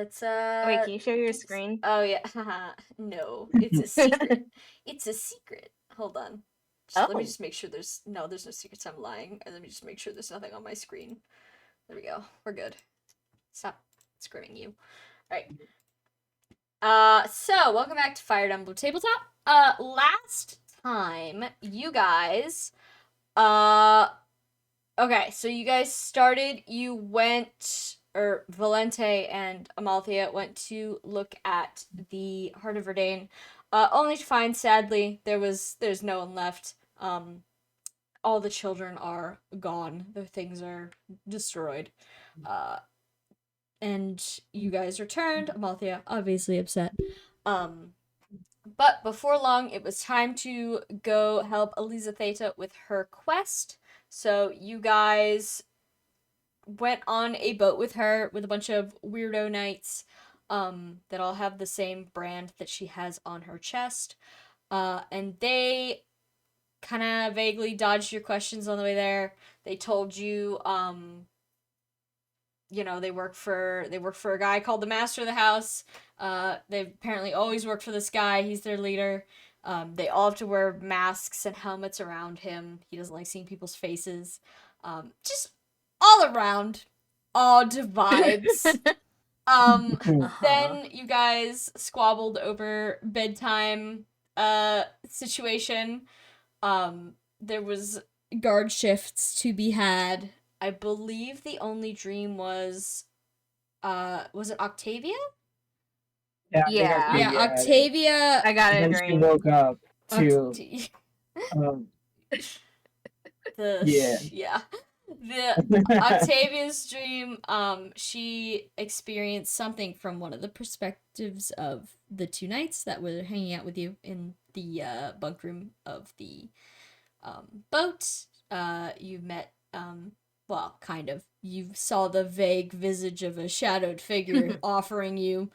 let's Wait, can you share your screen? Oh yeah, no, it's a secret. It's a secret. Hold on. Let me Oh. just make sure there's no secrets. I'm lying, and let me just make sure there's nothing on my screen. There we go. We're good. Stop screaming, you. All right. So welcome back to Fire Emblem Tabletop. Last time you guys, okay, so you guys started. You went, or Valente and Amalthea went to look at the Heart of Verdane, only to find, sadly, there's no one left. All the children are gone. Their things are destroyed. And you guys returned. Amalthea obviously upset. But before long, it was time to go help Eliza Theta with her quest. So you guys went on a boat with her with a bunch of weirdo knights that all have the same brand that she has on her chest. And they kind of vaguely dodged your questions on the way there. They told you they work for a guy called the Master of the House. They've apparently always worked for this guy. He's their leader. They all have to wear masks and helmets around him. He doesn't like seeing people's faces. Just all around odd vibes. Then you guys squabbled over bedtime situation. There was guard shifts to be had. I believe the only dream was it Octavia? Yeah. Octavia. I got a Then she dream. woke up to yeah. The Octavia's dream, she experienced something from one of the perspectives of the two knights that were hanging out with you in the bunk room of the boat. You met well, kind of. You saw the vague visage of a shadowed figure offering you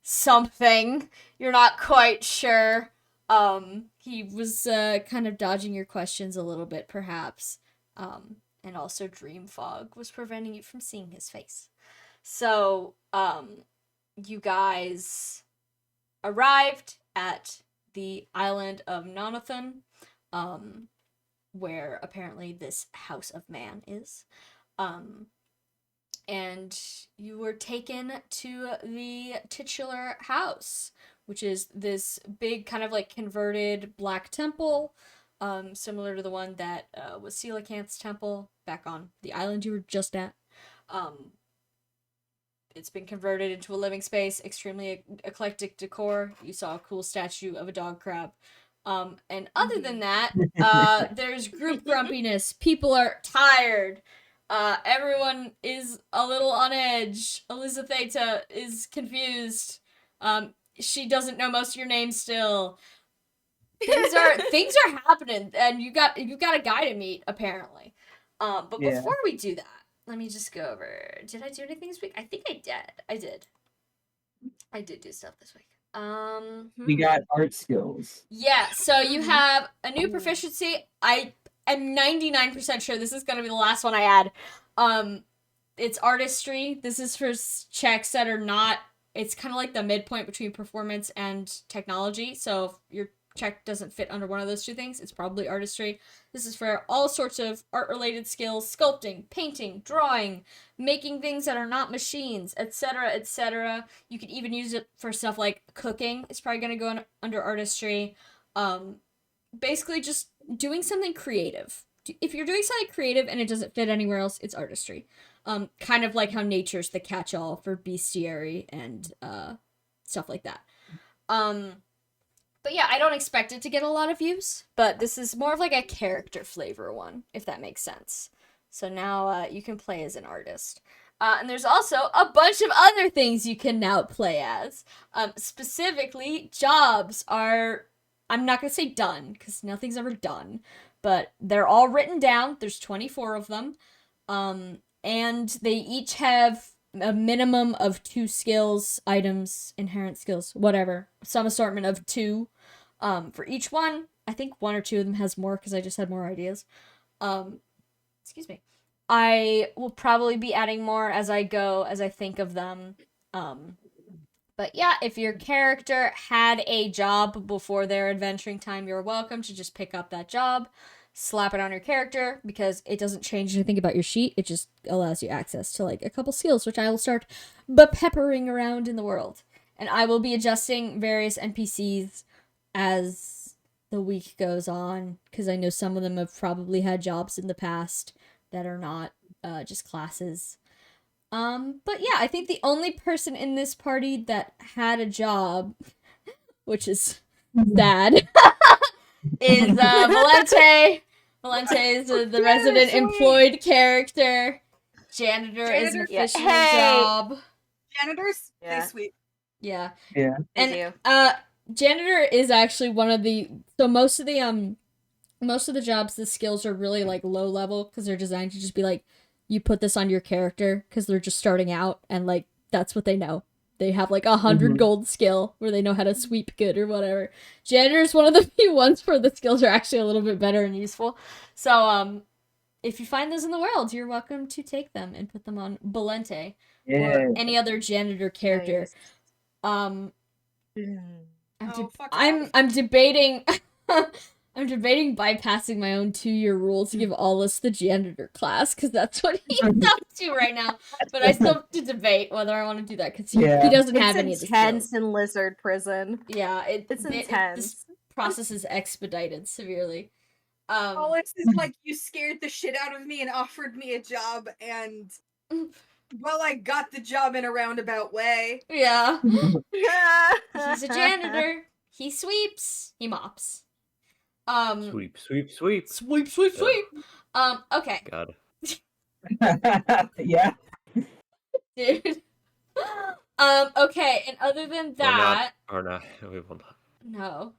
something. You're not quite sure. He was kind of dodging your questions a little bit, perhaps. And also dream fog was preventing you from seeing his face. So, you guys arrived at the island of Nonathon, where apparently this House of Man is. And you were taken to the titular house, which is this big kind of like converted black temple, similar to the one that was Coelacanth's temple back on the island you were just at. It's been converted into a living space, extremely eclectic decor. You saw a cool statue of a dog crab. And other than that, there's group grumpiness. People are tired. Everyone is a little on edge. Eliza Theta is confused. She doesn't know most of your names still. Things are happening, and you got a guy to meet apparently. But before we do that, let me just go over. Did I do anything this week? I think I did. I did do stuff this week. We got art skills. Yeah, so you have a new proficiency. I am 99% sure this is going to be the last one I add. It's artistry. This is for checks that are not, it's kind of like the midpoint between performance and technology. So if your check doesn't fit under one of those two things, it's probably artistry. This is for all sorts of art-related skills: sculpting, painting, drawing, making things that are not machines, etc., etc. You could even use it for stuff like cooking. It's probably going to go under artistry. Basically just doing something creative. If you're doing something creative and it doesn't fit anywhere else, it's artistry. Kind of like how nature's the catch-all for bestiary and stuff like that. But yeah, I don't expect it to get a lot of use, but this is more of like a character flavor one, if that makes sense. So now you can play as an artist. And there's also a bunch of other things you can now play as. Specifically, jobs are, I'm not going to say done, because nothing's ever done, but they're all written down. There's 24 of them. And they each have a minimum of 2 skills, items, inherent skills, whatever. Some assortment of 2 for each one. I think 1 or 2 of them has more because I just had more ideas. Excuse me. I will probably be adding more as I go, as I think of them. But yeah, if your character had a job before their adventuring time, you're welcome to just pick up that job, slap it on your character, because it doesn't change anything about your sheet. It just allows you access to like a couple skills, which I will start peppering around in the world. And I will be adjusting various NPCs as the week goes on, because I know some of them have probably had jobs in the past that are not just classes. But yeah, I think the only person in this party that had a job, which is sad, is Valente. Valente is the resident employed character. Janitor is an official job. Janitors, they sweep. Yeah. Yeah. And janitor is actually one of the most of the jobs, the skills are really like low level because they're designed to just be like, you put this on your character because they're just starting out and like that's what they know. They have like 100 gold skill where they know how to sweep good or whatever. Janitor is one of the few ones where the skills are actually a little bit better and useful. So if you find those in the world, you're welcome to take them and put them on Valente or any other janitor character. I'm debating I'm debating bypassing my own 2-year rule to give Allus the janitor class, because that's what he's up to right now. But I still have to debate whether I want to do that, because he doesn't have any of the skills. It's intense in lizard prison. Yeah, it's intense. This process is expedited severely. Allus is like, you scared the shit out of me and offered me a job, and well, I got the job in a roundabout way. Yeah. He's a janitor. He sweeps. He mops. Sweep, sweep, sweep. Sweep, sweep, sweep. Okay. God. Yeah. Dude. Okay, and other than that... Or not. We will not.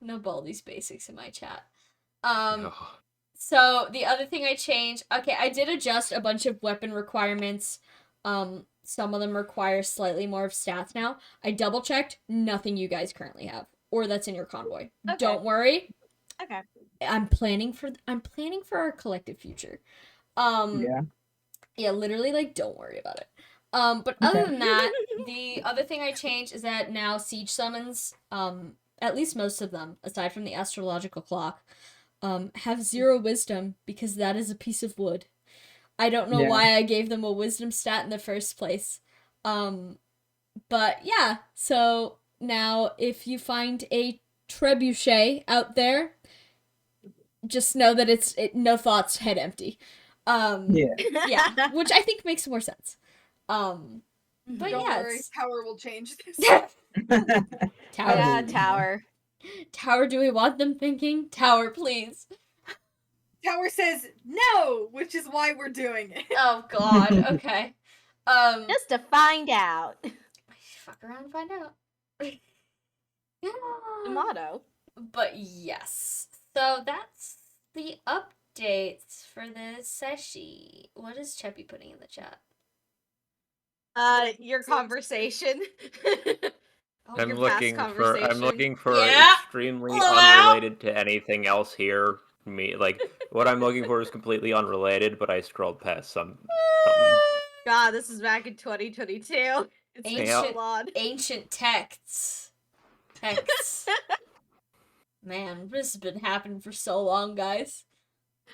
No Baldi's Basics in my chat. No. So, the other thing I changed... Okay, I did adjust a bunch of weapon requirements. Some of them require slightly more of stats now. I double-checked. Nothing you guys currently have. Or that's in your convoy. Okay. Don't worry. Okay. I'm planning for our collective future. Yeah, literally, like, don't worry about it. But other than that, the other thing I changed is that now siege summons, at least most of them, aside from the astrological clock, have 0 wisdom, because that is a piece of wood. I don't know why I gave them a wisdom stat in the first place. But yeah, so now if you find a trebuchet out there, just know that it's no thoughts, head empty. Yeah, which I think makes more sense. But Don't worry, Tower will change this. Tower. Yeah, Tower. Tower, do we want them thinking? Tower, please. Tower says no, which is why we're doing it. Oh God. Okay. Just to find out. Fuck around and find out. The motto. But yes. So that's the updates for the seshi. What is Cheppy putting in the chat? Your conversation. I'm looking for extremely unrelated to anything else here. What I'm looking for is completely unrelated, but I scrolled past something. God, this is back in 2022. It's ancient texts. Man, this has been happening for so long, guys.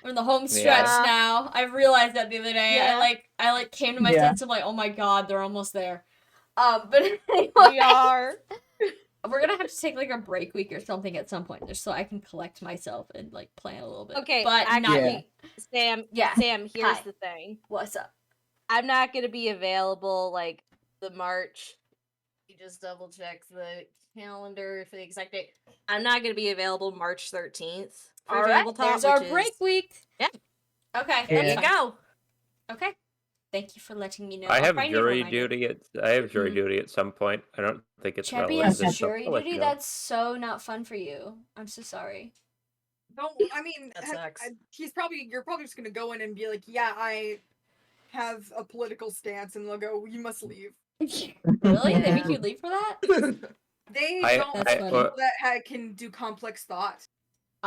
We're in the home stretch now. I realized that the other day. Yeah. I came to my sense of like, oh my God, they're almost there. But anyway, we are. We're gonna have to take like a break week or something at some point, just so I can collect myself and like plan a little bit. Okay, but actually, Sam. Sam, here's the thing. What's up? I'm not gonna be available like the March. You just double check the calendar for the exact date. I'm not gonna be available March 13th. All right, there's our break week. Yeah. Okay, there you go. Okay. Thank you for letting me know. I have jury duty at some point. I don't think it's Cheppy relevant. has jury duty? That's so not fun for you. I'm so sorry. You're probably just gonna go in and be like, yeah, I have a political stance, and they'll go, you must leave. Really? They make you leave for that? They don't have people that can do complex thought.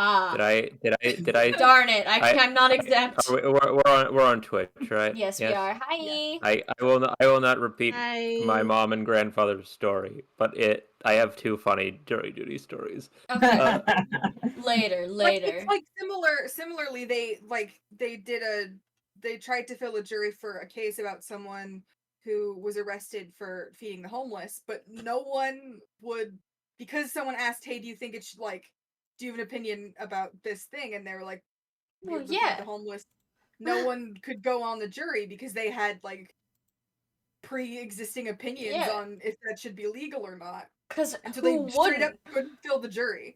Ah. Did I? Darn it! I'm not exempt. We're on Twitch, right? Yes, we are. Hi. I will not repeat Hi. my mom and grandfather's story, but I have two funny jury duty stories. Okay. Later. It's like similarly they tried to fill a jury for a case about someone who was arrested for feeding the homeless, but no one would, because someone asked, "Hey, do you think it should do you have an opinion about this thing?" And they were like, Well, "Feed yeah. the homeless." No one could go on the jury because they had pre-existing opinions on if that should be legal or not. And so they straight up couldn't fill the jury.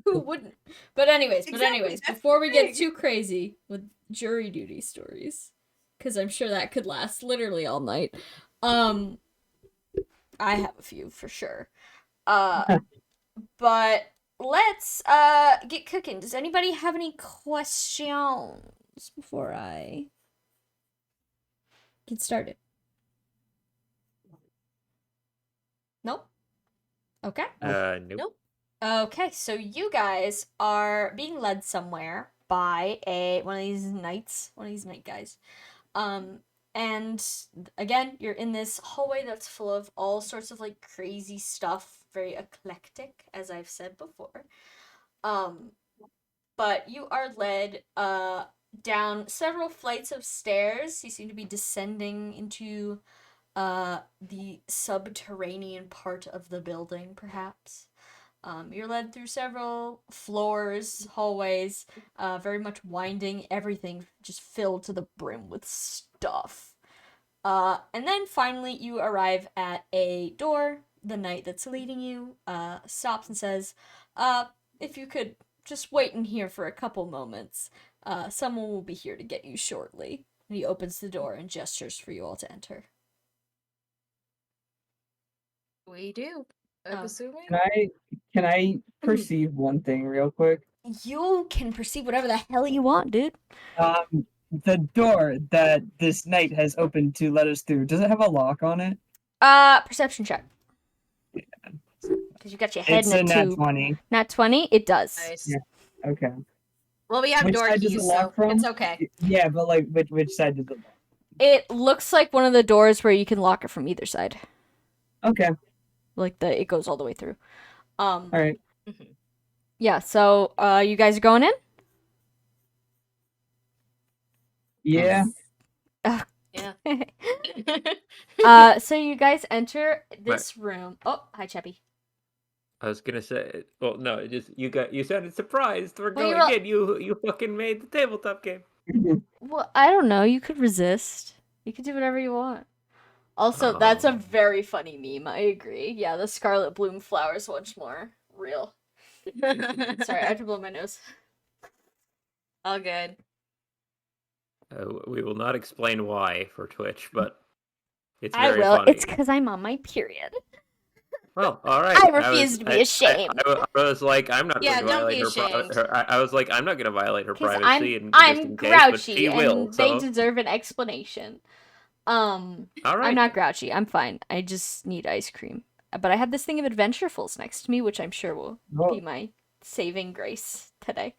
Who wouldn't? But anyways, Exactly, before we get too crazy with jury duty stories, because I'm sure that could last literally all night. I have a few for sure. But let's get cooking. Does anybody have any questions before I get started? Nope. Okay. Nope. Okay, so you guys are being led somewhere by one of these night guys. And again, you're in this hallway that's full of all sorts of crazy stuff, very eclectic, as I've said before. But you are led down several flights of stairs. You seem to be descending into the subterranean part of the building, perhaps. You're led through several floors, hallways, very much winding, everything just filled to the brim with stuff. And then finally you arrive at a door. The knight that's leading you stops and says, if you could just wait in here for a couple moments, someone will be here to get you shortly. And he opens the door and gestures for you all to enter. We do. I'm assuming. Can I perceive one thing real quick? You can perceive whatever the hell you want, dude. The door that this knight has opened to let us through, does it have a lock on it? Perception check. Because you got your head It's in a a nat tube. 20. Nat 20? It does. Nice. Yeah. Okay. Well, we have Which door side does keys, it lock so from? it's okay. Yeah, but which side does it lock? It looks like one of the doors where you can lock it from either side. Okay. It goes all the way through. All right. Yeah, so you guys are going in? Yeah. Yeah. So you guys enter this room. Oh, hi, Cheppy. I was gonna say, well, no, you sounded surprised. We're Well, going in. You fucking made the tabletop game. Well, I don't know. You could resist. You could do whatever you want. Also, that's a very funny meme. I agree. Yeah, the scarlet bloom flowers once more. Real. Sorry, I had to blow my nose. All good. We will not explain why for Twitch, but it's I very will. funny. It's because I'm on my period. Well, all right. I refuse to be ashamed. I was like, I'm not going to violate I was like, I'm not going to violate her privacy. I'm grouchy, case, but she will, and they deserve an explanation. All right. I'm not grouchy. I'm fine. I just need ice cream. But I have this thing of Adventurefuls next to me, which I'm sure will be my saving grace today.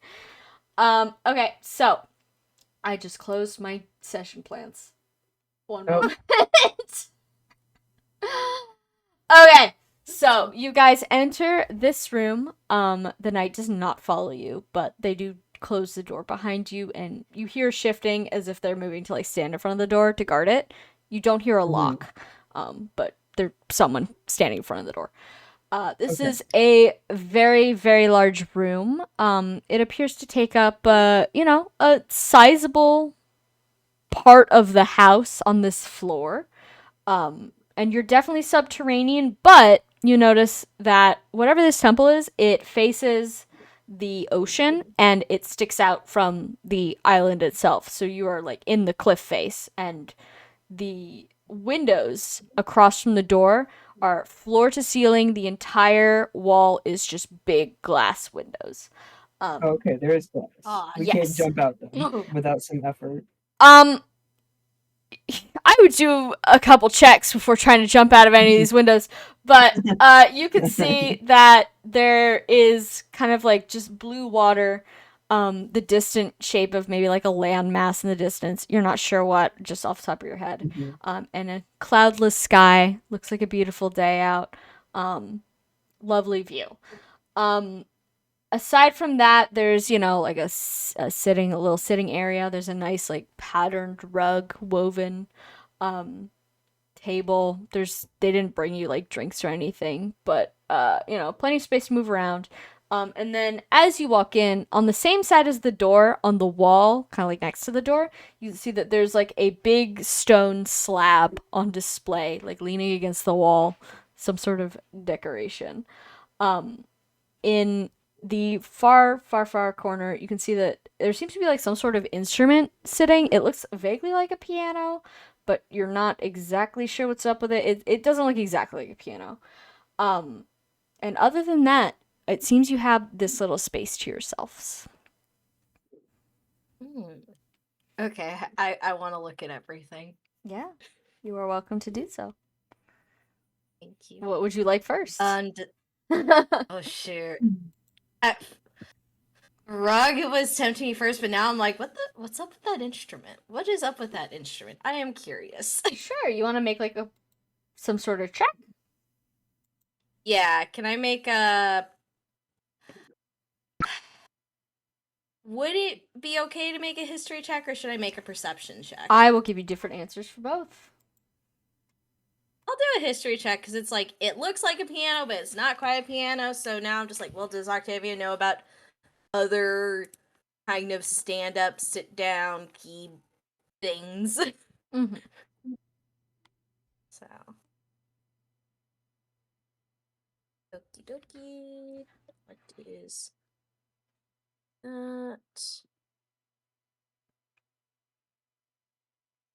Okay, so I just closed my session plans. One moment. Okay, so you guys enter this room. The knight does not follow you, but they do close the door behind you, and you hear shifting as if they're moving to stand in front of the door to guard it. You don't hear a lock, but there's someone standing in front of the door. This is a very, very large room. It appears to take up, a sizable part of the house on this floor. And you're definitely subterranean, but you notice that whatever this temple is, it faces the ocean and it sticks out from the island itself. So you are in the cliff face, and the windows across from the door are floor to ceiling. The entire wall is just big glass windows. Okay, there is glass. We can't jump out them without some effort. I would do a couple checks before trying to jump out of any of these windows, but you can see that there is kind of like just blue water, the distant shape of maybe like a landmass in the distance. You're not sure what, just off the top of your head. And a cloudless sky. Looks like a beautiful day out. Lovely view. Aside from that, there's, like a little sitting area. There's a nice like patterned rug woven table. They didn't bring you like drinks or anything, but plenty of space to move around. And then as you walk in, on the same side as the door, on the wall, kind of like next to the door, you can see that there's like a big stone slab on display, like leaning against the wall, some sort of decoration. In the far corner, you can see that there seems to be like some sort of instrument sitting. It looks vaguely like a piano, but you're not exactly sure what's up with it. It doesn't look exactly like a piano. And other than that, it seems you have this little space to yourselves. Okay, I want to look at everything. Yeah, you are welcome to do so. Thank you. What would you like first? Oh, shoot. Rug was tempting me first, but now I'm like, what's up with that instrument? What is up with that instrument? I am curious. Sure, you want to make like some sort of check? Yeah, can I make a... Would it be okay to make a history check, or should I make a perception check? I will give you different answers for both. I'll do a history check, because it's like, it looks like a piano, but it's not quite a piano, so now I'm just like, well, does Octavia know about other kind of stand-up, sit-down key things? Mm-hmm. So. Okie dokie. What is that?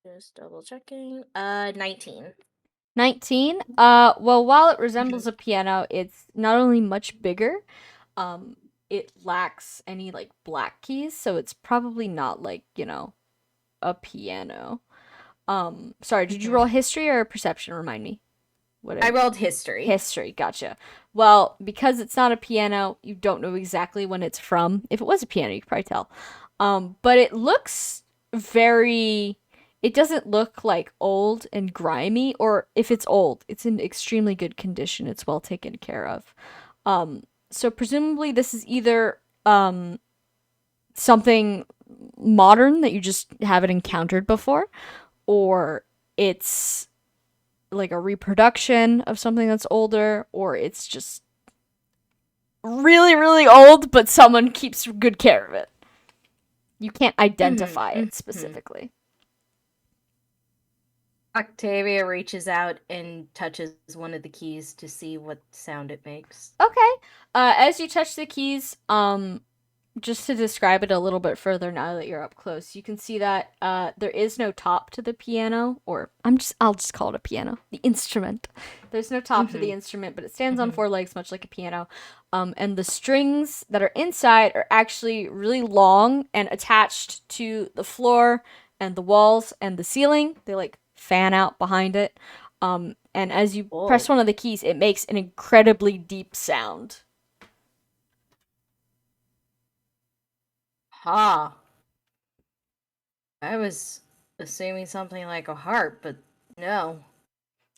Just double checking. 19. 19. Well, while it resembles a piano, it's not only much bigger, it lacks any like black keys, so it's probably not like, a piano. Sorry, did you roll history or perception? Remind me. I rolled history. History, gotcha. Well, because it's not a piano, you don't know exactly when it's from. If it was a piano, you could probably tell. But it looks it doesn't look like old and grimy, or if it's old, it's in extremely good condition. It's well taken care of. So presumably this is either something modern that you just haven't encountered before, or it's like a reproduction of something that's older, or it's just really, really old, but someone keeps good care of it. You can't identify it specifically. Octavia reaches out and touches one of the keys to see what sound it makes. Okay. As you touch the keys, just to describe it a little bit further now that you're up close, you can see that there is no top to the piano, or I'll just call it a piano. The instrument. There's no top to the instrument, but it stands on four legs, much like a piano. And the strings that are inside are actually really long and attached to the floor and the walls and the ceiling. They like fan out behind it. And as you press one of the keys, it makes an incredibly deep sound. Ha. I was assuming something like a harp, but no.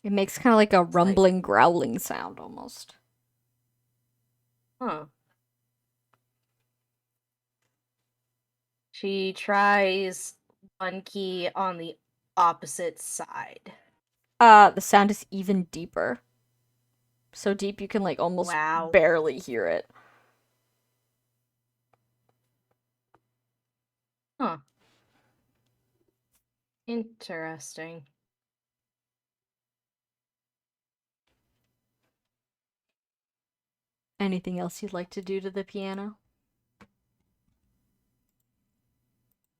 It makes kind of like a rumbling, growling sound almost. Huh. She tries one key on the opposite side. The sound is even deeper. So deep you can like almost barely hear it. Huh. Interesting. Anything else you'd like to do to the piano?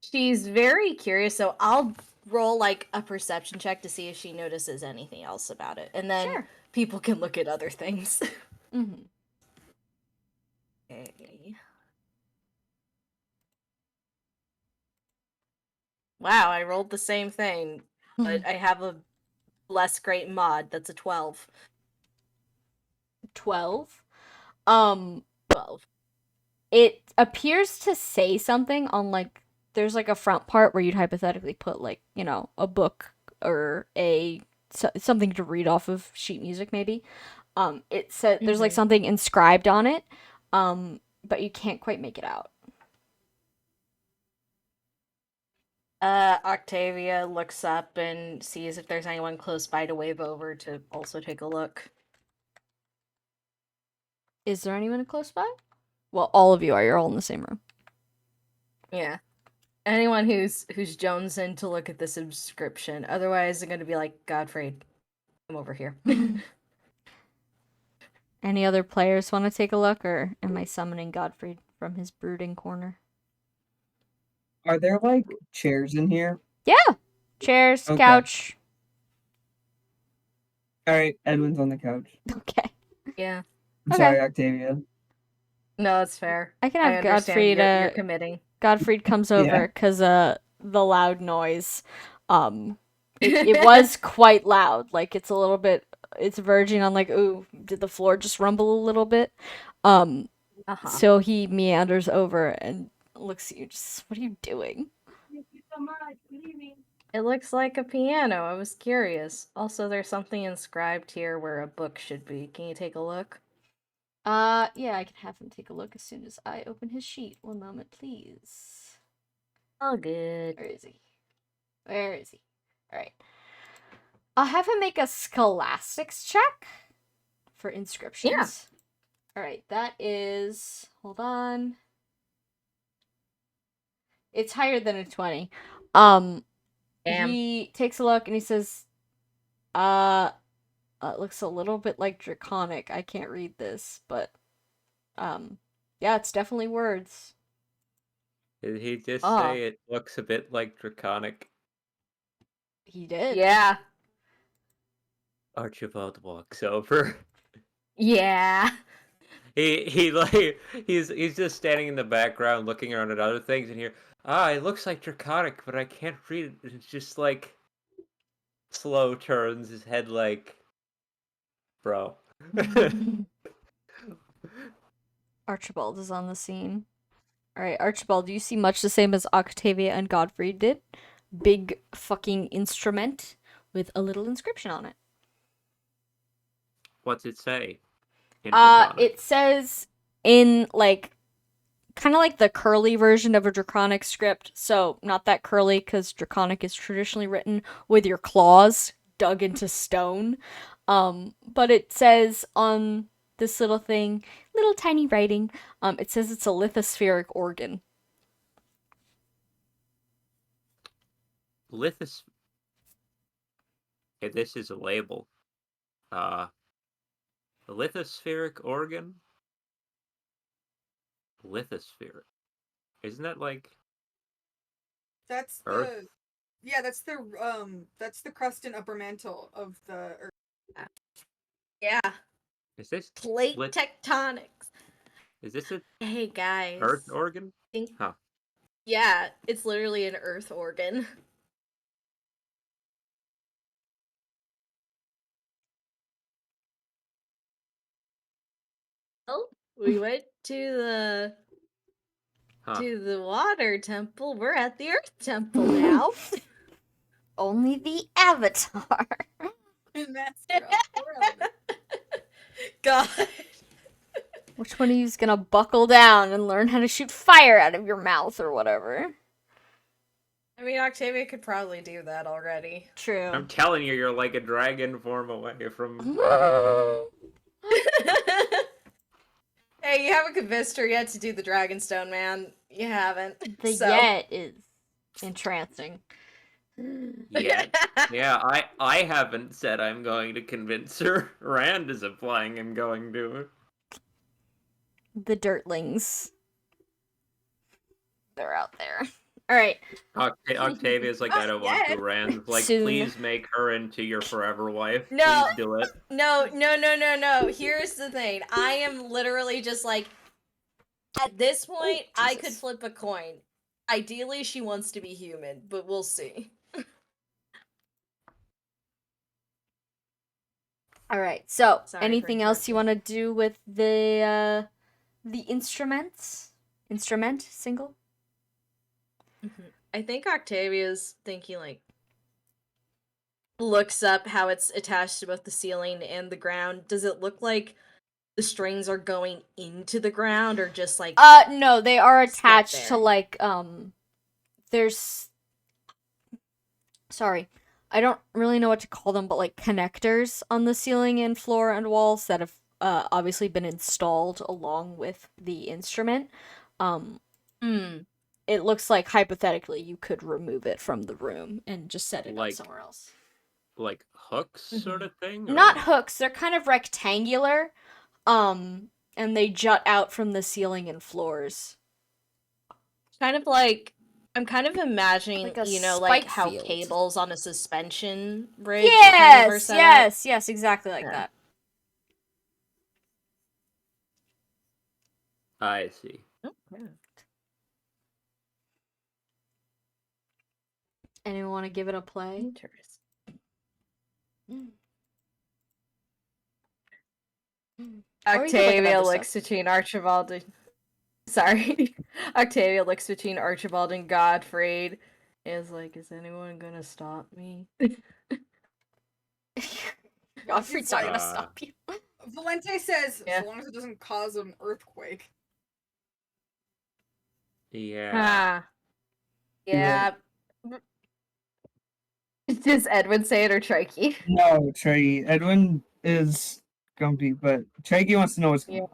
She's very curious, so I'll roll like a perception check to see if she notices anything else about it. And then people can look at other things. Mm-hmm. Okay. Wow, I rolled the same thing. but I have a less great mod that's a 12. 12. 12. It appears to say something on like there's like a front part where you'd hypothetically put like, you know, a book or something to read off of sheet music maybe. It said there's like something inscribed on it. But you can't quite make it out. Octavia looks up and sees if there's anyone close by to wave over to also take a look. Is there anyone close by? Well, all of you are. You're all in the same room. Yeah. Anyone who's jonesing to look at this inscription. Otherwise, they're gonna be like, Godfrey, come over here. Any other players want to take a look, or am I summoning Godfrey from his brooding corner? Are there like chairs in here? Yeah, chairs, Okay. couch. All right, Edwin's on the couch. Okay. Yeah. I'm Okay. sorry, Octavia. No, it's fair. I can have Godfrey Godfrey you're committing. Godfrey comes Yeah. over because the loud noise. It was quite loud. Like it's a little bit. It's verging on like, ooh, did the floor just rumble a little bit? So he meanders over and looks at you. Just, what are you doing? Thank you so much. Good evening. It looks like a piano. I was curious. Also, there's something inscribed here where a book should be. Can you take a look? Yeah, I can have him take a look as soon as I open his sheet. One moment, please. All good. Where is he? Where is he? Alright. I'll have him make a scholastics check for inscriptions. Yeah. Alright, that is... Hold on. It's higher than a 20. Damn. He takes a look and he says, it looks a little bit like draconic. I can't read this, but, yeah, it's definitely words. Did he just say it looks a bit like draconic? He did. Yeah. Archibald walks over. Yeah. He's just standing in the background looking around at other things and here. It looks like draconic, but I can't read it. It's just like slow turns his head like, bro. Archibald is on the scene. Alright, Archibald, do you see much the same as Octavia and Godfrey did? Big fucking instrument with a little inscription on it. What's it say? It says in like kind of like the curly version of a draconic script. So not that curly because draconic is traditionally written with your claws dug into stone. But it says on this little thing, little tiny writing, it says it's a lithospheric organ. Okay, this is a label. The lithospheric organ? Lithospheric. Isn't that like That's Earth? that's the crust and upper mantle of the Earth. Yeah. Is this Plate tectonics. Is this a Hey guys. Earth organ? Huh. Yeah, it's literally an Earth organ. Oh, we went to the water temple. We're at the Earth temple now. Only the Avatar. And that's God. Which one of you's gonna buckle down and learn how to shoot fire out of your mouth or whatever? I mean, Octavia could probably do that already. True. I'm telling you, you're like a dragon form away from. Hey, you haven't convinced her yet to do the Dragonstone, man. You haven't. The so. yet is entrancing. Yeah. Yeah, I haven't said I'm going to convince her. Rand is implying I'm going to. The dirtlings. They're out there. Alright. Octavia's like, I don't want to, Rand. Like, Soon. please make her into your forever wife. No. Please do it. No. Here's the thing. I am literally just like, at this point, I could flip a coin. Ideally, she wants to be human, but we'll see. All right. So, Sorry for anything else you interrupting. want to do with the instruments? Instrument single? I think Octavia's thinking, like, looks up how it's attached to both the ceiling and the ground. Does it look like the strings are going into the ground, or just like No, they are Stuck attached to there. like there's sorry. I don't really know what to call them, but like connectors on the ceiling and floor and walls that have obviously been installed along with the instrument. Um it looks like hypothetically you could remove it from the room and just set it up Like- somewhere else. Like hooks sort of thing? Not or- hooks, they're kind of rectangular. And they jut out from the ceiling and floors. kind of like I'm kind of imagining, Like a like spike how field. cables on a suspension bridge kind of are Yes, set up. yes, exactly like Yeah. that. I see. Oh, yeah. Anyone want to give it a play? Interesting. Or you could look at Octavia other looks stuff. between Archibald and sorry. Octavia looks between Archibald and Godfrey. Is like, is anyone gonna stop me? Godfrey's not gonna Uh, stop you. Valente says, Yeah. as long as it doesn't cause an earthquake. Yeah. Ah. Yeah. Does Edwin say it or Trikey? No, Trey. Edwin is grumpy, but Trey wants to know what's going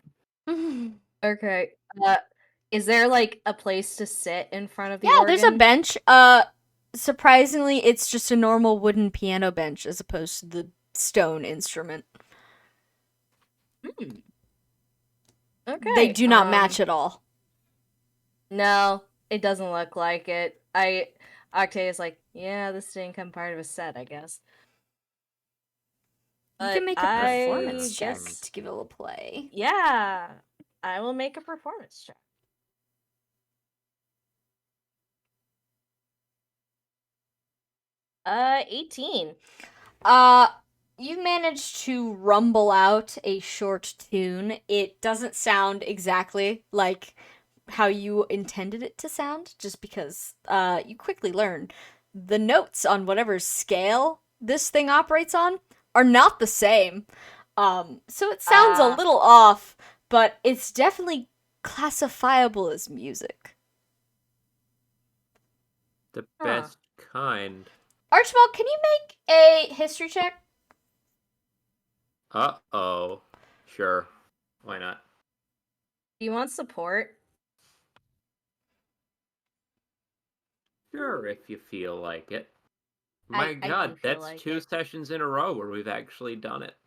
Yeah. on. Okay. Is there like a place to sit in front of the Yeah, organ? there's a bench. Surprisingly, it's just a normal wooden piano bench as opposed to the stone instrument. Okay. They do not match at all. No, it doesn't look like it. Octavia's like, yeah, this didn't come part of a set, I guess. You can But make a performance check guess- to give it a little play. Yeah, I will make a performance check. 18. You managed to rumble out a short tune. It doesn't sound exactly like how you intended it to sound, just because you quickly learn the notes on whatever scale this thing operates on are not the same. So it sounds a Ah. little off, but it's definitely classifiable as music. The Huh. best kind. Archibald, can you make a history check? Uh-oh. Sure. Why not? Do you want support? Sure, if you feel like it. I My do god, feel that's like 2 it. sessions in a row where we've actually done it.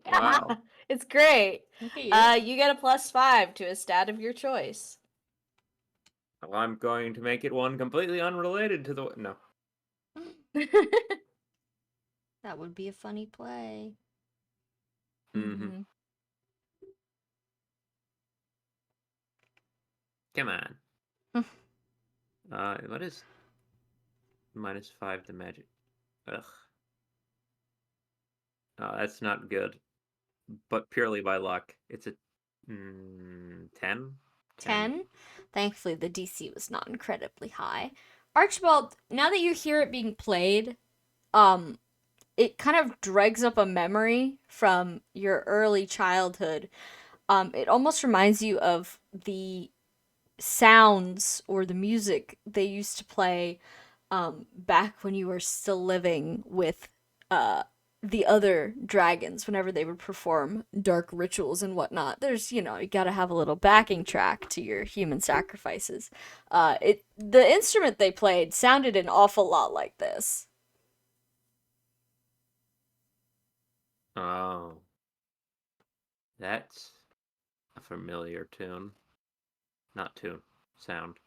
Wow. It's great. Okay, You get a +5 to a stat of your choice. Well, I'm going to make it one completely unrelated to the... No. that would be a funny play. Mm-hmm. Come on. What is -5 to magic? Ugh. Oh, that's not good. But purely by luck. It's a 10? 10. Thankfully, the DC was not incredibly high. Archibald, now that you hear it being played, it kind of dregs up a memory from your early childhood. It almost reminds you of the sounds or the music they used to play back when you were still living with the other dragons whenever they would perform dark rituals and whatnot. There's, you gotta have a little backing track to your human sacrifices. The instrument they played sounded an awful lot like this. Oh. That's a familiar tune. Not tune. Sound.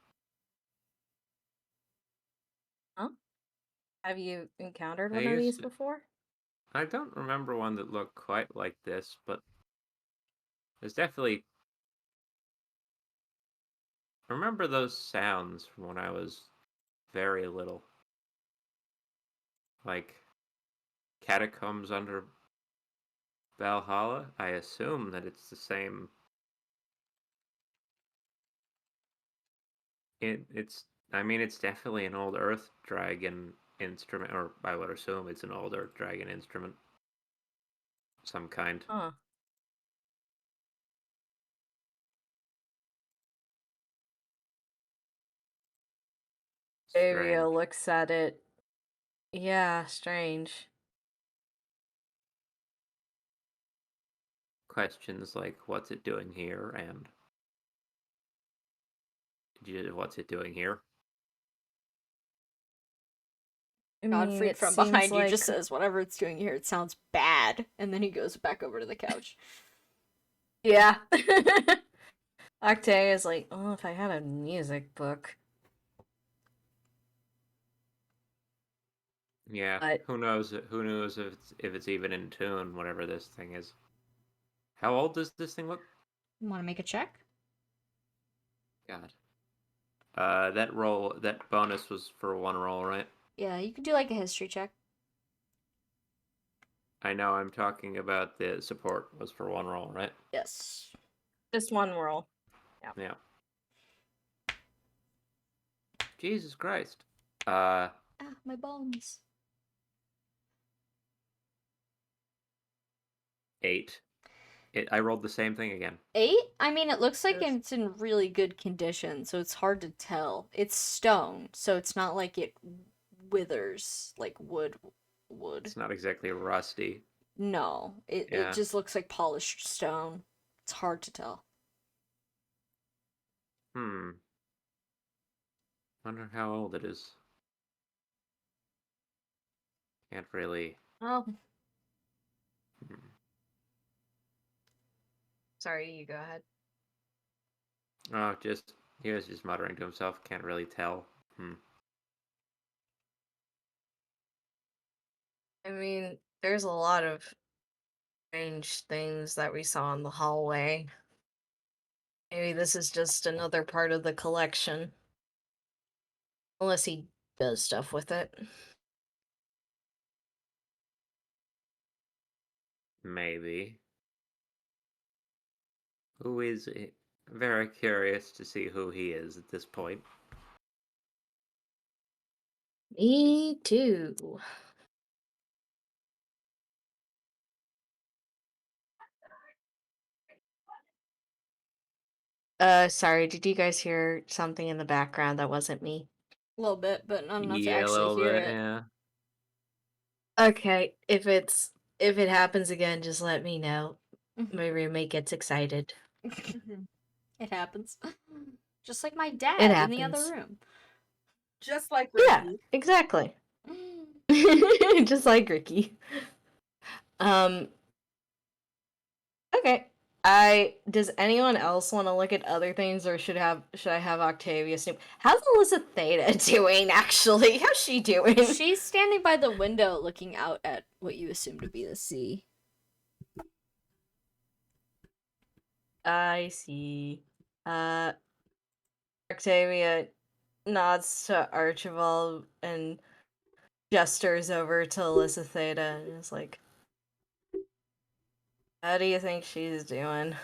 Have you encountered I one of these used to- before? I don't remember one that looked quite like this, but there's definitely... I remember those sounds from when I was very little. Like catacombs under Valhalla? I assume that it's the same. It's. I mean, it's definitely an old Earth Dragon instrument, or I would assume it's an old Earth Dragon instrument, some kind. Huh. Strange. Avia looks at it. Yeah, strange. Questions like, "What's it doing here?" and "What's it doing here?" I mean, Godfried it from seems behind you like just says, "Whatever it's doing here, it sounds bad," and then he goes back over to the couch. yeah. Octave is like, oh, if I had a music book. Yeah, But- who knows? Who knows if it's even in tune? Whatever this thing is. How old does this thing look? Want to make a check? God. That bonus was for one roll, right? Yeah, you could do like a history check. I know. I'm talking about the support was for one roll, right? Yes. Just one roll. Yeah. Jesus Christ. Ah, my bones. 8. I rolled the same thing again. 8? I mean, it looks like Yes. it's in really good condition, so it's hard to tell. It's stone, so it's not like it withers like wood. It's not exactly rusty. No, it Yeah. just looks like polished stone. It's hard to tell. Wonder how old it is. Can't really. Oh, Hmm. sorry, you go ahead. Oh, he was just muttering to himself. Can't really tell. I mean, there's a lot of strange things that we saw in the hallway. Maybe this is just another part of the collection. Unless he does stuff with it. Maybe. Who is it? Very curious to see who he is at this point. Me too. Sorry, did you guys hear something in the background that wasn't me? A little bit, but not enough to Yeah, a actually little hear bit, it. yeah. Okay, if it happens again, just let me know. Mhm. My roommate gets excited. It happens. Just like my dad It in the other happens. room. Just like Yeah, Ricky. exactly. Just like Ricky. Okay. Does anyone else want to look at other things, or should I have Octavia snoop? How's Alyssa Theta doing actually? How's she doing? She's standing by the window looking out at what you assume to be the sea. I see. Octavia nods to Archibald and gestures over to Alyssa Theta and is like, how do you think she's doing?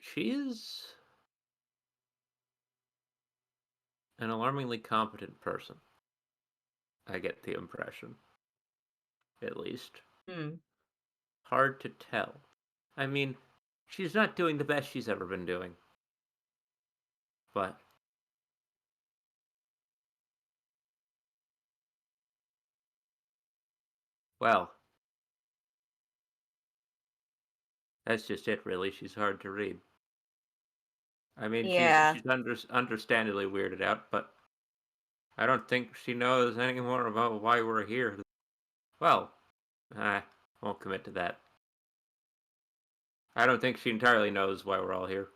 She's an alarmingly competent person. I get the impression. At least. Hmm. Hard to tell. I mean, she's not doing the best she's ever been doing. But well, that's just it really. She's hard to read. I mean, Yeah. she's understandably weirded out, but I don't think she knows any more about why we're here. Well, I won't commit to that. I don't think she entirely knows why we're all here.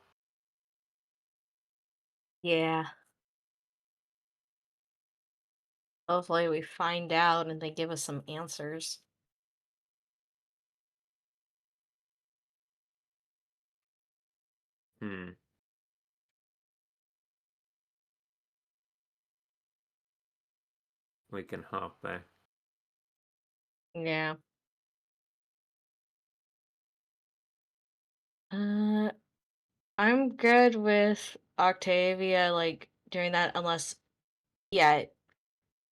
Yeah. Hopefully we find out and they give us some answers. Hmm. We can hope, eh? Yeah. I'm good with Octavia, like, doing that, unless, yeah,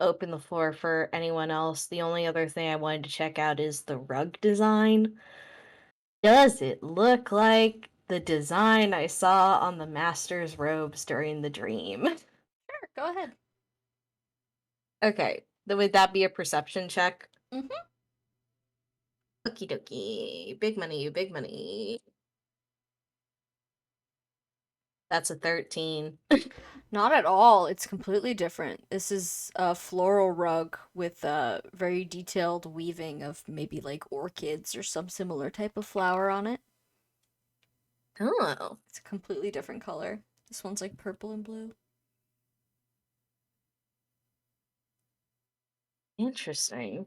open the floor for anyone else. The only other thing I wanted to check out is the rug design. Does it look like the design I saw on the master's robes during the dream? Sure, go ahead. Okay, then would that be a perception check? Mhm. Okie dokie. Big money, big money. That's a 13. Not at all. It's completely different. This is a floral rug with a very detailed weaving of maybe like orchids or some similar type of flower on it. Oh. It's a completely different color. This one's like purple and blue. Interesting.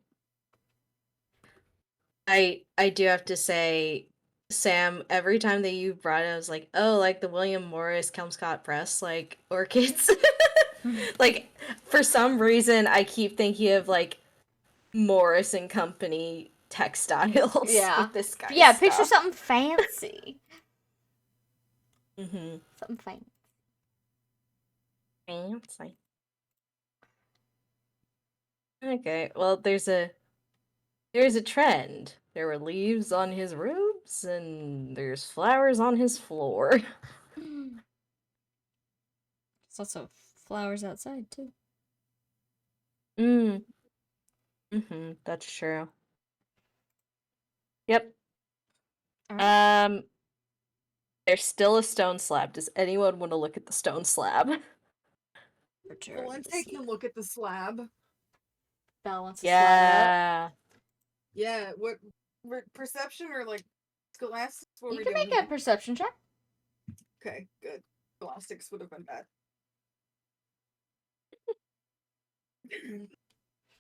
I do have to say, Sam, every time that you brought it, I was like, oh, like the William Morris Kelmscott Press, like orchids. Like, for some reason, I keep thinking of like Morris and Company textiles Yeah. with this guy's Yeah, picture stuff. something fancy. Mm-hmm. Something fancy. Fancy. Okay, well, there's a trend. There were leaves on his robes, and there's flowers on his floor. There's also flowers outside too. Mm. Mm-hmm. That's true. Yep. Alright. There's still a stone slab. Does anyone want to look at the stone slab? Well, I'm taking a look at the slab. Belle wants to slab it up. Yeah. Yeah, what perception or like scholastics? What You were we can doing make a perception check. Okay, good. Scholastics would have been bad.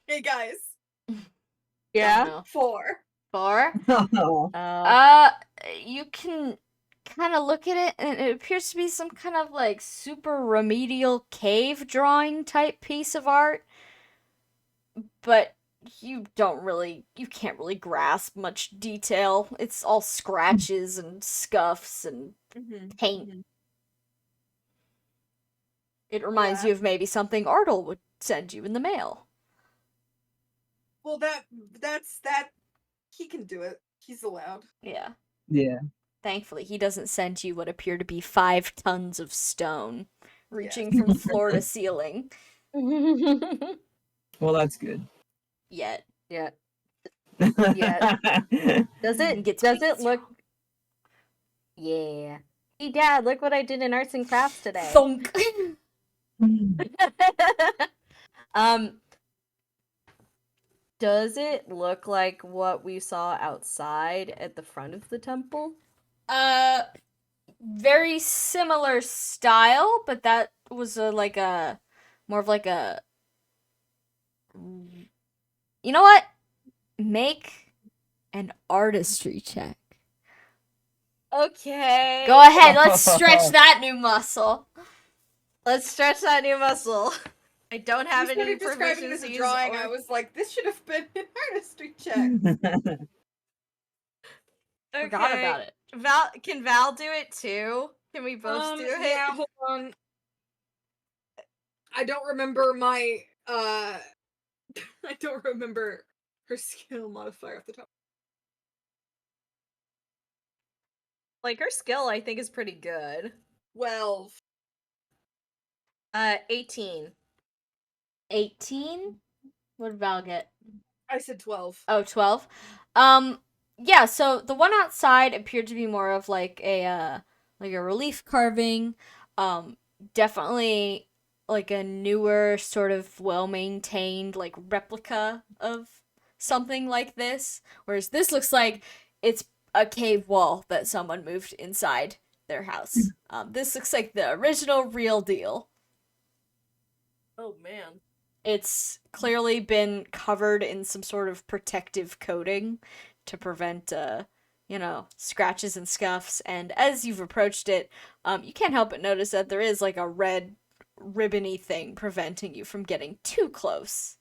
Hey guys, Yeah. Don't know. 4. 4. Oh, You can kind of look at it, and it appears to be some kind of like super remedial cave drawing type piece of art, but you can't really grasp much detail. It's all scratches and scuffs and paint. It reminds Yeah. you of maybe something Artel would send you in the mail. Well, that's he can do it. He's allowed. Yeah. yeah. Thankfully, he doesn't send you what appear to be 5 tons of stone reaching from floor to ceiling Well, that's good. yet. Yeah. Yeah. Does it look? Yeah. Hey, Dad, look what I did in arts and crafts today. Thunk. um. Does it look like what we saw outside at the front of the temple? Very similar style, but that was more of like a. You know what? Make an artistry check. Okay. Go ahead, let's stretch that new muscle. Let's stretch that new muscle. I don't have You any started describing it as a proficiencies. drawing. or- I was like, this should have been an artistry check. Forgot Okay. about it. Can Val do it too? Can we both do it? Yeah, hold on. I don't remember my I don't remember her skill modifier off the top. Like, her skill, I think, is pretty good. 12. 18. 18? What did Val get? I said 12. Oh, 12. Yeah, so the one outside appeared to be more of like a relief carving. Definitely like a newer, sort of well-maintained like replica of something like this. Whereas this looks like it's a cave wall that someone moved inside their house. This looks like the original real deal. Oh, man. It's clearly been covered in some sort of protective coating to prevent, scratches and scuffs. And as you've approached it, you can't help but notice that there is like a red ribbony thing preventing you from getting too close.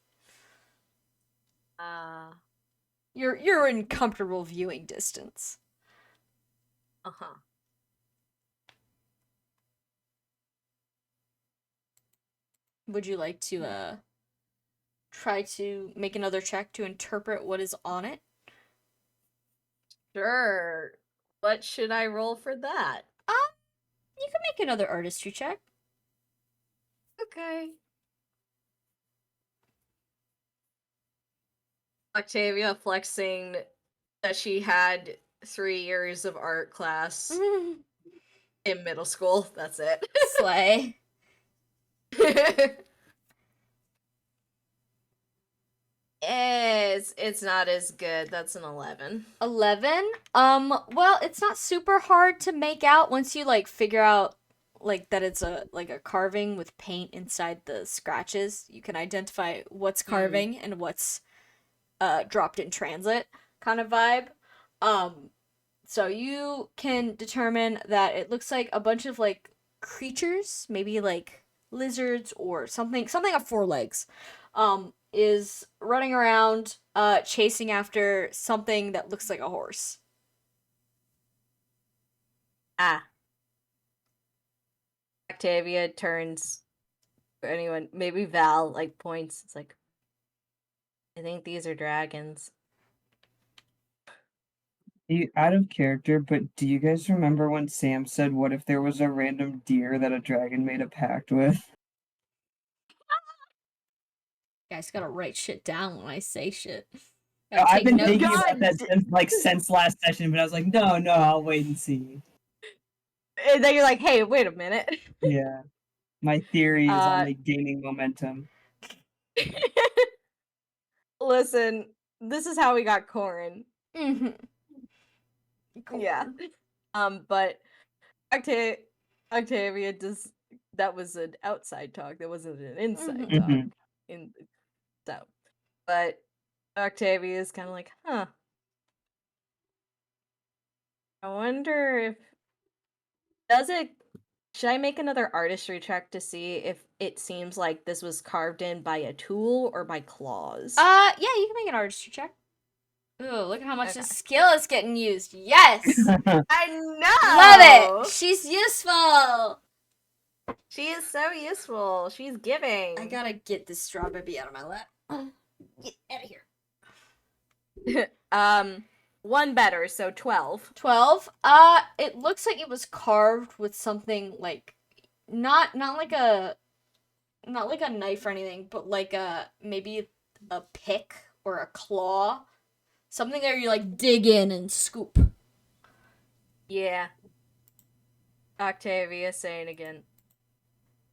You're in comfortable viewing distance. Uh-huh. Would you like to try to make another check to interpret what is on it? Sure. What should I roll for that? You can make another artistry check. Okay. Octavia flexing that she had 3 years of art class in middle school. That's it. Slay. It's not as good. That's an 11. 11. Well, it's not super hard to make out once you like figure out like that it's a carving with paint inside the scratches. You can identify what's carving and what's dropped in transit kind of vibe. So you can determine that it looks like a bunch of like creatures, maybe like lizards or something on 4 legs, is running around, chasing after something that looks like a horse. Ah. Octavia turns for anyone, maybe Val, like, points. It's like, I think these are dragons. Out of character, but do you guys remember when Sam said, "What if there was a random deer that a dragon made a pact with?" You guys gotta write shit down when I say shit. No, Gotta I've take been notes. thinking about that since last session, but I was like, no, I'll wait and see. And then you're like, hey, wait a minute. Yeah, my theory is only gaining momentum. Listen, this is how we got Corin. Mm-hmm. Cool. Yeah. But Octavia does. That was an outside talk. That wasn't an inside talk. So, but Octavia is kind of like, huh. I wonder if should I make another artistry check to see if it seems like this was carved in by a tool or by claws? Yeah, you can make an artistry check. Ooh, look at how much Okay. the skill is getting used. Yes! I know! Love it! She's useful! She is so useful. She's giving. I gotta get this straw baby out of my lap. Get out of here. One better, so 12. 12. It looks like it was carved with something like not like a knife or anything, but like maybe a pick or a claw. Something that you like dig in and scoop. Yeah. Octavia saying again.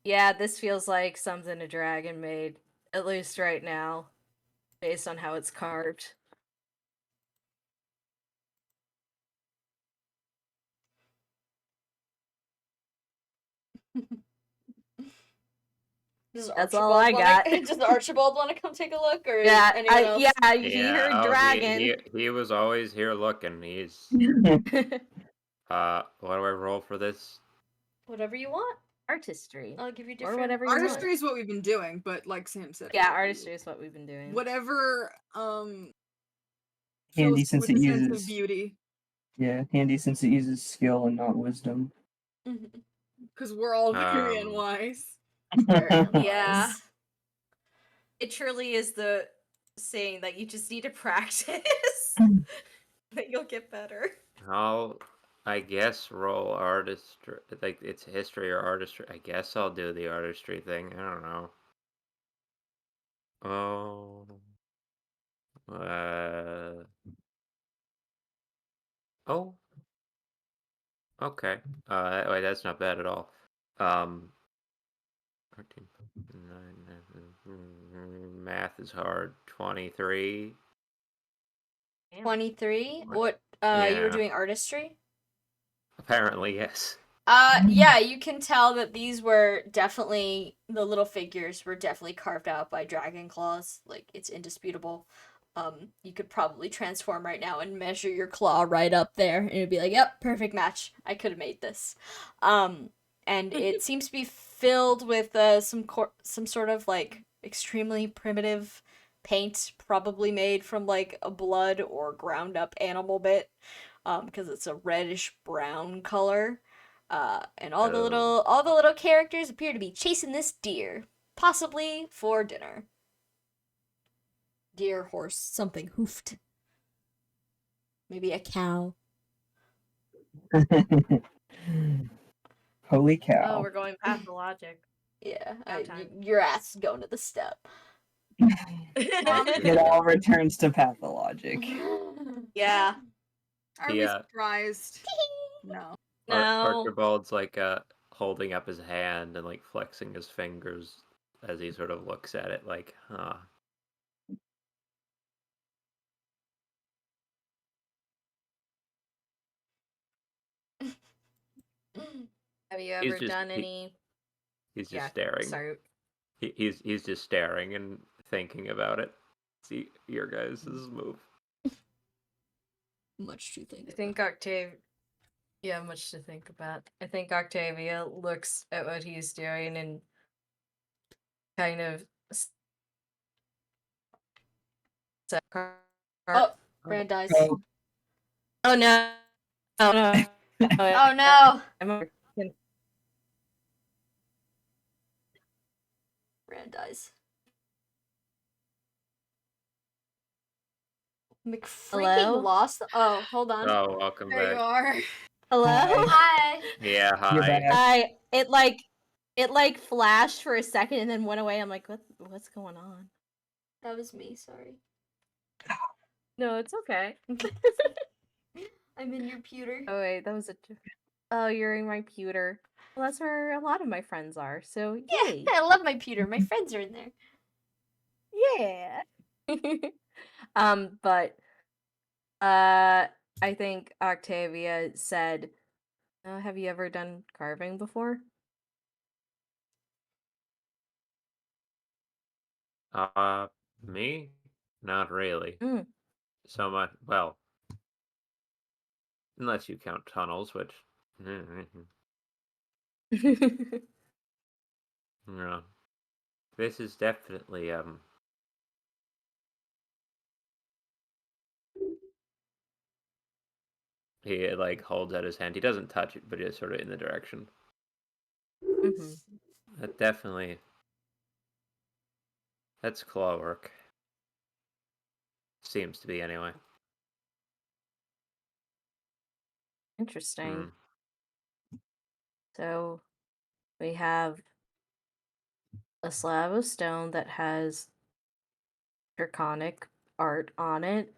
Yeah, this feels like something a dragon made, at least right now, based on how it's carved. That's all I got. Does Archibald want to come take a look, or Yeah, anyone else? he heard dragon. He was always here looking. He's what do I roll for this? Whatever you want. Artistry. I'll give you Or different. whatever you want. Artistry is what we've been doing, but like Sam said, Yeah, artistry is what we've been doing. whatever Handy fills since with it a sense uses of beauty, Yeah, handy since it uses skill and not wisdom. because we're all very unwise. Yeah. It truly is the saying that you just need to practice. That you'll get better. I guess roll artistry, like it's history or artistry. I guess I'll do the artistry thing. I don't know. Oh. Okay. Wait, that's not bad at all. 13, 9, math is hard. 23. 23. What? You Yeah. were doing artistry. Apparently, yes. Yeah, you can tell that these were definitely, the little figures were definitely carved out by dragon claws. Like, it's indisputable. You could probably transform right now and measure your claw right up there, and it'd be like, yep, perfect match. I could have made this. And it seems to be filled with some sort of like extremely primitive paint, probably made from like a blood or ground up animal bit, because it's a reddish brown color. And all the little characters appear to be chasing this deer, possibly for dinner. Deer, horse, something hoofed. Maybe a cow. Holy Oh, cow. we're going pathologic. Yeah, Nap time. your ass is going to the step. It all returns to pathologic. Yeah. Are we Yeah. surprised? No. No. Archibald's like holding up his hand and like flexing his fingers as he sort of looks at it like, huh. Have you He's ever just- done he- any? He's just Yeah, staring. Sorry. He's just staring and thinking about it. See your guys' move. Much to think. I think Octavia. Yeah, much to think about. I think Octavia looks at what he's doing and kind of. Oh, Brand dies. Oh, Oh no! Oh no! Oh no! I'm- Brand dies. McFreaking Hello? lost. Oh, hold on. Oh, welcome There you back. are. Hello. Hi. Yeah, you're hi. back. It like flashed for a second and then went away. I'm like, what's going on? That was me. Sorry. No, it's okay. I'm in your pewter. Oh wait, that was a. Oh, you're in my pewter. Well, that's where a lot of my friends are. So Yeah, yay. I love my pewter. My friends are in there. Yeah. But I think Octavia said, have you ever done carving before? Me? Not really. Mm. So much. Well, unless you count tunnels, which. No. This is definitely He like holds out his hand. He doesn't touch it, but it's sort of in the direction. Mhm. That definitely. That's claw work. Seems to be anyway. Interesting. Hmm. So we have a slab of stone that has draconic art on it,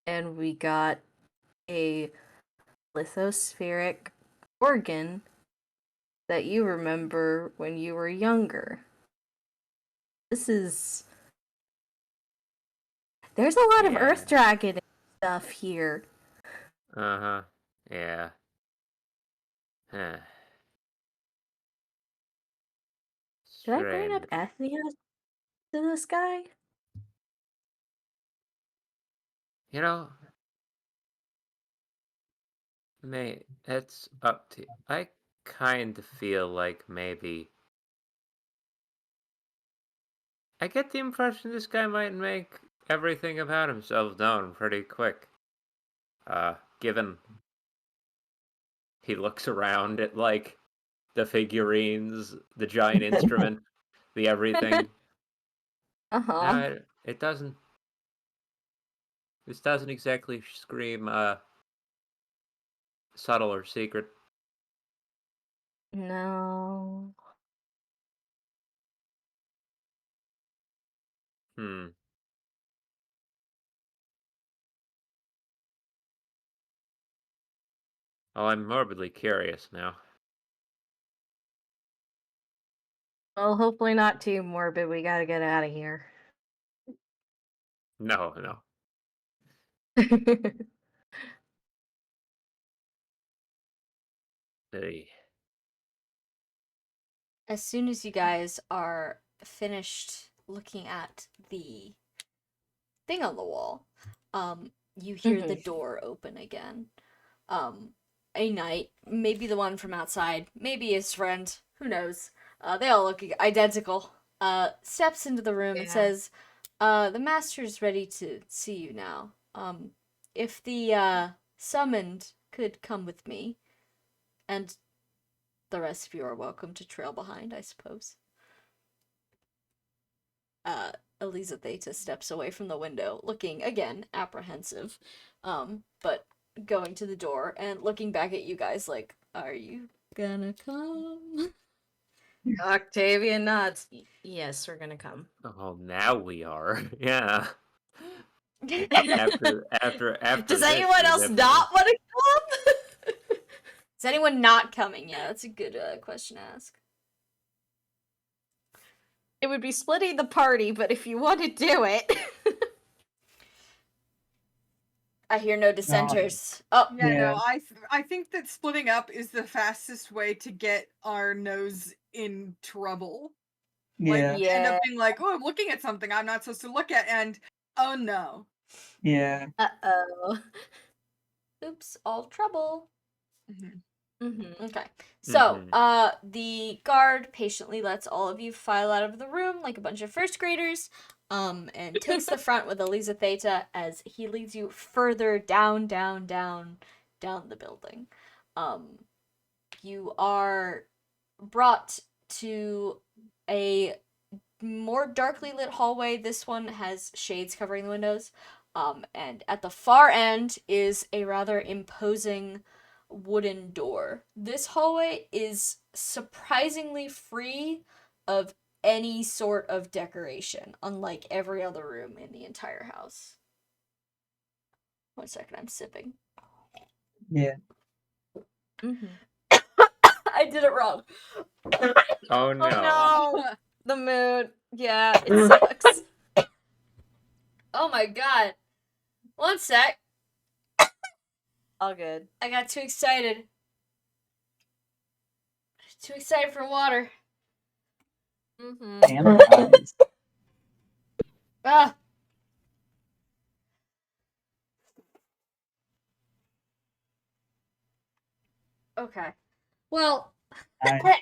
and we got a lithospheric organ that you remember when you were younger. This is. There's a lot of Yeah. Earth Dragon stuff here. Uh-huh. Yeah. Huh. Did I bring up Strange. Ethnia to this guy? You know, it's up to. I kind of feel like maybe. I get the impression this guy might make everything about himself known pretty quick. Given he looks around at like the figurines, the giant instrument, the everything. Uh-huh. No, it doesn't. This doesn't exactly scream subtle or secret. No. Hmm. Oh, I'm morbidly curious now. Well, hopefully not too morbid. We gotta get out of here. No, no. Hey. As soon as you guys are finished looking at the thing on the wall, you hear the door open again. A knight, maybe the one from outside, maybe his friend, who knows? They all look identical. Steps into the room and Yeah. says, The master's ready to see you now. If the summoned could come with me, and the rest of you are welcome to trail behind, I suppose. Eliza Theta steps away from the window, looking again apprehensive, but going to the door and looking back at you guys like, "Are you gonna come?" Octavia nods. Yes, we're gonna come. Oh, now we are. Yeah. After Does this, anyone we else definitely- not want to come? Is anyone not coming? Yeah, that's a good question to ask. It would be splitting the party, but if you want to do it. I hear no dissenters. Oh, Yeah, Yeah. no, I think that splitting up is the fastest way to get our nose in trouble. Like, Yeah. we end Yeah. up being like, oh, I'm looking at something I'm not supposed to look at, and oh no. Yeah. Uh-oh. oops, all trouble. Okay. So, the guard patiently lets all of you file out of the room like a bunch of first graders, and takes the front with Eliza Theta as he leads you further down the building. You are brought to a more darkly lit hallway. This one has shades covering the windows. And at the far end is a rather imposing wooden door. This hallway is surprisingly free of any sort of decoration, unlike every other room in the entire house. 1 second, I'm sipping. Yeah. I did it wrong. Oh no. Oh no! The mood. Yeah, it sucks. Oh my god. 1 sec. All good. I got too excited. Too excited for water. Damn eyes. Ah. Okay. Well, I-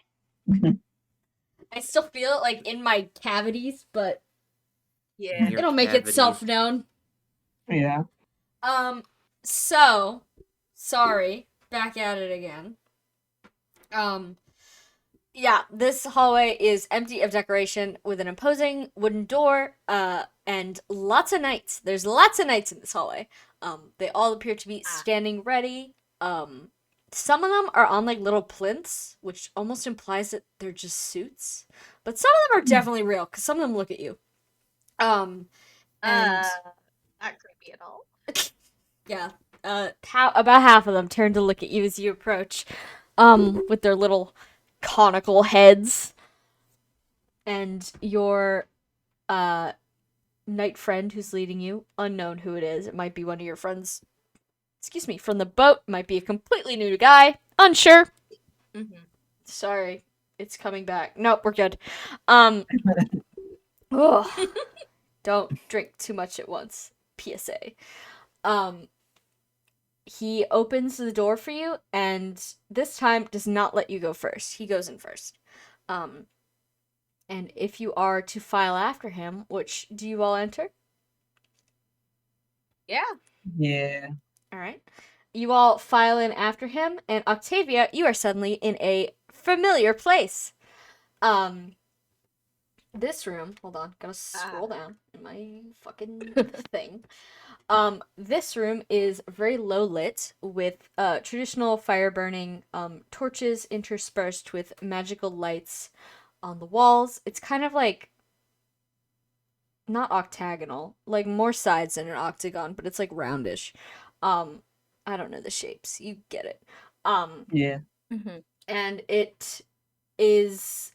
I still feel it like in my cavities, but Yeah. Your it'll make cavities. itself known. yeah. So sorry, back at it again. Yeah, this hallway is empty of decoration with an imposing wooden door, and lots of knights. There's lots of knights in this hallway. They all appear to be standing ready. Some of them are on like little plinths, which almost implies that they're just suits. But some of them are definitely real, because some of them look at you. And Not creepy at all. yeah, about half of them turn to look at you as you approach, with their little conical heads. And your knight friend who's leading you, unknown who it is. It might be one of your friends, from the boat. Might be a completely new guy. Unsure. Sorry, it's coming back. Nope, we're good. Ugh. Don't drink too much at once. PSA. He opens the door for you, and this time does not let you go first. He goes in first. And if you are to file after him, which do you all enter? Yeah. Yeah. All right. You all file in after him, and Octavia, you are suddenly in a familiar place. This room, hold on, gotta scroll down in my fucking thing. This room is very low lit with traditional fire burning torches interspersed with magical lights on the walls. It's kind of like not octagonal, like more sides than an octagon, but it's like roundish. I don't know the shapes. You get it. Yeah. And it is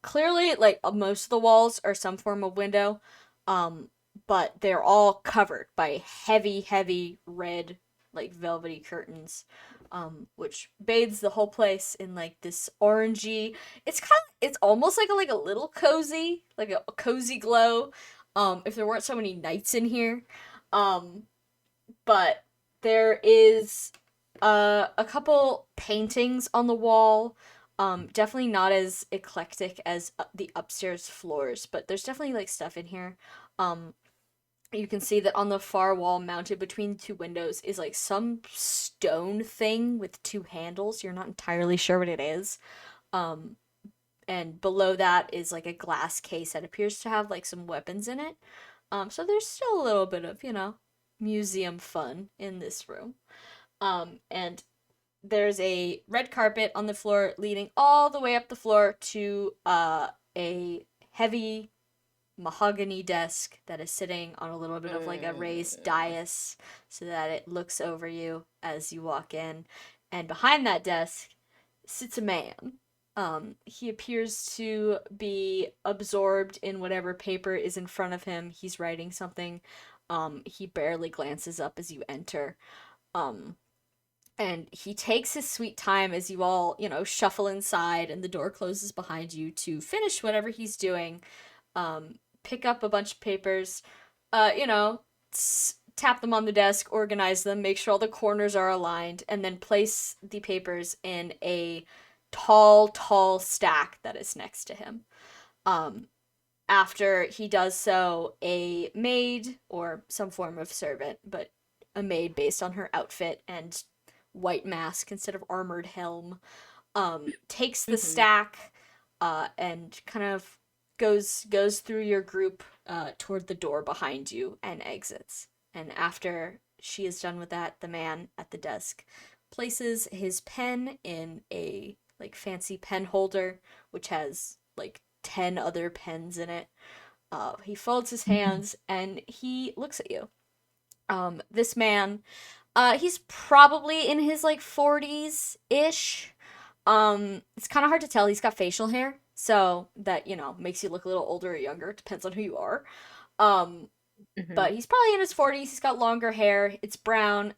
clearly like most of the walls are some form of window, but they're all covered by heavy red like velvety curtains, which bathes the whole place in like this orangey. It's almost like a little cozy, like a cozy glow. If there weren't so many knights in here, but there is a couple paintings on the wall. Definitely not as eclectic as the upstairs floors, but there's definitely like stuff in here. You can see that on the far wall, mounted between two windows, is like some stone thing with two handles. You're not entirely sure what it is. And below that is like a glass case that appears to have like some weapons in it. So there's still a little bit of, museum fun in this room. And there's a red carpet on the floor leading all the way up the floor to a heavy mahogany desk that is sitting on a little bit of like a raised dais so that it looks over you as you walk in. And behind that desk sits a man. He appears to be absorbed in whatever paper is in front of him. He's writing something. He barely glances up as you enter. And he takes his sweet time as you all, shuffle inside and the door closes behind you to finish whatever he's doing. Pick up a bunch of papers, tap them on the desk, organize them, make sure all the corners are aligned, and then place the papers in a tall stack that is next to him. After he does so, a maid, or some form of servant, but a maid based on her outfit and white mask instead of armored helm, takes the stack, and kind of goes through your group toward the door behind you and exits. And after she is done with that, the man at the desk places his pen in a like fancy pen holder, which has like 10 other pens in it. He folds his hands and he looks at you. This man, he's probably in his like 40s-ish. It's kind of hard to tell. He's got facial hair, so that, makes you look a little older or younger. It depends on who you are. But he's probably in his 40s. He's got longer hair. It's brown.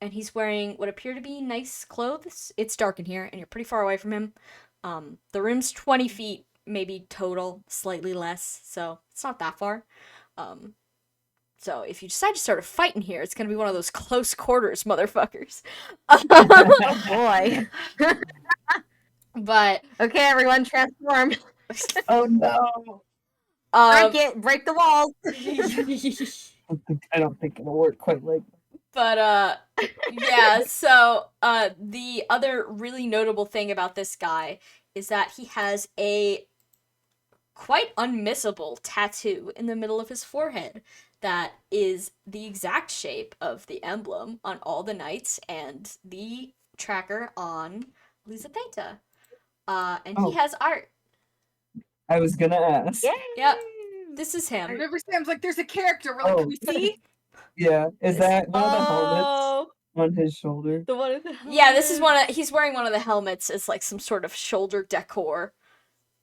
And he's wearing what appear to be nice clothes. It's dark in here, and you're pretty far away from him. The room's 20 feet, maybe total, slightly less, so it's not that far. So if you decide to start a fight in here, it's gonna be one of those close quarters, motherfuckers. Oh boy. But Okay, everyone, transform. Oh no! Break the walls. I don't think it'll work quite like that. But yeah, so the other really notable thing about this guy is that he has a quite unmissable tattoo in the middle of his forehead that is the exact shape of the emblem on all the knights and the tracker on Lisa Theta. And he has art. I was gonna ask. Yep. This is him. Whenever Sam's like, there's a character, we're like, can we see? Yeah, is that one of the helmets Oh, on his shoulder? the one with the Yeah, this is he's wearing one of the helmets as like some sort of shoulder decor.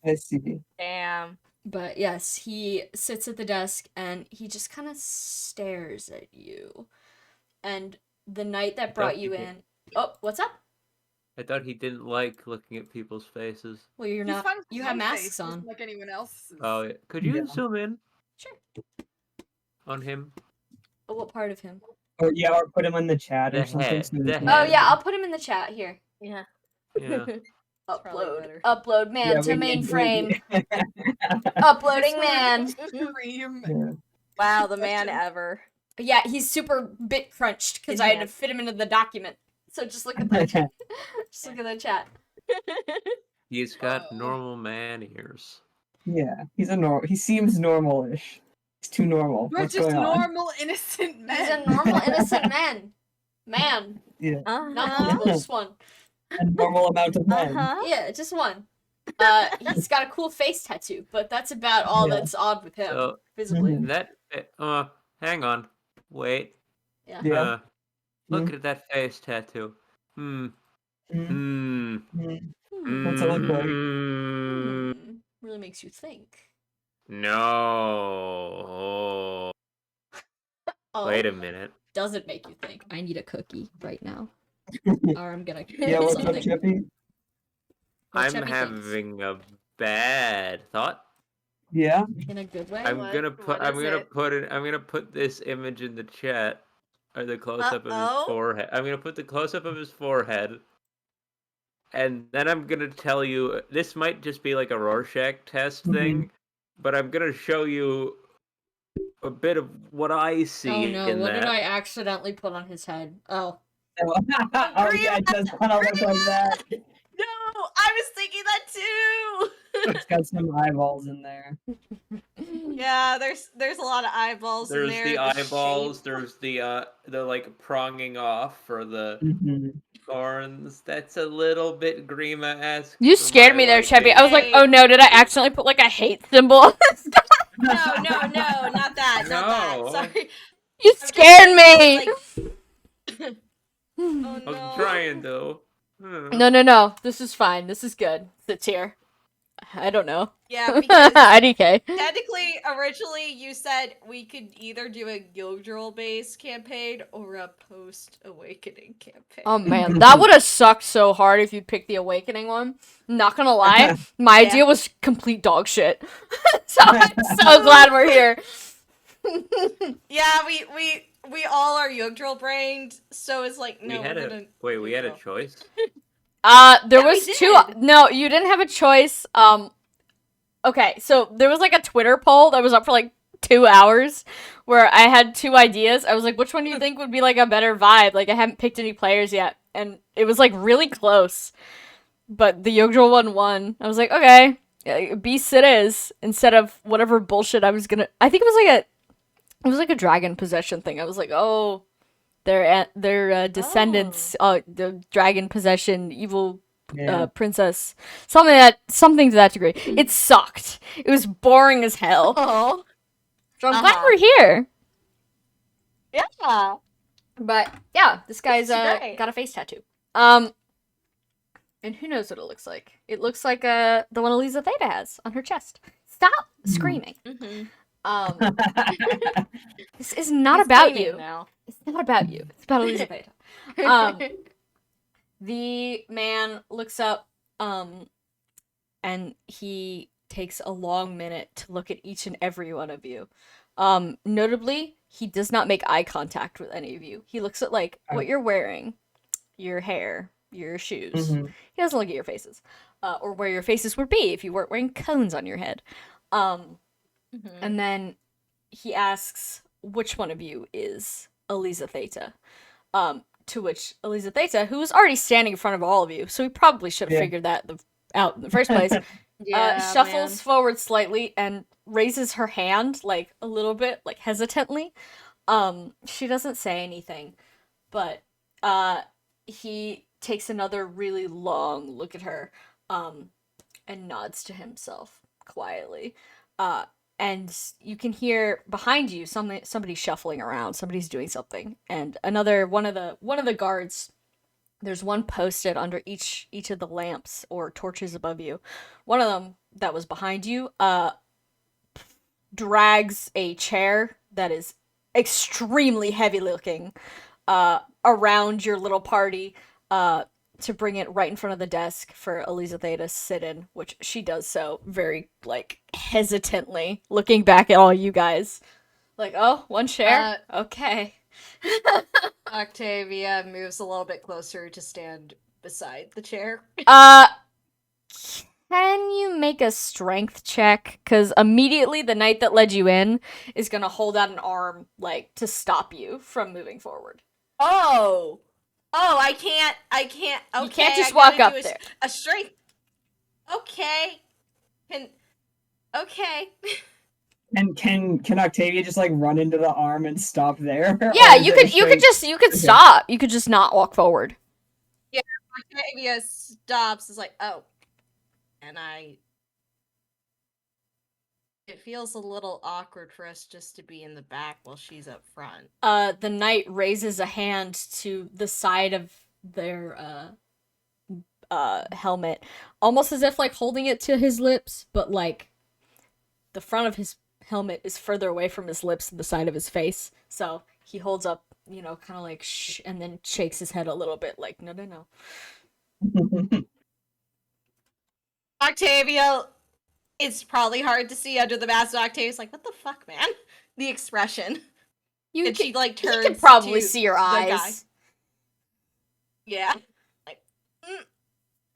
I see. Damn. But yes, he sits at the desk and he just kind of stares at you. And the knight that brought you in... Oh, what's up? I thought he didn't like looking at people's faces. Well, you're He's not... fine with You his have own masks face, on. just like anyone else. Oh, yeah. Could you Yeah. zoom in Sure. on him? Oh, what part of him? Or put him in the chat or The something. head, so we the can- Oh, head. yeah, I'll put him in the chat here. Yeah. Yeah. probably better. Upload man Yeah, to we need- mainframe. Uploading man. Scream. Yeah. Wow, the man Question. ever. Yeah, he's super bit crunched because I had to fit him into the document. So just look at the just look at the chat. He's got normal man ears. Yeah, he's he seems normal-ish. He's too normal. We're What's just going on? normal, innocent men. He's a normal, innocent man. Man. Yeah, Not multiple, just one. a normal amount of men. Yeah, just one. He's got a cool face tattoo, but that's about all Yeah. that's odd with him, So- visibly. Mhm. That hang on. Wait. Yeah. Yeah. Look at that face tattoo. Mm. Hmm. Mm. What's it look like? Really makes you think. No. Oh, Wait a minute. does it make you think? I need a cookie right now. Or I'm gonna Yeah, what's up, something. Chippy? What I'm Chubby thinks. having a bad thought. Yeah? In a good way? I'm What? gonna put What I'm is gonna it? put it I'm gonna put this image in the chat. Or the close up of his Uh-oh. forehead. I'm gonna put the close up of his forehead. And then I'm gonna tell you this might just be like a Rorschach test Mhm. thing, but I'm gonna show you a bit of what I see Oh no, in what did that. I accidentally put on his head? Oh. Oh yeah, it does kind of look like that. No, I was thinking that too. It's got some eyeballs in there. Yeah, there's a lot of eyeballs in There's there. the eyeballs. shape- There's the like pronging off for the Hmm. horns. That's a little bit Grima-esque. You for scared my me there, Chevy. liking. I was like, oh no, did I accidentally put like a hate symbol on this guy? No, not that, not that. No. Sorry. You I'm just scared saying, me! like, oh I was no. trying to. No. This is fine. This is good. Sits here. I don't know. Yeah, because IDK. technically, originally you said we could either do a Jugdral based campaign or a post awakening campaign. Oh man, that would have sucked so hard if you picked the awakening one. Not gonna lie, my Yeah. idea was complete dog shit. So I'm so glad we're here. Yeah, we all are Jugdral brained, so it's like no, we had we're a gonna we had a Jugdral. choice. There Yeah, we was two. did. No, you didn't have a choice. Okay, so there was like a Twitter poll that was up for like 2 hours where I had two ideas. I was like, which one do you think would be like a better vibe? Like I haven't picked any players yet, and it was like really close. But the Yogdral one won. I was like, okay, beast it is, instead of whatever bullshit I was gonna. I think it was like a dragon possession thing. I was like, oh, their descendants, the dragon possession, evil Yeah. princess, something to that degree. It sucked. It was boring as hell. Oh. So I'm glad Uh-huh. we're here. Yeah. But yeah, this guy's It's great. got a face tattoo. And who knows what it looks like? It looks like the one Eliza Theta has on her chest. Stop screaming. Mm-hmm. This is not about you. Now. It's not about you. It's about Eliza Theta. The man looks up, and he takes a long minute to look at each and every one of you. Notably, he does not make eye contact with any of you. He looks at like what you're wearing, your hair, your shoes. Mhm. He doesn't look at your faces, or where your faces would be if you weren't wearing cones on your head. And then he asks which one of you is Eliza Theta. To which Eliza Theta, who was already standing in front of all of you, so he probably should have Yeah. figured that out in the first place, shuffles forward slightly and raises her hand, like, a little bit, like, hesitantly. She doesn't say anything, but, he takes another really long look at her, and nods to himself quietly. And you can hear behind you somebody shuffling around. Somebody's doing something, and one of the guards. There's one posted under each of the lamps or torches above you. One of them that was behind you drags a chair that is extremely heavy looking around your little party to bring it right in front of the desk for Eliza Theta to sit in, which she does so very, like, hesitantly, looking back at all you guys. Like, oh, one chair? Okay. Octavia moves a little bit closer to stand beside the chair. Can you make a strength check? Because immediately the knight that led you in is gonna hold out an arm, like, to stop you from moving forward. Oh, I can't. Okay, You can't just I walk gotta up do there. A strength. Okay. Okay. And can Octavia just like run into the arm and stop there? Yeah, Or is you it a could straight- okay. Stop. You could just not walk forward. Octavia stops. Is like, oh, and it feels a little awkward for us just to be in the back while she's up front. The knight raises a hand to the side of their helmet, almost as if like holding it to his lips, but like the front of his helmet is further away from his lips than the side of his face. So he holds up, kind of like shh, and then shakes his head a little bit, like no. Octavia, it's probably hard to see under the mask. Octavia's like, what the fuck, man? The expression. You And she like you turns. can probably to see your the guy. eyes. Yeah.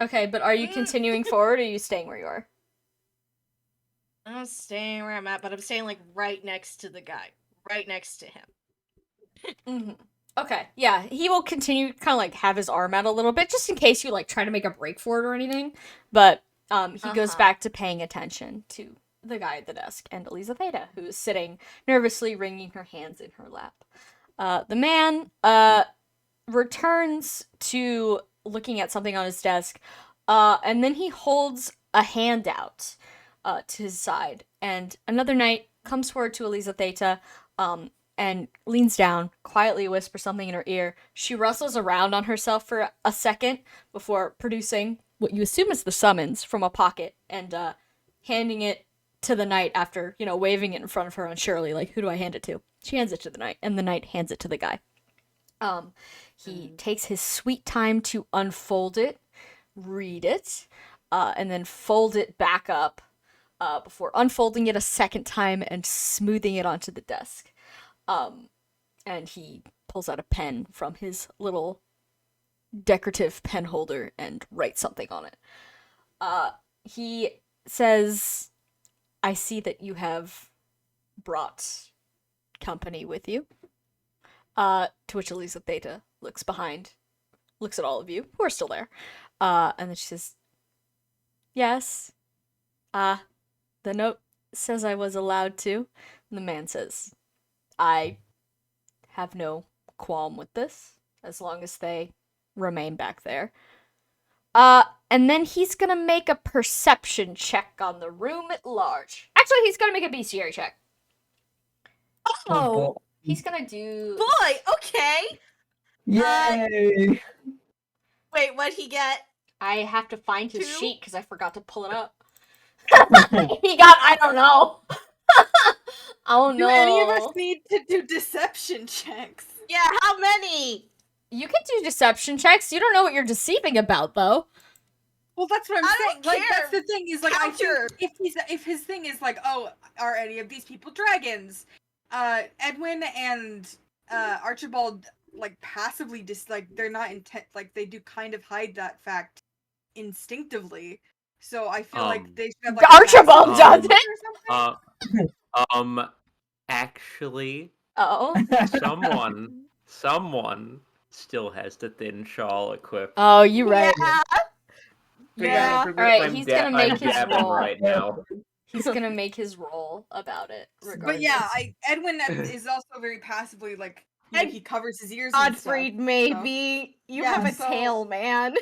Okay, but are you continuing forward, or are you staying where you are? I'm staying where I'm at, but I'm staying like right next to the guy, right next to him. Mm-hmm. Okay, yeah, he will continue kind of like have his arm out a little bit just in case you like try to make a break for it or anything. But he goes back to paying attention to the guy at the desk and Eliza Theta, who is sitting nervously wringing her hands in her lap. The man returns to looking at something on his desk, and then he holds a hand out to his side, and another knight comes forward to Eliza Theta, and leans down, quietly whispers something in her ear. She rustles around on herself for a second before producing what you assume is the summons from a pocket and handing it to the knight after, waving it in front of her unsurely, like, who do I hand it to? She hands it to the knight, and the knight hands it to the guy. He takes his sweet time to unfold it, read it, and then fold it back up before unfolding it a second time and smoothing it onto the desk. And he pulls out a pen from his little decorative pen holder and writes something on it. He says, I see that you have brought company with you. To which Eliza Theta looks at all of you, who are still there. And then she says, yes. The note says I was allowed to. And the man says, I have no qualm with this, as long as they remain back there. And then he's gonna make a perception check on the room at large. Actually, he's gonna make a bestiary check. Oh, He's gonna do... boy, okay. Yay! Wait, what'd he get? I have to find his 2? sheet because I forgot to pull it up. He got, I don't know. Oh no. Do any of us need to do deception checks? Yeah, how many? You can do deception checks. You don't know what you're deceiving about, though. Well, that's what I'm I saying. don't Like, that's care. the thing is, like, Counter. I think if his thing is like, oh, are any of these people dragons? Edwin and Archibald like passively they're not intent, like they do kind of hide that fact instinctively. So I feel like they should have like Archibald does it or something. Actually, Oh. someone still has the thin shawl equipped. Oh, you right. Yeah. Alright, he's gonna make his dabbing roll. right now. He's gonna make his roll about it. Regardless. But yeah, Edwin is also very passively like he covers his ears. And Godfried, stuff, maybe. You Yeah, have a so- tail, man.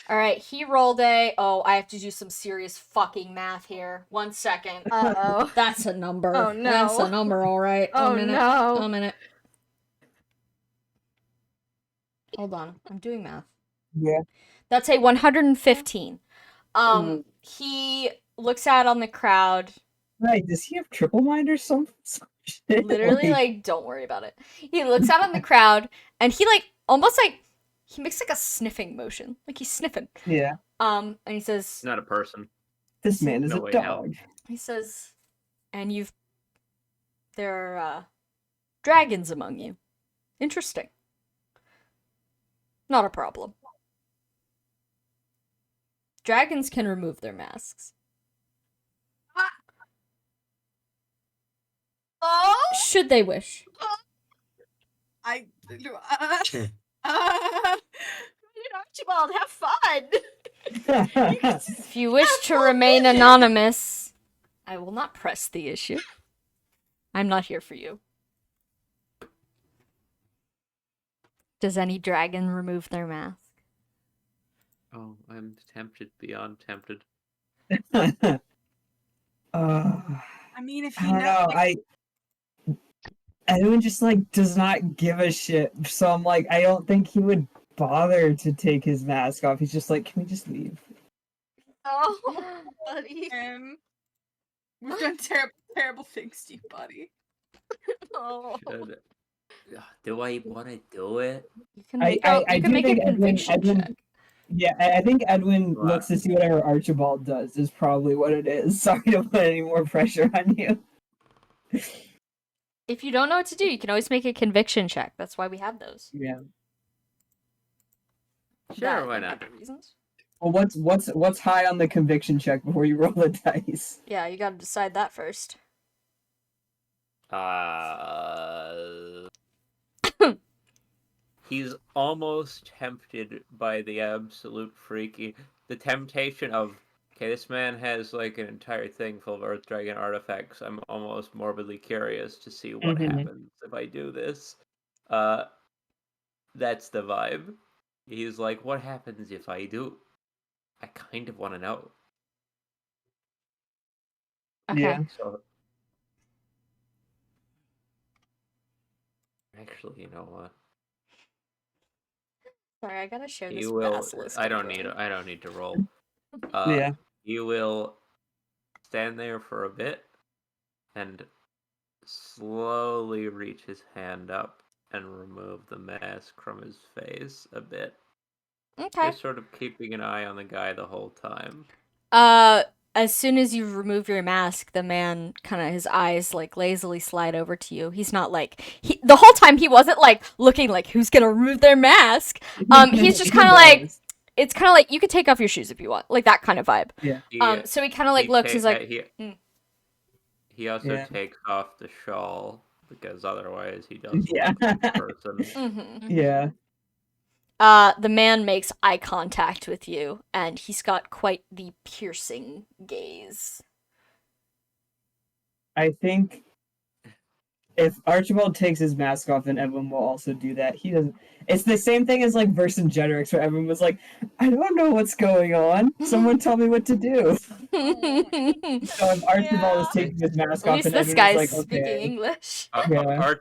Alright, he rolled a... Oh, I have to do some serious fucking math here. 1 second. Uh-oh. That's a number. Oh, no. That's a number, alright. Oh, no. A minute. Hold on. I'm doing math. Yeah. That's a 115. He looks out on the crowd. Right, does he have triple mind or some shit? Literally, like, don't worry about it. He looks out on the crowd, and he, like, almost, like, he makes, like, a sniffing motion. Like, he's sniffing. Yeah. And he says... Not a person. This man is No a way, dog. He says, and there are, dragons among you. Interesting. Not a problem. Dragons can remove their masks. Oh! Should they wish. Archibald, have fun! If you wish to remain anonymous, I will not press the issue. I'm not here for you. Does any dragon remove their mask? Oh, I'm tempted beyond tempted. I mean, if I you don't know. Edwin just like does not give a shit. So I'm like, I don't think he would bother to take his mask off. He's just like, can we just leave? Oh, buddy. We've done terrible things to you, buddy. Oh. Do I want to do it? You can make a conviction check. Yeah, I think Edwin Wow. looks to see whatever Archibald does is probably what it is. Sorry to put any more pressure on you. If you don't know what to do, you can always make a conviction check. That's why we have those. Yeah. Sure, why not? Reasons. Well, what's high on the conviction check before you roll the dice? Yeah, you gotta decide that first. He's almost tempted by the absolute freaky, the temptation of, okay, this man has like an entire thing full of Earth Dragon artifacts. I'm almost morbidly curious to see what happens if I do this. That's the vibe. He's like, what happens if I do? I kind of want to know. Okay. Yeah. So, actually, you know what? Sorry, I gotta share this He will. basilisk. I I'm don't doing. need to roll. Yeah. He will stand there for a bit and slowly reach his hand up and remove the mask from his face a bit. Okay. Just sort of keeping an eye on the guy the whole time. As soon as you remove your mask, the man kind of his eyes like lazily slide over to you. He's not like the whole time he wasn't like looking like who's gonna remove their mask. He's just kind of like it's kind of like you could take off your shoes if you want, like that kind of vibe. Yeah. So he kind of like looks. He's like, he also takes off the shawl because otherwise he does look like a person. Yeah. The man makes eye contact with you, and he's got quite the piercing gaze. I think if Archibald takes his mask off, then Emblem will also do that. He doesn't. It's the same thing as like Vercingetorix, where everyone was like, "I don't know what's going on. Someone tell me what to do." So if Archibald is taking his mask At off, least and this everyone's guy's like, speaking "Okay." English. Yeah.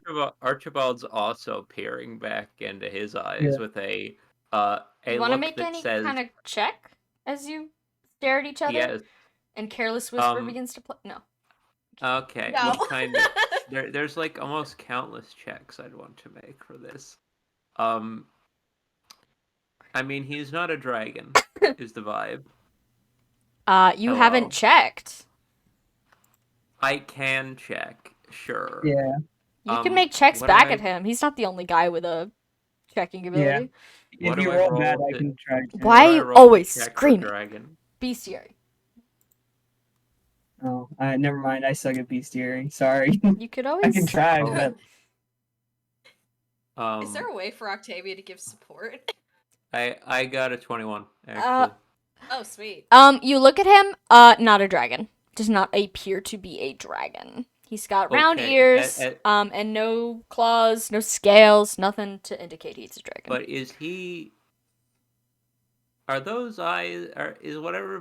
Archibald's also peering back into his eyes with a You want to look make that any says, kind of check as you stare at each other? yes. And Careless Whisper begins to play. No. Okay, No. what kind of there's like almost countless checks I'd want to make for this. I mean, he's not a dragon, is the vibe. You Hello. haven't checked. I can check, sure. Yeah. You can make checks what back do I- at him. He's not the only guy with a checking ability. If do you I roll roll bad, I to- can try to. Why are What do I you roll to always check for screaming? dragon? Bestiary. Oh, never mind. I suck at bestiary. Sorry. You could I always. can try, Oh. but Is there a way for Octavia to give support? I got a 21 actually. Oh, sweet. You look at him. Not a dragon. Does not appear to be a dragon. He's got round Okay, ears. And no claws, no scales, nothing to indicate he's a dragon. But is he? Are those eyes? Is whatever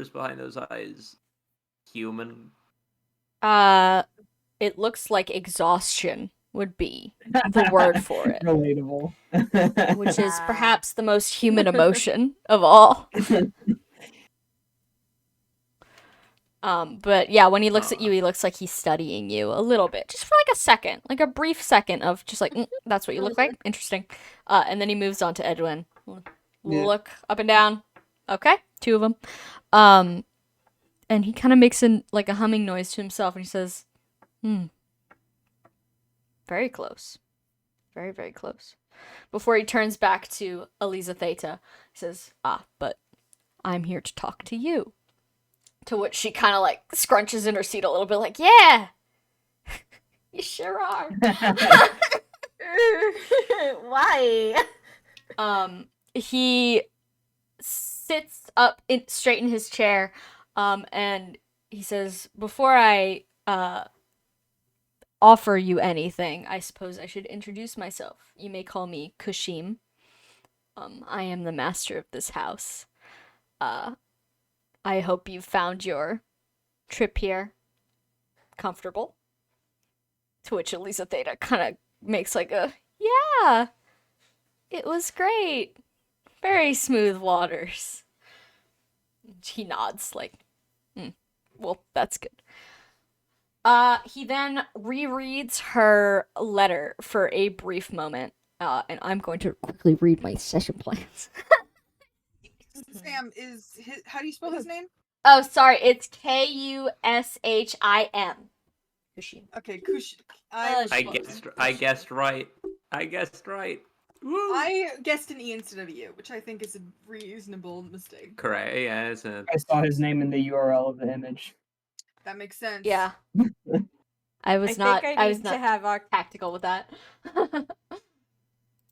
is behind those eyes human? It looks like exhaustion would be the word for it, relatable. which is perhaps the most human emotion of all. But yeah, when he looks at you, he looks like he's studying you a little bit, just for like a second, like a brief second of just like, that's what you look like. Interesting. And then he moves on to Edwin. Look up and down. Okay, 2 of them. And he kind of makes a humming noise to himself, and he says, very close. Very, very close. Before he turns back to Eliza Theta, he says, but I'm here to talk to you. To which she kind of like scrunches in her seat a little bit, like, yeah, you sure are. Why? He sits up straight in his chair, and he says, before I offer you anything, I suppose I should introduce myself. You may call me Kushim. I am the master of this house. I hope you found your trip here comfortable. To which Eliza Theta kind of makes like a, yeah, it was great. Very smooth waters. He nods like, well, that's good. He then rereads her letter for a brief moment, and I'm going to quickly read my session plans. Sam, how do you spell his name? Oh, sorry, it's Kushim. Kushim. Okay, I guessed right. I guessed an E instead of a U, which I think is a reasonable mistake. Correct. Yeah, it's a... I saw his name in the URL of the image. That makes sense. Yeah. I I was think not. I I was need to not have our. tactical with that.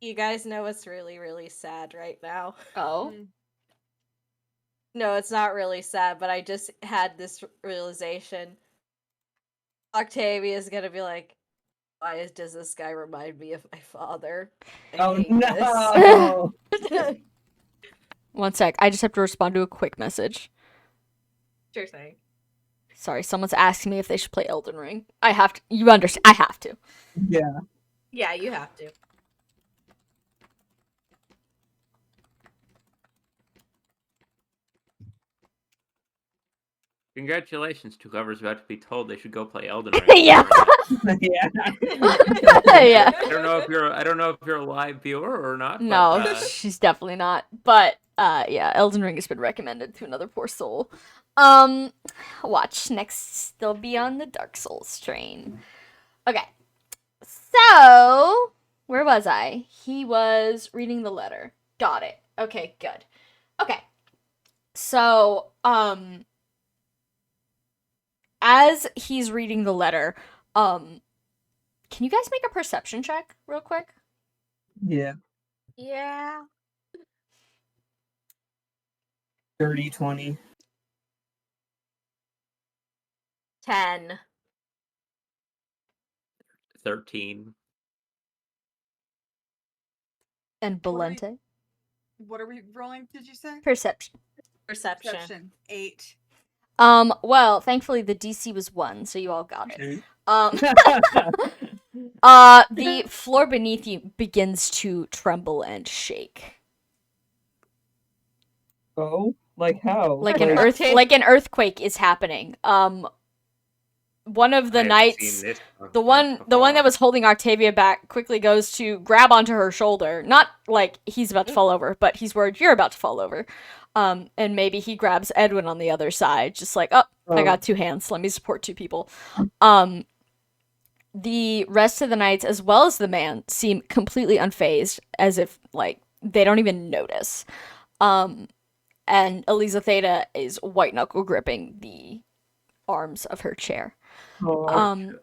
You guys know what's really, really sad right now. Oh. Mm. No, it's not really sad, but I just had this realization. Octavia's gonna be like, why does this guy remind me of my father? I Oh hate no! this. One sec. I just have to respond to a quick message. Sure thing. Sorry, someone's asking me if they should play Elden Ring. I have to. You understand? I have to. Yeah. Yeah, you have to. Congratulations to whoever's about to be told they should go play Elden Ring. Yeah. Yeah. Yeah. I don't know if you're a live viewer or not. No, But, she's definitely not. But yeah, Elden Ring has been recommended to another poor soul. Watch next. They'll be on the Dark Souls train. Okay. So, where was I? He was reading the letter. Got it. Okay, good. Okay. So, as he's reading the letter, can you guys make a perception check real quick? Yeah. Yeah. 30, 20. 10. 13. And What are we- Valente? What are we rolling, did you say? Perception. Perception. 8. Well, thankfully the DC was 1, so you all got it. The floor beneath you begins to tremble and shake. Oh? Like how? Like an earthquake is happening. One of the I haven't knights, seen this the one that was holding Octavia back quickly goes to grab onto her shoulder. Not like he's about to fall over, but he's worried you're about to fall over. And maybe he grabs Edwin on the other side, just like, I got 2 hands, let me support 2 people. The rest of the knights, as well as the man, seem completely unfazed, as if, like, they don't even notice. And Eliza Theta is white-knuckle gripping the arms of her chair.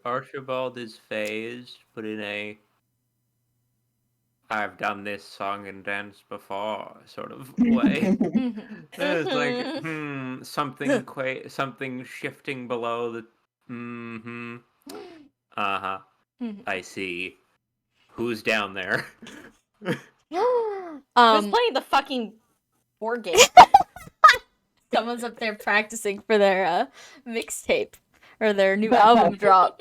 Archibald is phased, but in a I've done this song and dance before sort of way. It's like, something shifting below the Uh-huh. I see. Who's down there? Who's playing the fucking board game? Someone's up there practicing for their mixtape or their new album drop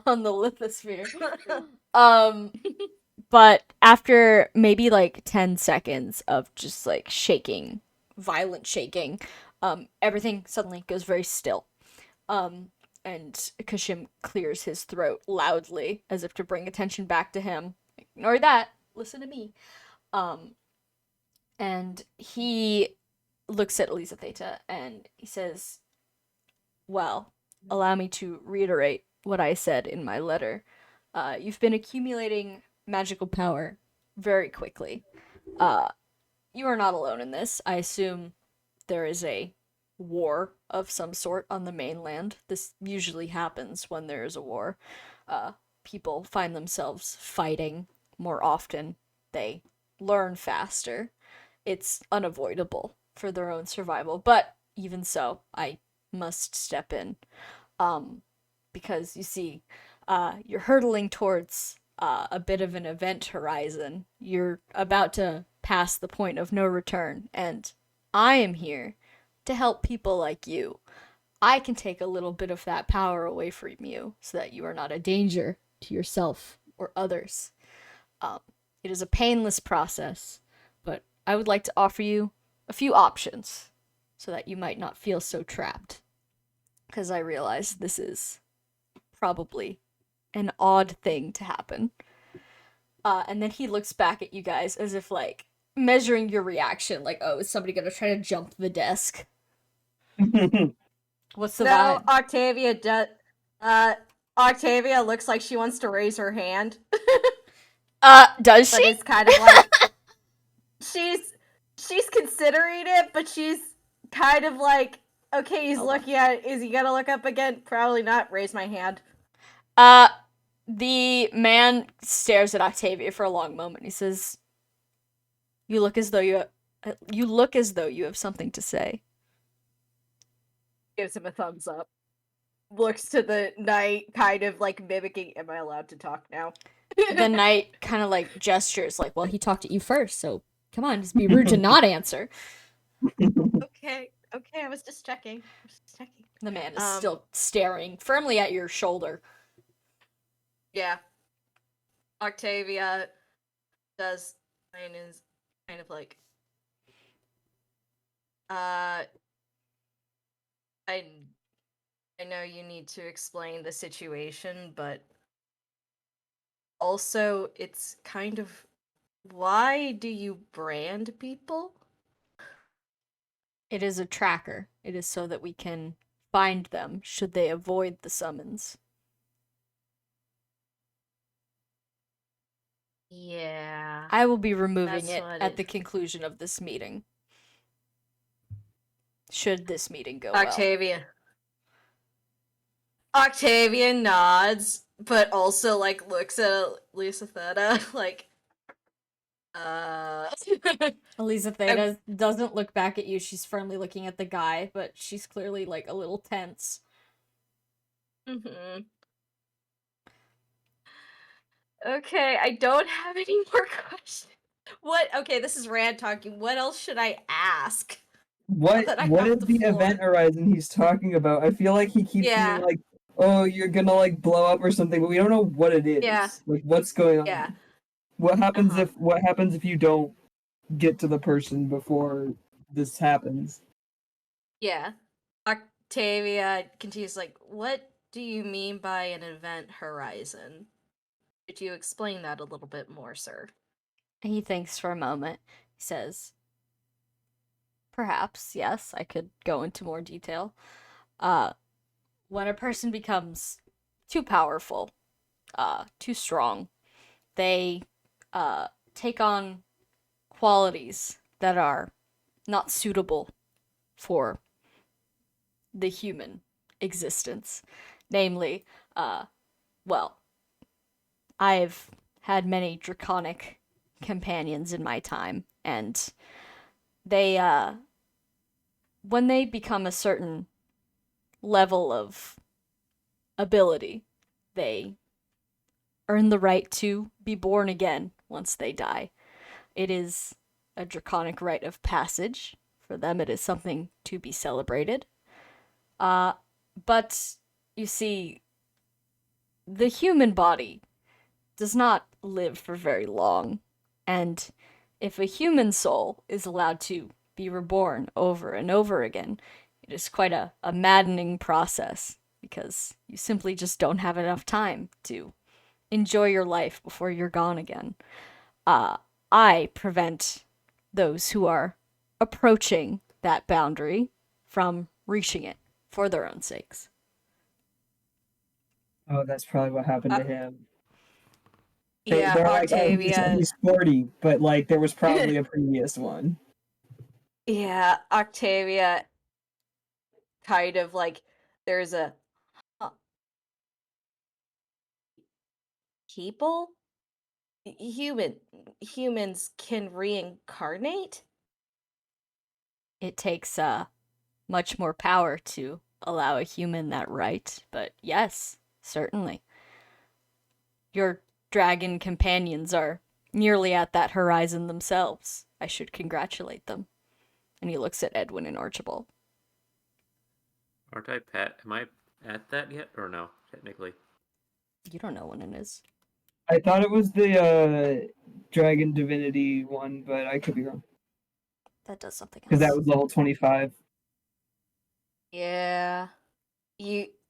on the lithosphere. But after maybe like 10 seconds of just like shaking, violent shaking, everything suddenly goes very still. And Kashim clears his throat loudly as if to bring attention back to him. Ignore that. Listen to me. And he looks at Eliza Theta and he says, well, allow me to reiterate what I said in my letter. You've been accumulating magical power very quickly. You are not alone in this. I assume there is a war of some sort on the mainland. This usually happens when there is a war. People find themselves fighting more often. They learn faster. It's unavoidable for their own survival. But even so, I must step in. Because, you see, you're hurtling towards a bit of an event horizon. You're about to pass the point of no return. And I am here to help people like you. I can take a little bit of that power away from you so that you are not a danger to yourself or others. It is a painless process, but I would like to offer you a few options so that you might not feel so trapped. Because I realize this is probably an odd thing to happen. And then he looks back at you guys as if, like, measuring your reaction. Like, oh, is somebody gonna try to jump the desk? What's the No, vibe? Octavia looks like she wants to raise her hand. Does but she? it's kind of like she's considering it, but she's kind of like, okay, he's Hold on. looking at it. Is he gonna look up again? Probably not. Raise my hand. The man stares at Octavia for a long moment. He says, "You look as though you have something to say." Gives him a thumbs up. Looks to the knight, kind of like mimicking, am I allowed to talk now? The knight kind of like gestures, like, "Well, he talked to you first, so come on, just be rude to not answer." Okay, I was just checking. The man is still staring firmly at your shoulder. Yeah. Octavia does and is kind of like I know you need to explain the situation, but also it's kind of, why do you brand people? It is a tracker. It is so that we can find them should they avoid the summons. Yeah. I will be removing That's it what at it- the conclusion of this meeting. Should this meeting go well. Octavia nods, but also like looks at Lisa Theta like Elisa Theta doesn't look back at you. She's firmly looking at the guy, but she's clearly like a little tense. Mm-hmm. Okay, I don't have any more questions. What? Okay, this is Rand talking. What else should I ask? What That I what have is the the floor. event horizon he's talking about? I feel like he keeps Yeah. being like, "Oh, you're gonna like blow up or something," but we don't know what it is. Yeah. Like, what's going on? Yeah. What happens Uh-huh. if you don't get to the person before this happens? Yeah. Octavia continues like, what do you mean by an event horizon? Could you explain that a little bit more, sir? He thinks for a moment. He says, "Perhaps, yes, I could go into more detail. When a person becomes too powerful, too strong, they take on qualities that are not suitable for the human existence. Namely, well, I've had many draconic companions in my time, and they, when they become a certain level of ability, they earn the right to be born again once they die. It is a draconic rite of passage. For them, it is something to be celebrated. But you see, the human body does not live for very long, and if a human soul is allowed to be reborn over and over again, it is quite a maddening process, because you simply just don't have enough time to enjoy your life before you're gone again. I prevent those who are approaching that boundary from reaching it for their own sakes." Oh, that's probably what happened to him. Yeah, They're like, "Oh, Octavia. he's 40," but like there was probably a previous one. Yeah, Octavia kind of like, there's a people? Humans can reincarnate? It takes much more power to allow a human that right, but yes, certainly. Your dragon companions are nearly at that horizon themselves. I should congratulate them. And he looks at Edwin and Archibald. Aren't I am I at that yet or no? Technically. You don't know when it is. I thought it was the dragon divinity one, but I could be wrong That does something else. because that was level 25. Yeah.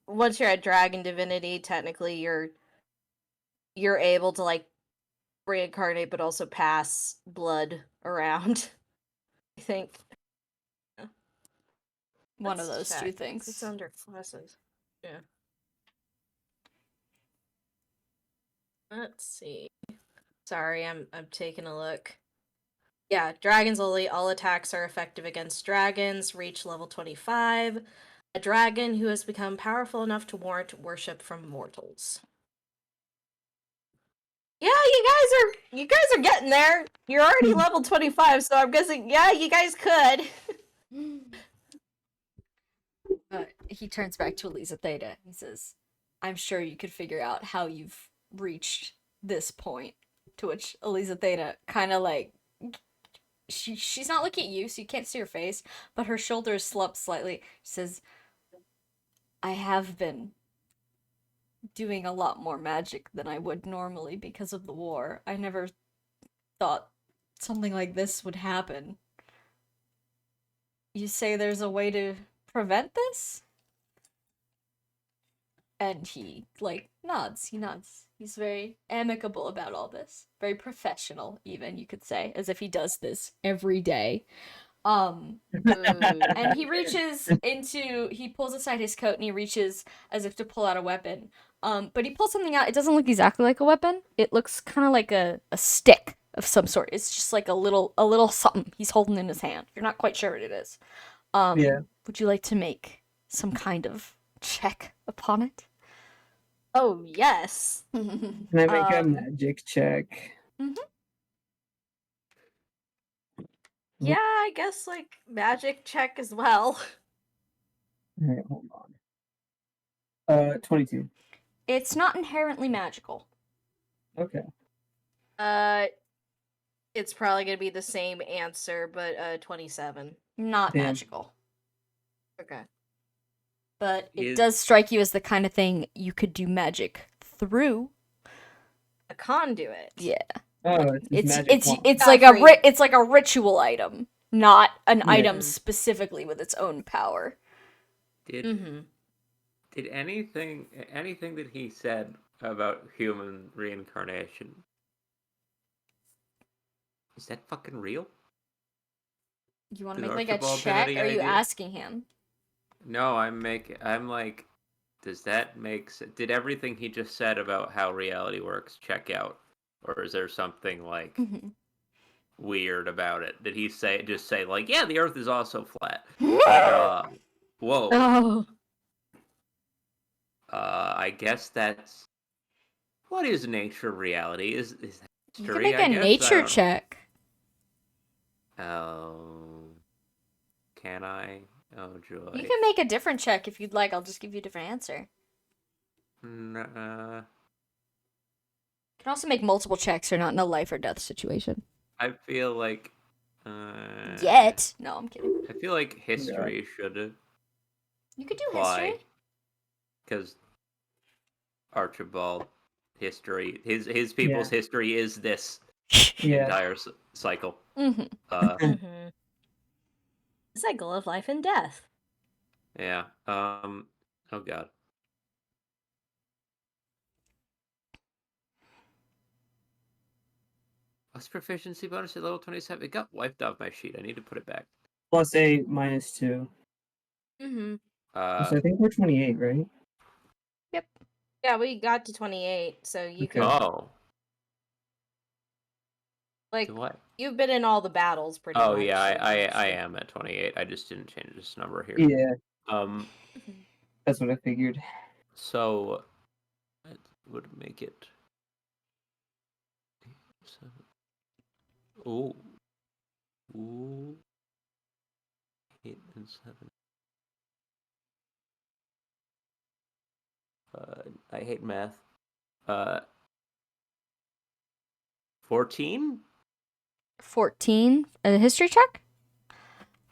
Once you're at Dragon Divinity, technically you're able to like reincarnate but also pass blood around. I think. One of Let's those two check. things. It's under classes. Yeah. Let's see. Sorry, I'm taking a look. Yeah, dragons only. All attacks are effective against dragons. Reach level 25. A dragon who has become powerful enough to warrant worship from mortals. Yeah, you guys are getting there. You're already level 25, so I'm guessing yeah, you guys could. He turns back to Eliza Theta. He says, I'm sure you could figure out how you've reached this point. To which Eliza Theta kind of like, she's not looking at you, so you can't see her face, but her shoulders slump slightly. She says, I have been doing a lot more magic than I would normally because of the war. I never thought something like this would happen. You say there's a way to prevent this? And he, like, nods. He nods. He's very amicable about all this. Very professional, even, you could say. As if he does this every day. And he reaches into... He pulls aside his coat and he reaches as if to pull out a weapon. But he pulls something out. It doesn't look exactly like a weapon. It looks kind of like a stick of some sort. It's just like a little something he's holding in his hand. You're not quite sure what it is. Yeah. Would you like to make some kind of check upon it? Oh, yes. Can I make a magic check? Yeah, I guess like magic check as well. Alright, hold on. 22. It's not inherently magical. Okay. It's probably gonna be the same answer, but 27. Not Damn. magical. Okay. But it Is- does strike you as the kind of thing you could do magic through. A conduit. Yeah. Oh, it's magic It's wand. it's Got like a free. it's like a ritual item, not an Yeah. item specifically with its own power. Did Mm-hmm. did anything that he said about human reincarnation, is that fucking real? You want to Does make like a Archibald have check? any Or are you idea? asking him? No, I'm like, does that make sense? Did everything he just said about how reality works check out, or is there something like weird about it? Did he just say like, yeah, the Earth is also flat? But, whoa. Oh. I guess that's what is nature reality? Is that You history? can make I a guess? I nature don't know. check. Can I? Oh joy. You can make a different check if you'd like. I'll just give you a different answer. You can also make multiple checks. You're not in a life or death situation. I feel like. Yet. No, I'm kidding. I feel like history should You could do apply, history. because Archibald history, his people's history is this Yeah. entire cycle. Mm-hmm. Mm-hmm. Cycle of life and death. Yeah. Oh god. What's proficiency bonus at level 27? It got wiped off my sheet. I need to put it back. Plus 8, minus 2. Mm-hmm. So I think we're 28, right? Yeah, we got to 28, so you Okay. could Oh. like Do I? you've been in all the battles pretty much. Oh yeah, so I am at 28. I just didn't change this number here. Yeah, Mhm. that's what I figured. So that would make it. Oh. Ooh. 8 and 7. I hate math. 14? 14. A history check?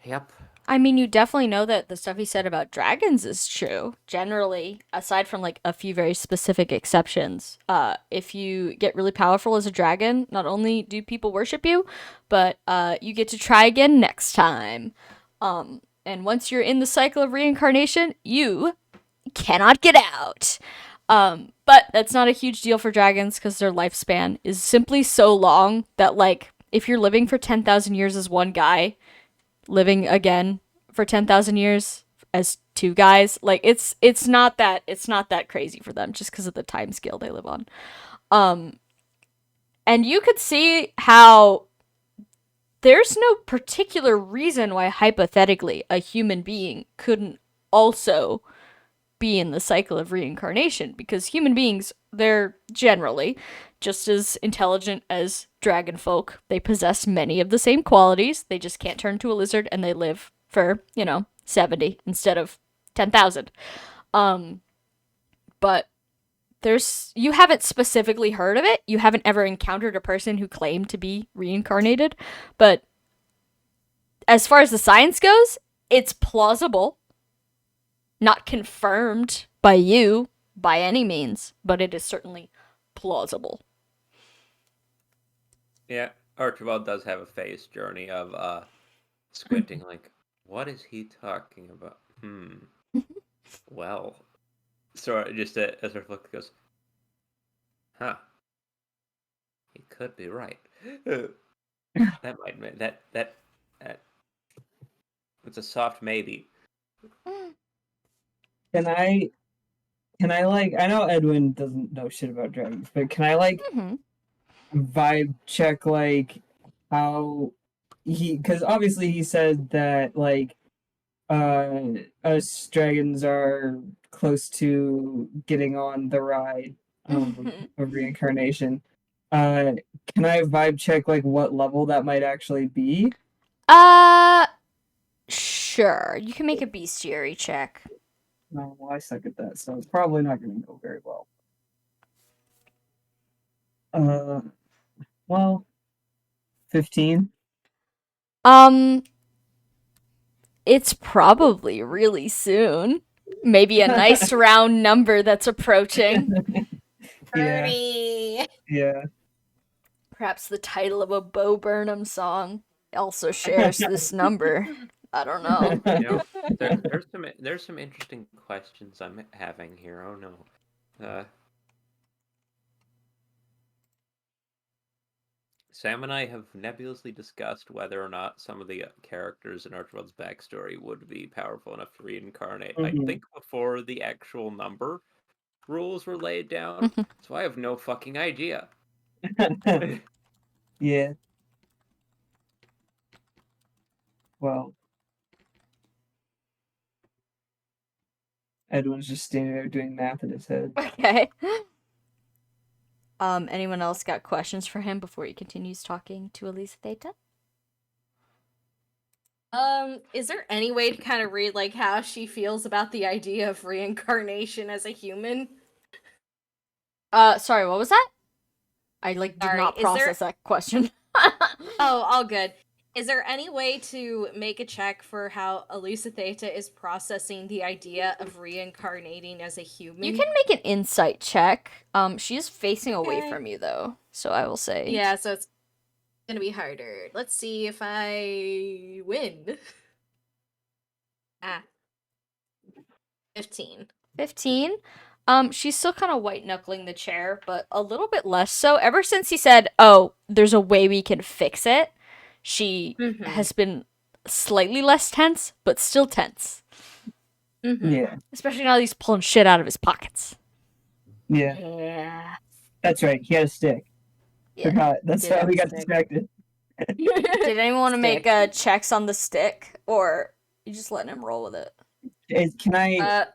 Yep. I mean, you definitely know that the stuff he said about dragons is true. Generally, aside from like a few very specific exceptions, if you get really powerful as a dragon, not only do people worship you, but you get to try again next time. And once you're in the cycle of reincarnation, you cannot get out. But that's not a huge deal for dragons because their lifespan is simply so long that, like, if you're living for 10,000 years as one guy, living again for 10,000 years as two guys, like, it's not that crazy for them just because of the time scale they live on. And you could see how there's no particular reason why, hypothetically, a human being couldn't also be in the cycle of reincarnation, because human beings, they're generally just as intelligent as dragon folk. They possess many of the same qualities. They just can't turn into a lizard, and they live for, 70 instead of 10,000. But you haven't specifically heard of it. You haven't ever encountered a person who claimed to be reincarnated. But as far as the science goes, it's plausible. Not confirmed by you by any means, but it is certainly plausible. Yeah, Archibald does have a phase journey of squinting like, what is he talking about? Well. So just as her look goes, huh. He could be right. That might make that it's a soft maybe. Can I like, I know Edwin doesn't know shit about dragons, but can I like vibe check like how because obviously he said that like us dragons are close to getting on the ride of reincarnation. Can I vibe check like what level that might actually be? Sure. You can make a bestiary check. No, well, I suck at that, so it's probably not going to go very well. Well, 15. It's probably really soon. Maybe a nice round number that's approaching. Yeah. 30. Yeah. Perhaps the title of a Bo Burnham song also shares this number. I don't know. There's some interesting questions I'm having here. Oh no. Sam and I have nebulously discussed whether or not some of the characters in Archibald's backstory would be powerful enough to reincarnate. I think before the actual number rules were laid down, so I have no fucking idea. Yeah. Well, Edwin's just standing there doing math in his head. Okay. Anyone else got questions for him before he continues talking to Elisa Theta? Is there any way to kind of read like how she feels about the idea of reincarnation as a human? Sorry, what was that? I did Sorry, not is process that question. Oh, all good. Is there any way to make a check for how Elisa Theta is processing the idea of reincarnating as a human? You can make an insight check. She is facing away Okay. from you though, so I will say. Yeah, so it's gonna be harder. Let's see if I win. 15. 15. She's still kind of white knuckling the chair, but a little bit less so. Ever since he said, "Oh, there's a way we can fix it," she has been slightly less tense, but still tense. Yeah. Especially now that he's pulling shit out of his pockets. Yeah. Yeah. That's right. He had a stick. Yeah. Forgot. That's Did how have we a got stick. distracted. Did anyone want to make checks on the stick, or you just letting him roll with it? Can I?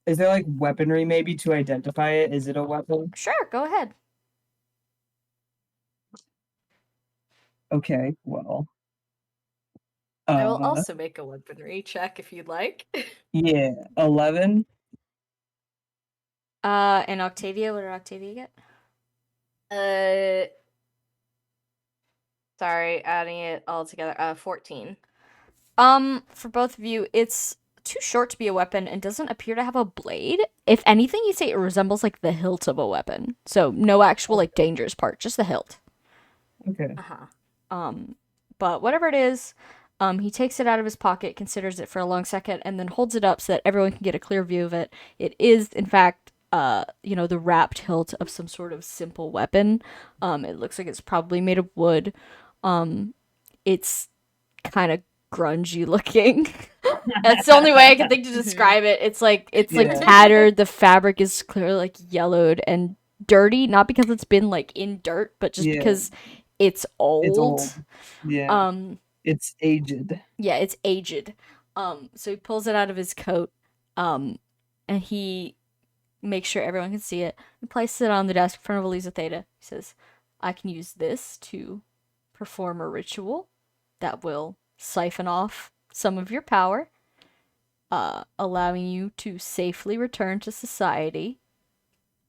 Is there like weaponry maybe to identify it? Is it a weapon? Sure, go ahead. Okay. Well. I will also make a weaponry check if you'd like. Yeah. 11. And Octavia, what did Octavia get? Sorry, adding it all together. 14. For both of you, it's too short to be a weapon and doesn't appear to have a blade. If anything, you'd say it resembles like the hilt of a weapon. So no actual like dangerous part, just the hilt. Okay. But whatever it is, he takes it out of his pocket, considers it for a long second, and then holds it up so that everyone can get a clear view of it. It is, in fact, the wrapped hilt of some sort of simple weapon. It looks like it's probably made of wood. It's kind of grungy looking. That's the only way I can think to describe it. It's like tattered. The fabric is clearly like yellowed and dirty, not because it's been like in dirt, but just Yeah. because it's old. It's old. Yeah. It's aged. Yeah, it's aged. So he pulls it out of his coat, and he makes sure everyone can see it, and places it on the desk in front of Eliza Theta. He says, I can use this to perform a ritual that will siphon off some of your power, allowing you to safely return to society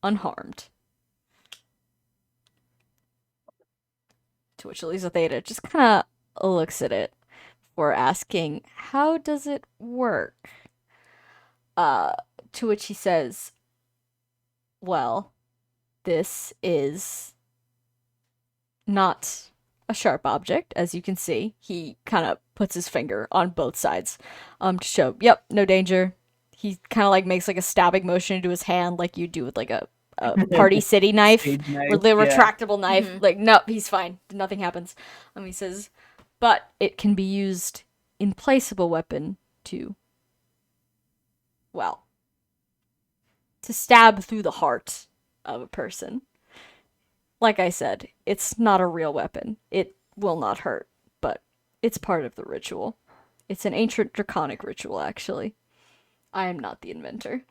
unharmed. To which Eliza Theta just kind of looks at it before asking, how does it work? To which he says, well, this is not a sharp object, as you can see. He kind of puts his finger on both sides to show, yep, no danger. He kind of like makes like a stabbing motion into his hand like you do with like a Party City knife, Stage knife, or the yeah. retractable knife. Like, no, he's fine. Nothing happens. He says, but it can be used in place of a weapon to, well, to stab through the heart of a person. Like I said, it's not a real weapon. It will not hurt, but it's part of the ritual. It's an ancient draconic ritual, actually. I am not the inventor.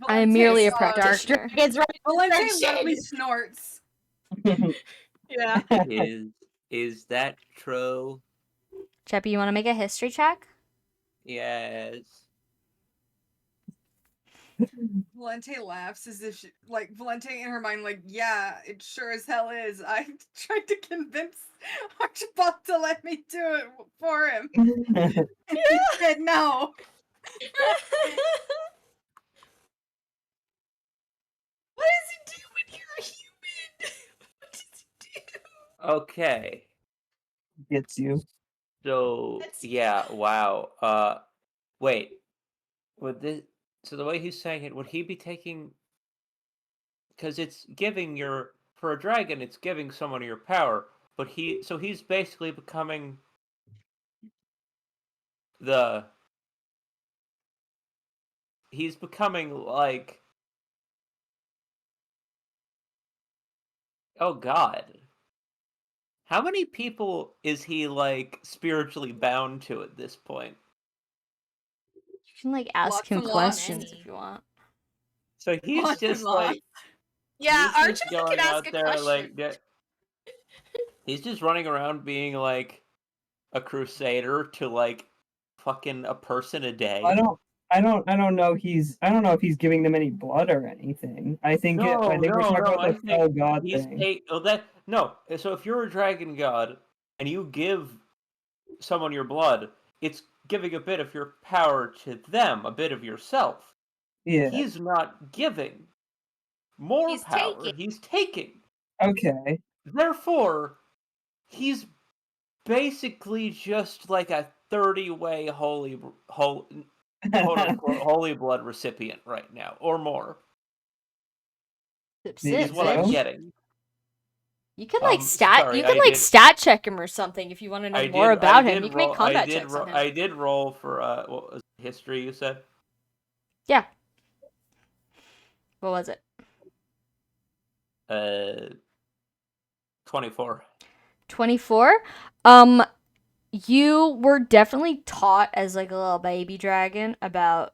I am merely a practitioner. It's right. Valente loudly snorts. Yeah. Is that true? Cheppy, you want to make a history check? Yes. Valente laughs as if Valente in her mind, like, yeah, it sure as hell is. I tried to convince Archibald to let me do it for him. And he said no. What does it do when you're a human? What does it do? Okay. Gets you. So That's- yeah, wow. Wait. Would this? So the way he's saying it, would he be taking? Because it's giving for a dragon, it's giving someone your power, but he's basically becoming he's becoming like, oh god. How many people is he like spiritually bound to at this point? You can like ask Lots him and lots. questions if you want. So he's Lots and just lots. like, Yeah, he's just Archibald going can ask out a there question. like he's just running around being like a crusader to like fucking a person a day. I don't know if he's giving them any blood or anything. I think we're talking about the fell god thing. So if you're a dragon god and you give someone your blood, it's giving a bit of your power to them, a bit of yourself. Yeah. He's not giving more He's power. taking. He's taking. Okay. Therefore, he's basically just like a 30-way quote unquote holy blood recipient right now, or more. Maybe Is what I'm so? getting. You can like sorry, you can I like did- stat check him or something if you want to know more about him. You can make combat checks on him. I did roll for what was it, history, you said? Yeah. What was it? 24. 24. You were definitely taught as like a little baby dragon about,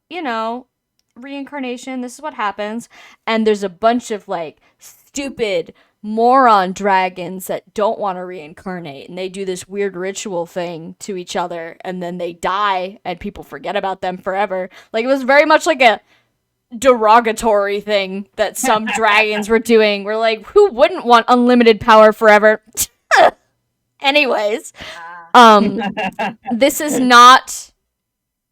reincarnation. This is what happens. And there's a bunch of like stupid moron dragons that don't want to reincarnate, and they do this weird ritual thing to each other, and then they die and people forget about them forever. Like, it was very much like a derogatory thing that some dragons were doing. We're like, who wouldn't want unlimited power forever? Anyways, this is not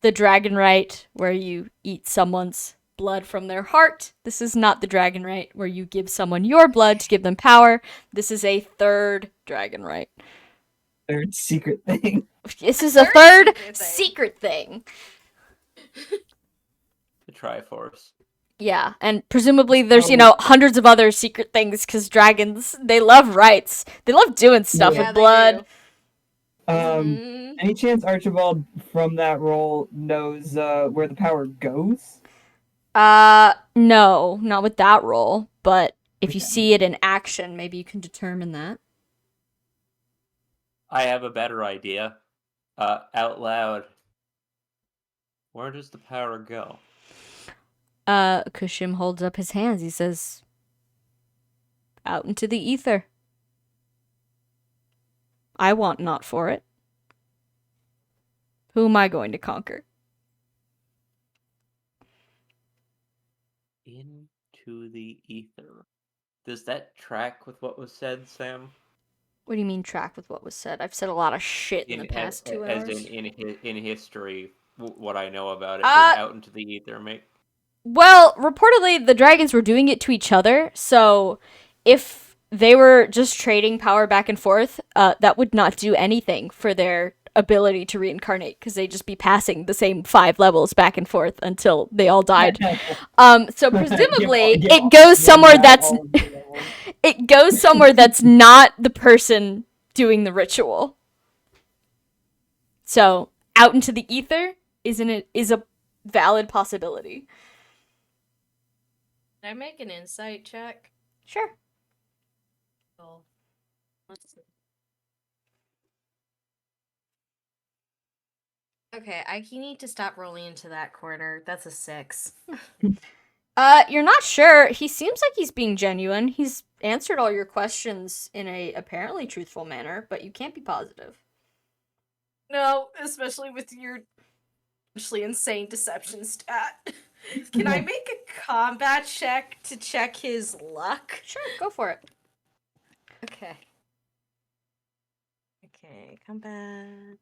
the dragon rite where you eat someone's blood from their heart. This is not the dragon rite where you give someone your blood to give them power. This is a third dragon rite. Third secret thing. This is a third secret thing. The Triforce. Yeah, and presumably there's, hundreds of other secret things, because dragons, they love rites. They love doing stuff Yeah, with blood. Any chance Archibald from that role knows where the power goes? No, not with that roll, but If you Okay. see it in action, maybe you can determine that. I have a better idea. Out loud. Where does the power go? Kushim holds up his hands. He says, out into the ether. I want not for it. Who am I going to conquer? Into the ether. Does that track with what was said, Sam? What do you mean track with what was said? I've said a lot of shit in the past 2 as hours. in history, what I know about it. Uh, Does out into the ether make? Well, reportedly the dragons were doing it to each other, so if they were just trading power back and forth, that would not do anything for their ability to reincarnate, because they'd just be passing the same 5 levels back and forth until they all died. So presumably it goes somewhere that's it goes somewhere that's not the person doing the ritual. So out into the ether is a valid possibility. Can I make an insight check? Sure. Oh, let's see. Okay, I need to stop rolling into that corner. That's a 6. You're not sure. He seems like he's being genuine. He's answered all your questions in a apparently truthful manner, but you can't be positive. No, especially with your actually insane deception stat. Can I make a combat check to check his luck? Sure, go for it. Okay. Okay, combat.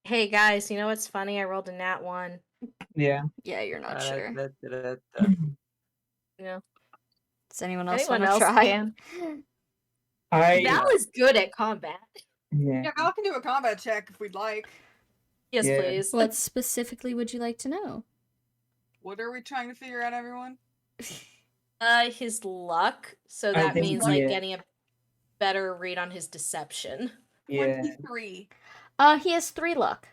Hey guys, you know what's funny? I rolled a nat 1. Yeah. Yeah, you're not sure. Yeah. Does anyone else Anyone want to else try? can. I Val is good at combat. yeah. Yeah, Val can do a combat check if we'd like. Yes, Yeah. please. What specifically would you like to know? What are we trying to figure out, everyone? His luck. So I that think, means like yeah. getting a better read on his deception. Yeah. 23. He has 3 luck.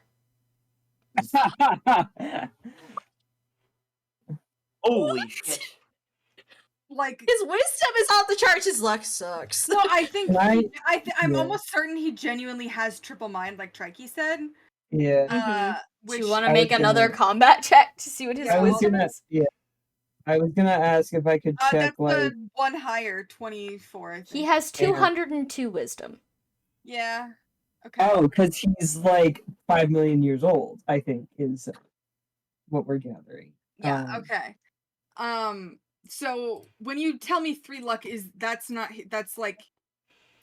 Holy shit! Like, His wisdom is off the charts. His luck sucks. no, I think Can I- I'm yeah. almost certain he genuinely has triple mind, like Trikey said. Yeah. Mhm. Do Which you want to I make was another gonna- combat check to see what his Yeah, I was wisdom gonna is? I was gonna ask if I could check that's like the one higher, 24. I think. He has Yeah. 202 wisdom. Yeah. Okay. oh, because he's like 5 million years old, I think, is what we're gathering. Yeah. Okay. So when you tell me 3 luck, that's like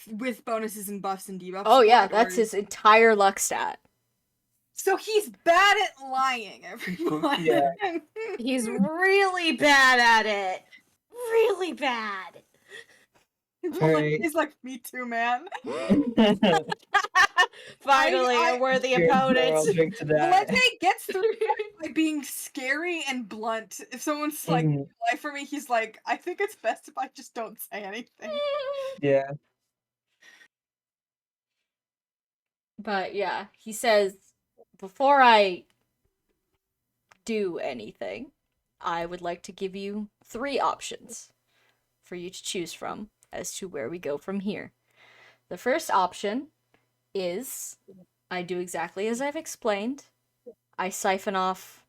with bonuses and buffs and debuffs? Oh yeah, for it, or that's his entire luck stat. So he's bad at lying, everyone. Yeah. He's really bad at it. Really bad. Alright. He's like, me too, man. Finally, I- a worthy Cheers, bro, opponent. I'll drink to that. Melete gets through it by being scary and blunt. If someone's like, Mhm. lie for me, he's like, I think it's best if I just don't say anything. Yeah. But yeah, he says, before I do anything, I would like to give you 3 options for you to choose from as to where we go from here. The first option is I do exactly as I've explained. I siphon off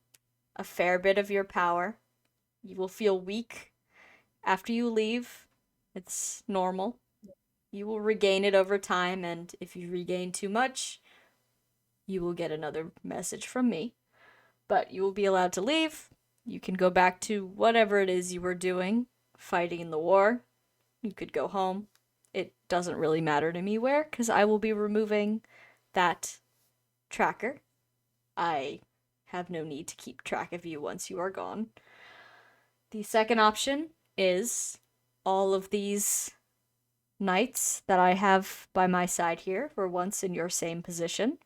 a fair bit of your power. You will feel weak after you leave. It's normal. You will regain it over time, and if you regain too much, you will get another message from me. But you will be allowed to leave. You can go back to whatever it is you were doing, fighting in the war. You could go home. It doesn't really matter to me where, because I will be removing that tracker. I have no need to keep track of you once you are gone. The second option is all of these knights that I have by my side here were once in your same position.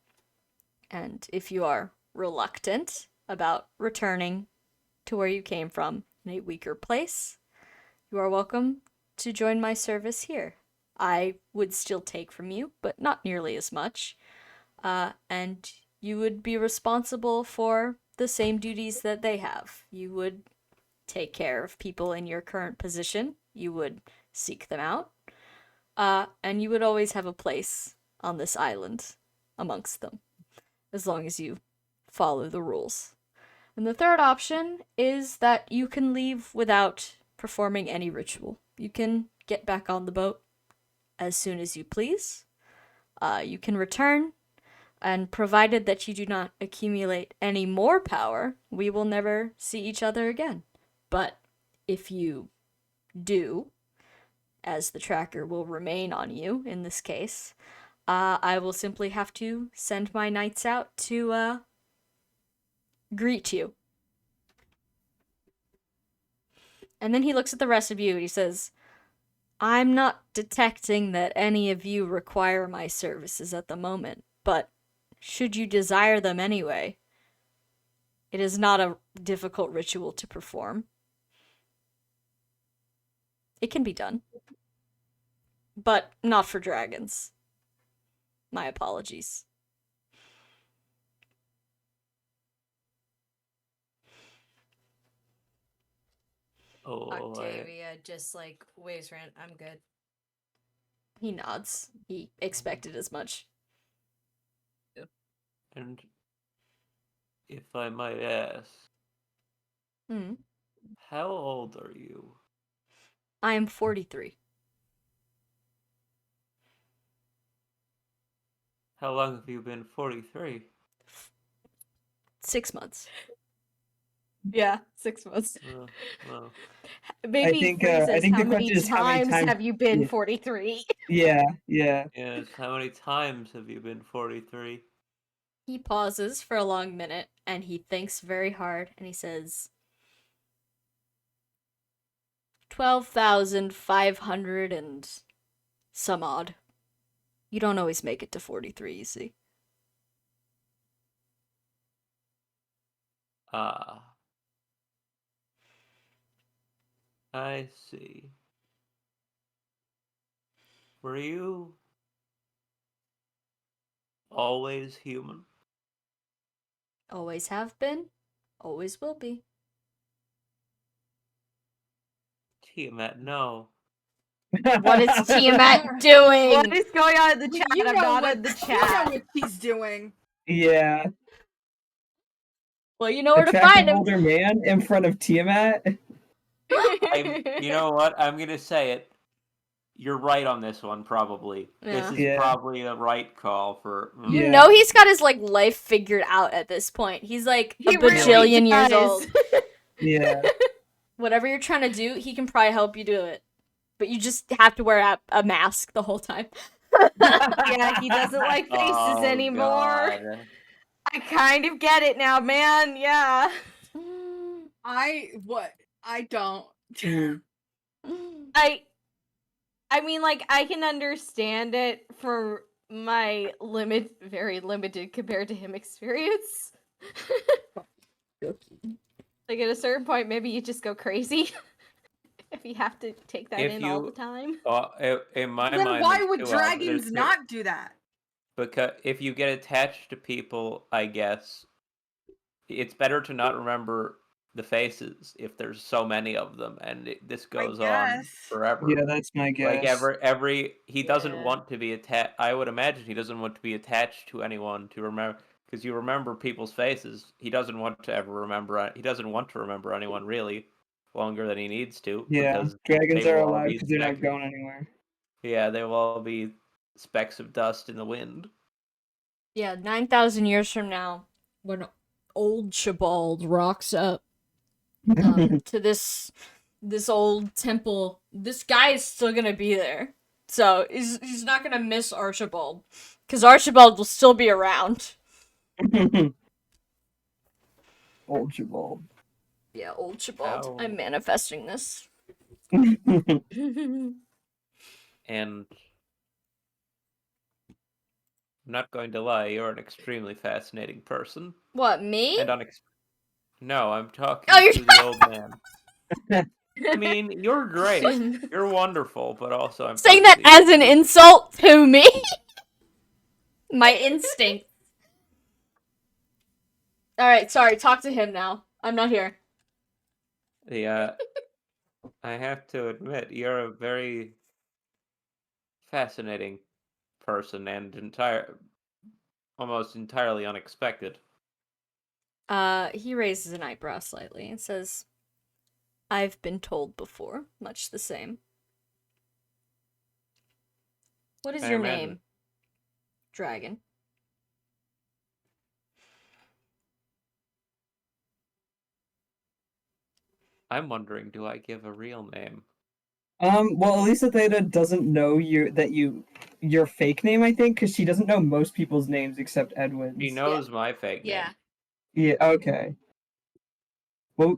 And if you are reluctant about returning to where you came from in a weaker place, you are welcome to join my service here. I would still take from you, but not nearly as much. And you would be responsible for the same duties that they have. You would take care of people in your current position. You would seek them out. And you would always have a place on this island amongst them, as long as you follow the rules. And the third option is that you can leave without performing any ritual. You can get back on the boat as soon as you please. You can return, and provided that you do not accumulate any more power, we will never see each other again. But if you do, as the tracker will remain on you in this case, I will simply have to send my knights out to greet you. And then he looks at the rest of you and he says, I'm not detecting that any of you require my services at the moment, but should you desire them anyway, it is not a difficult ritual to perform. It can be done. But not for dragons. My apologies. Oh, Octavia just like waves around. I'm good. He nods. He expected as much. and if I might ask, Hmm. how old are you? I am 43. How long have you been 43? 6 months. Yeah, 6 months. Well, Maybe think, phrases, I think how the many question is how many times times- have you been yeah. 43? Yeah. yes, how many times have you been 43? He pauses for a long minute and he thinks very hard and he says, 12,500 and some odd. You don't always make it to 43, you see. Ah. I see. Were you always human? Always have been, always will be. Tiamat, no. What is Tiamat doing? What is going on in the chat? You I'm know not what, in the You know chat. what she's doing. Yeah. Well, you know where to Attractive find him. older man in front of Tiamat. You know what? I'm gonna say it. You're right on this one, probably. Yeah. This is Yeah. probably the right call for. You Yeah. know he's got his like life figured out at this point. He's like a He really bajillion years does. old. Yeah. Whatever you're trying to do, he can probably help you do it. But you just have to wear a mask the whole time. Yeah, he doesn't like faces Oh, anymore. God. I kind of get it now, man. Yeah. I don't. Mm. I mean, like, I can understand it for my very limited compared to him experience. Like, at a certain point, maybe you just go crazy if you have to take that If in all you- the time. In my Then mind, why there's would two dragons options. not do that? Because if you get attached to people, I guess it's better to not remember the faces if there's so many of them, and this goes on guess. forever. Yeah, that's my guess. Like every he doesn't Yeah. want to be attached. I would imagine he doesn't want to be attached to anyone to remember, because you remember people's faces. He doesn't want to ever remember. He doesn't want to remember anyone really longer than he needs to. Yeah, because dragons they are will all allowed be because they're not specks- going anywhere. Yeah, they will all be specks of dust in the wind. Yeah, 9,000 years from now, when old Shabald rocks up to this old temple, this guy is still gonna be there. So he's not gonna miss Archibald, because Archibald will still be around. Old Jabal. Yeah, old Shabald. Ow. I'm manifesting this. And I'm not going to lie, you're an extremely fascinating person. What, me? And No, I'm talking Oh, you're to the old man. I mean, you're great. You're wonderful, but also I'm saying that talking to as an insult to me? My instinct. Alright, sorry, talk to him now. I'm not here. I have to admit, you're a very fascinating person and almost entirely unexpected. He raises an eyebrow slightly and says, I've been told before, much the same. What is I your imagine. name? Dragon. I'm wondering, do I give a real name? Well, Elisa Theta doesn't know your fake name, I think, because she doesn't know most people's names except Edwin's. She knows my fake Yeah. name. Yeah, okay. Well,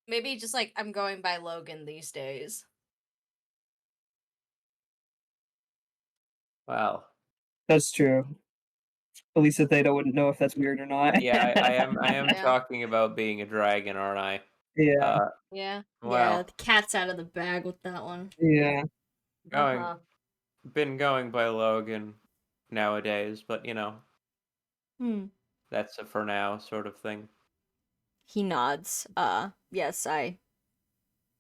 Maybe just like I'm going by Logan these days. Well, that's true. Elisa Theta wouldn't know if that's weird or not. yeah, I am Yeah. talking about being a dragon, aren't I? Yeah, Yeah. Well, Yeah, the cat's out of the bag with that one. yeah. going been going by Logan nowadays, but Hmm. that's a for now sort of thing. He nods. Yes, I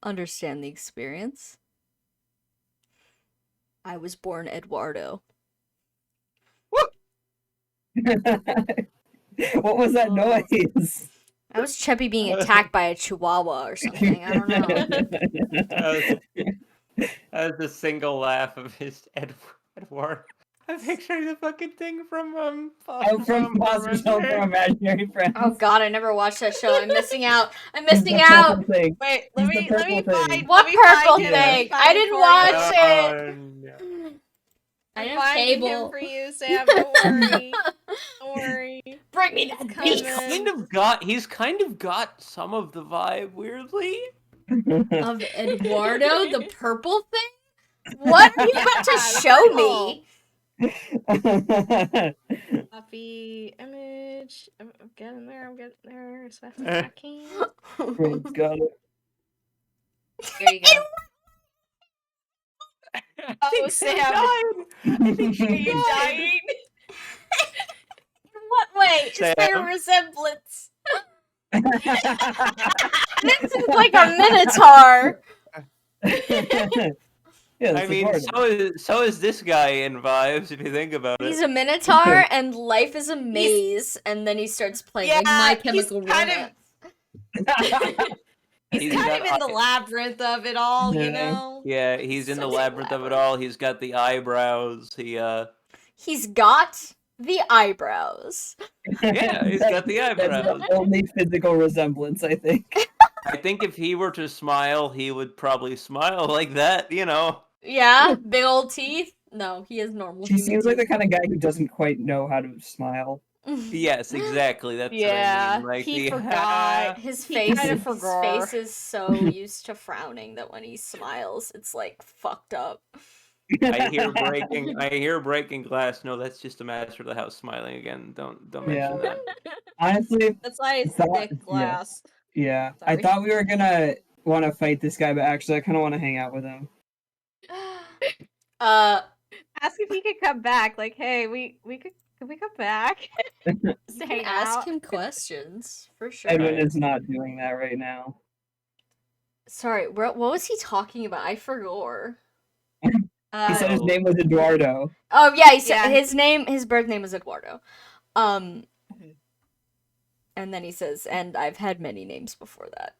understand the experience. I was born Eduardo. What was that Oh. noise? I was Cheppy being attacked by a chihuahua or something. I don't know. That was a single laugh of his Edward. I'm picturing the fucking thing from I'm Foster's from Home for Foster's Home for Imaginary- Imaginary Friends. Oh god, I never watched that show. I'm missing out. I'm He's missing the out. purple thing. Wait, He's let the me purple thing. find What let me find purple him. thing? Find I him didn't for watch you. it. no. I I'm have finding him cable. for you, Sam. Don't worry. Don't worry. Bring me that beast. Coming. He's kind of got some of the vibe, weirdly. Of Eduardo, the purple thing? What are you about to show me? Copy image. I'm getting there. I'm getting there as fast as I can. Friends got it. There you go. I Oh, think Sam. I think Are you dying? In what way is there a Sam. resemblance? This is like a minotaur. Yeah, I that's mean, Eduardo. so is this guy in vibes if you think about it. He's a minotaur and life is a maze, and then he starts playing like My Chemical Romance. He's got kind of in the labyrinth of it all, you Yeah. know? Yeah, he's in the Such a labyrinth of it all. He's got the eyebrows. He's got the eyebrows. Yeah, he's got the That's eyebrows. the only physical resemblance, I think. I think if he were to smile, he would probably smile like that, Yeah, big old teeth. No, he has normal. She human seems like the teeth. kind of guy who doesn't quite know how to smile. Yes, exactly. That's Yeah, what I mean. Like he the forgot. His He face, kinda his forgot. face is so used to frowning that when he smiles, it's like fucked up. I hear breaking glass. No, that's just a master of the house smiling again. Don't mention Yeah. that. Honestly, That's why it's Thought- thick glass. yeah. I Sorry. thought we were gonna want to fight this guy, but actually, I kind of want to hang out with him. Ask if he could come back. Like, hey, could we come back? Just to hang ask out. him questions for sure. Edwin Right. is not doing that right now. Sorry, what was he talking about? I forgot. He said his Oh. name was Eduardo. Oh yeah, he said Yeah. his birth name was Eduardo. And then he says, and I've had many names before that.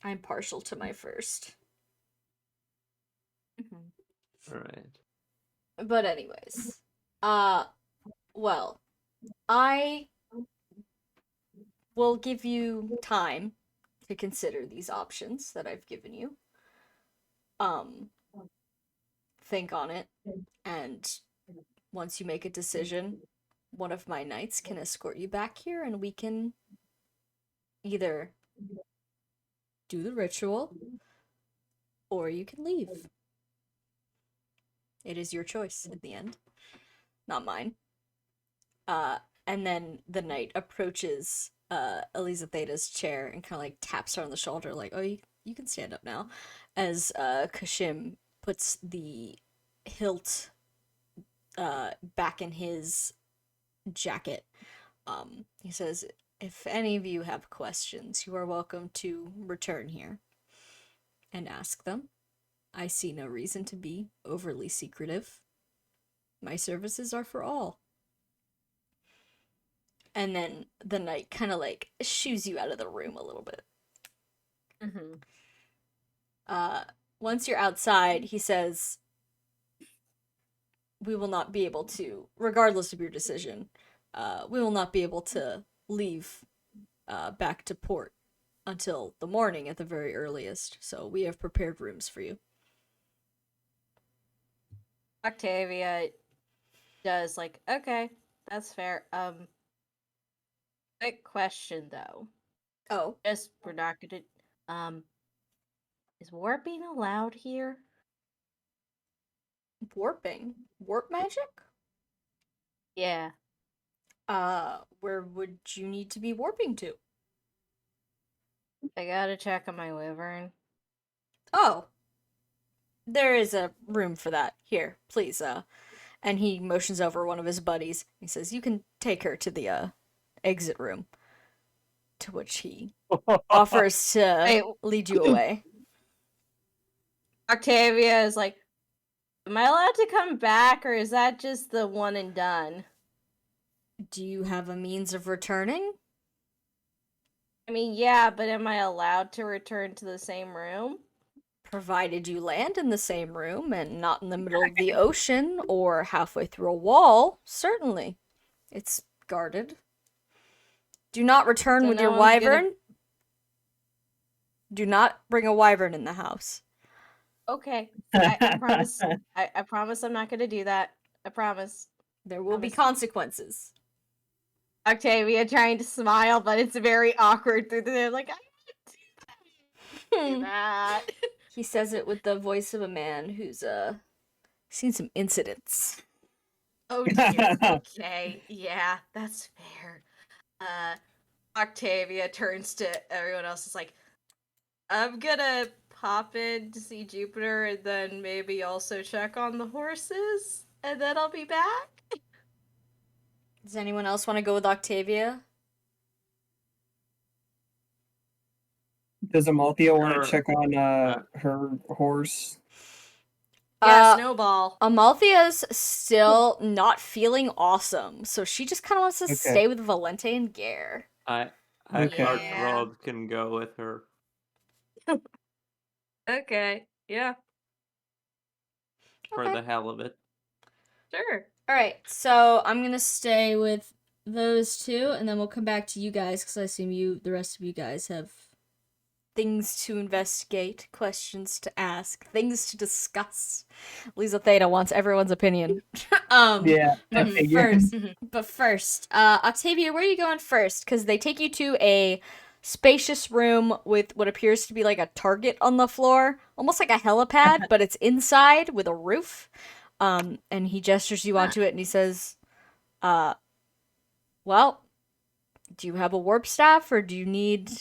I'm partial to my first. All right. But anyways, well, I will give you time to consider these options that I've given you. Think on it, and once you make a decision, one of my knights can escort you back here, and we can either do the ritual, or you can leave. It is your choice at the end, not mine. And then the knight approaches Elisa Theta's chair and kind of like taps her on the shoulder, like, "Oh, you can stand up now." As Kashim puts the hilt back in his jacket. He says, If any of you have questions, you are welcome to return here and ask them. I see no reason to be overly secretive. My services are for all. And then the knight kind of like shoos you out of the room a little bit. Mm-hmm. Once you're outside, he says, we will not be able to, regardless of your decision, we will not be able to leave back to port until the morning at the very earliest. So we have prepared rooms for you. Octavia does like, okay, that's fair. Quick question though. Oh, Just we're not gonna is warping allowed here? warping? Warp magic? Yeah. Where would you need to be warping to? I gotta check on my wyvern. Oh, there is a room for that. Here, please, and he motions over one of his buddies. He says, you can take her to the, exit room. To which he offers to Wait. lead you away. Octavia is like, am I allowed to come back or is that just the one and done? Do you have a means of returning? I mean, yeah, but am I allowed to return to the same room? Provided you land in the same room and not in the middle of the ocean or halfway through a wall, certainly. It's guarded. Do not return So with no your one's gonna- wyvern. Do not bring a wyvern in the house. Okay. I promise. I promise I'm not gonna do that. I promise. There will be Promise. consequences. Octavia trying to smile, but it's very awkward through the like I don't do that. He says it with the voice of a man who's seen some incidents. Oh dear. Okay. Yeah, that's fair. Octavia turns to everyone else. Is like, I'm gonna pop in to see Jupiter and then maybe also check on the horses, and then I'll be back. Does anyone else want to go with Octavia? Does Amalthea want Sure. to check on her horse? Yeah, Uh, Snowball. Amalthea's still not feeling awesome, so she just kind of wants to Okay. stay with Valente and Gare. Okay. Archibald can go with her. Okay. Yeah. For Okay. the hell of it. Sure. All right, so I'm gonna stay with those two, and then we'll come back to you guys because I assume the rest of you guys have things to investigate, questions to ask, things to discuss. Lisa Theta wants everyone's opinion. Yeah, I But figured. first, Octavia, where are you going first? Because they take you to a spacious room with what appears to be like a target on the floor, almost like a helipad, but it's inside with a roof. And he gestures you onto it, and he says, well, do you have a warp staff, or do you need...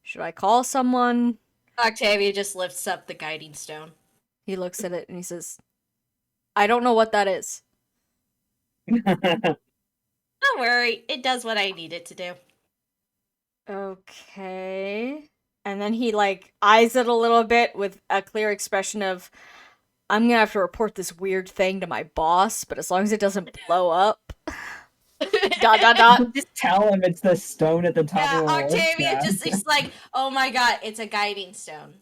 Should I call someone? Octavia just lifts up the guiding stone. He looks at it, and he says, I don't know what that is. Don't worry, it does what I need it to do. Okay. And then he, like, eyes it a little bit with a clear expression of, I'm gonna have to report this weird thing to my boss, but as long as it doesn't blow up. ... Just tell him it's the stone at the top Yeah, of the Octavia just is like, oh my god, it's a guiding stone.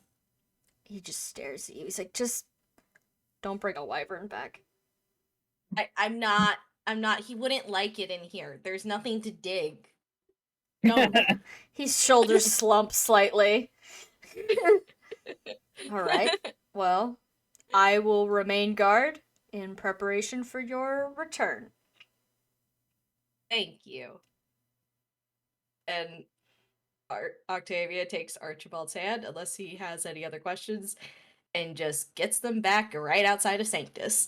He just stares at you. He's like, just don't bring a wyvern back. I'm not, he wouldn't like it in here. There's nothing to dig. No. His shoulders slump slightly. All right. Well, I will remain guard in preparation for your return. Thank you. And Octavia takes Archibald's hand, unless he has any other questions, and just gets them back right outside of Sanctus.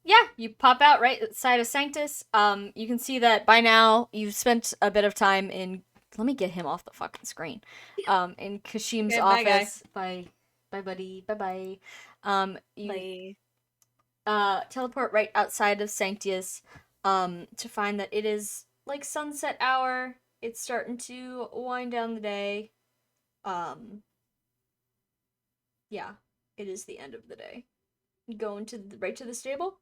Yeah, you pop out right outside of Sanctus. You can see that by now you've spent a bit of time in... Let me get him off the fucking screen. In Kashim's Okay, bye, guy. office. Bye, buddy. Bye. You teleport right outside of Sanctus, to find that it is like sunset hour. it's starting to wind down the day. Yeah, it is the end of the day. Going right to the stable?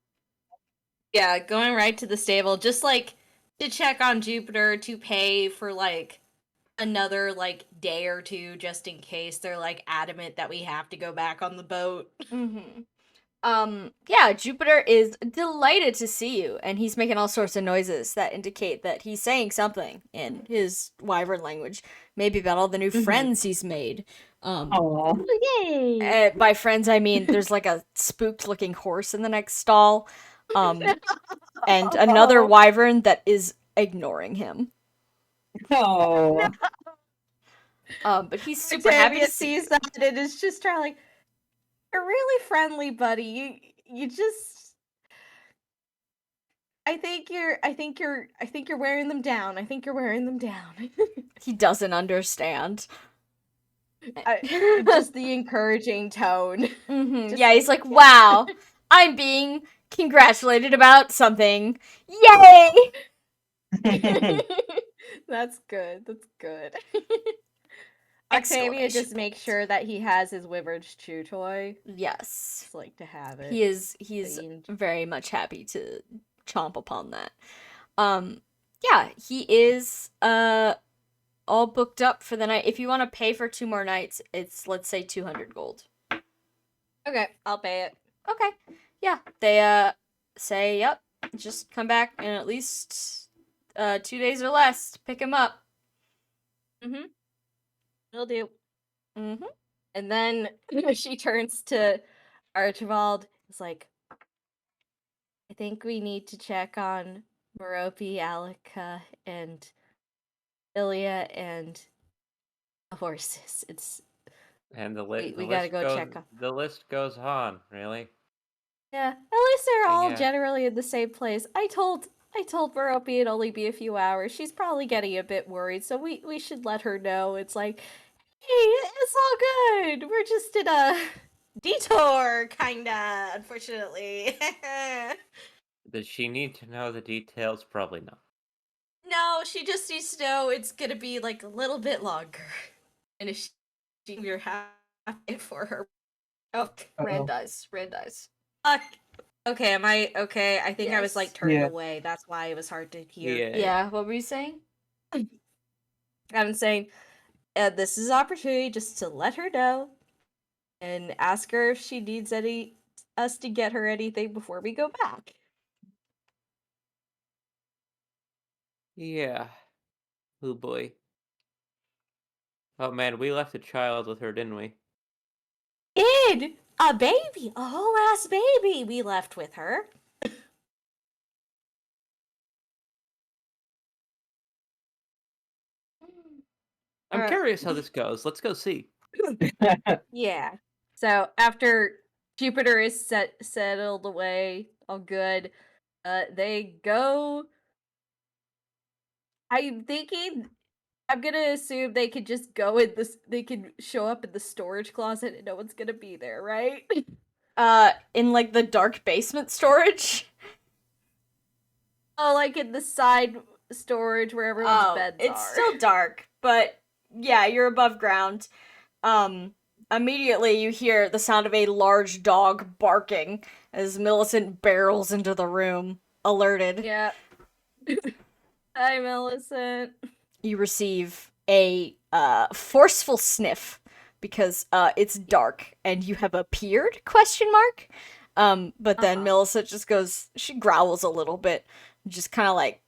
Yeah, going right to the stable, just like to check on Jupiter, to pay for like another like day or two, just in case they're like adamant that we have to go back on the boat. Mm-hmm. Yeah, Jupiter is delighted to see you, and he's making all sorts of noises that indicate that he's saying something in his wyvern language, maybe about all the new friends he's made. Aw. Yay! By friends, I mean there's like a spooked-looking horse in the next stall, and another wyvern that is ignoring him. Oh. But he's super happy Octavia to see sees that and is just trying like, you're really friendly, buddy. You just I think you're wearing them down. I think you're wearing them down. He doesn't understand. Just the encouraging tone. Just Yeah, he's like, wow, I'm being congratulated about something. Yay! That's good. That's good. Octavia Exclamation just makes point. sure that he has his Wyvern's chew toy. Yes. Just like to have it. He's cleaned. very much happy to chomp upon that. Yeah, he is all booked up for the night. If you want to pay for 2 more nights, it's let's say 200 gold. Okay, I'll pay it. Okay. Yeah, they say, "Yep, just come back in at least 2 days or less to pick him up." Mm-hmm. Will do. Mm-hmm. And then she turns to Archibald. It's like, I think we need to check on Merope, Alika, and Ilya, and the horses. And we gotta go check on. The list goes on, really. Yeah, at least they're all Yeah. generally in the same place. I told Merope it'd only be a few hours. She's probably getting a bit worried, so we should let her know. It's like, hey, it's all good. We're just in a detour, kinda, unfortunately. Does she need to know the details? Probably not. No, she just needs to know it's gonna be like a little bit longer. And if you're happy for her. Oh, Rand Uh-oh. dies. Okay, am I okay? I think I was like Yes. turned Yeah. away. That's why it was hard to hear. Yeah. Yeah, what were you saying? I'm saying this is an opportunity just to let her know and ask her if she needs us to get her anything before we go back. Yeah. Oh boy. Oh man, we left a child with her, didn't we? Kid, a baby, a whole ass baby we left with her. I'm curious how this goes. Let's go see. Yeah. So after Jupiter is settled away, all good, they go. I'm thinking. I'm gonna assume they could just go in this. They could show up in the storage closet and no one's gonna be there, right? In like the dark basement storage? Oh, like in the side storage where everyone's beds it's are. still dark, but yeah, you're above ground. Immediately you hear the sound of a large dog barking as Millicent barrels into the room, alerted. Yeah. Hi, Millicent. You receive a forceful sniff because it's dark and you have appeared, question mark. But then Millicent just goes, she growls a little bit, just kind of like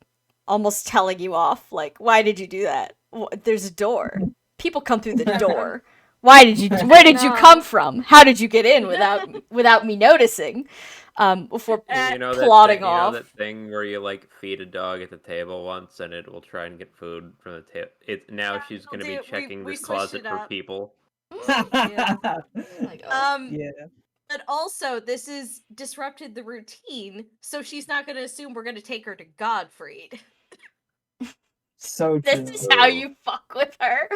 almost telling you off, like, why did you do that? There's a door. People come through the door. Where did you come from? How did you get in without me noticing? Before plodding off. You know that thing where you like feed a dog at the table once and it will try and get food from the table. Now she's gonna be checking this closet for people. Yeah. Like, oh. Yeah. But also, this has disrupted the routine, so she's not going to assume we're going to take her to Godfried. So true. This is how you fuck with her.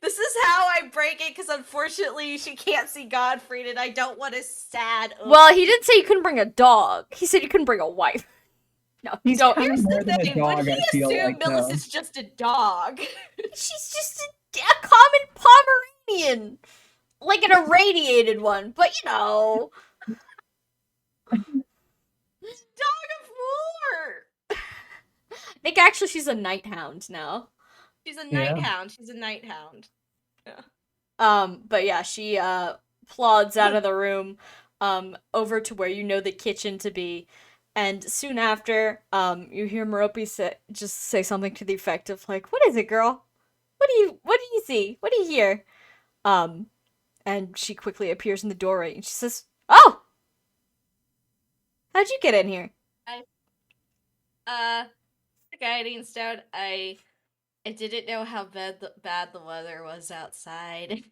This is how I break it, because unfortunately she can't see Godfried, and I don't want a sad. Well, he didn't say you couldn't bring a dog. He said you couldn't bring a wife. No, He's don't. kind of Here's more the than a thing. dog, Would he I feel assume like, though. Millicent's just a dog? She's just a common Pomeranian. Like an irradiated one, but you know. Dog of war! I think actually she's a night hound now. She's a Yeah. night hound. She's a night hound. But yeah, she plods out of the room, over to where you know the kitchen to be, and soon after, you hear Merope say something to the effect of like, "What is it, girl? What do you see? What do you hear?" And she quickly appears in the doorway and she says, "Oh, how'd you get in here?" The guiding stone. I didn't know how bad the weather was outside.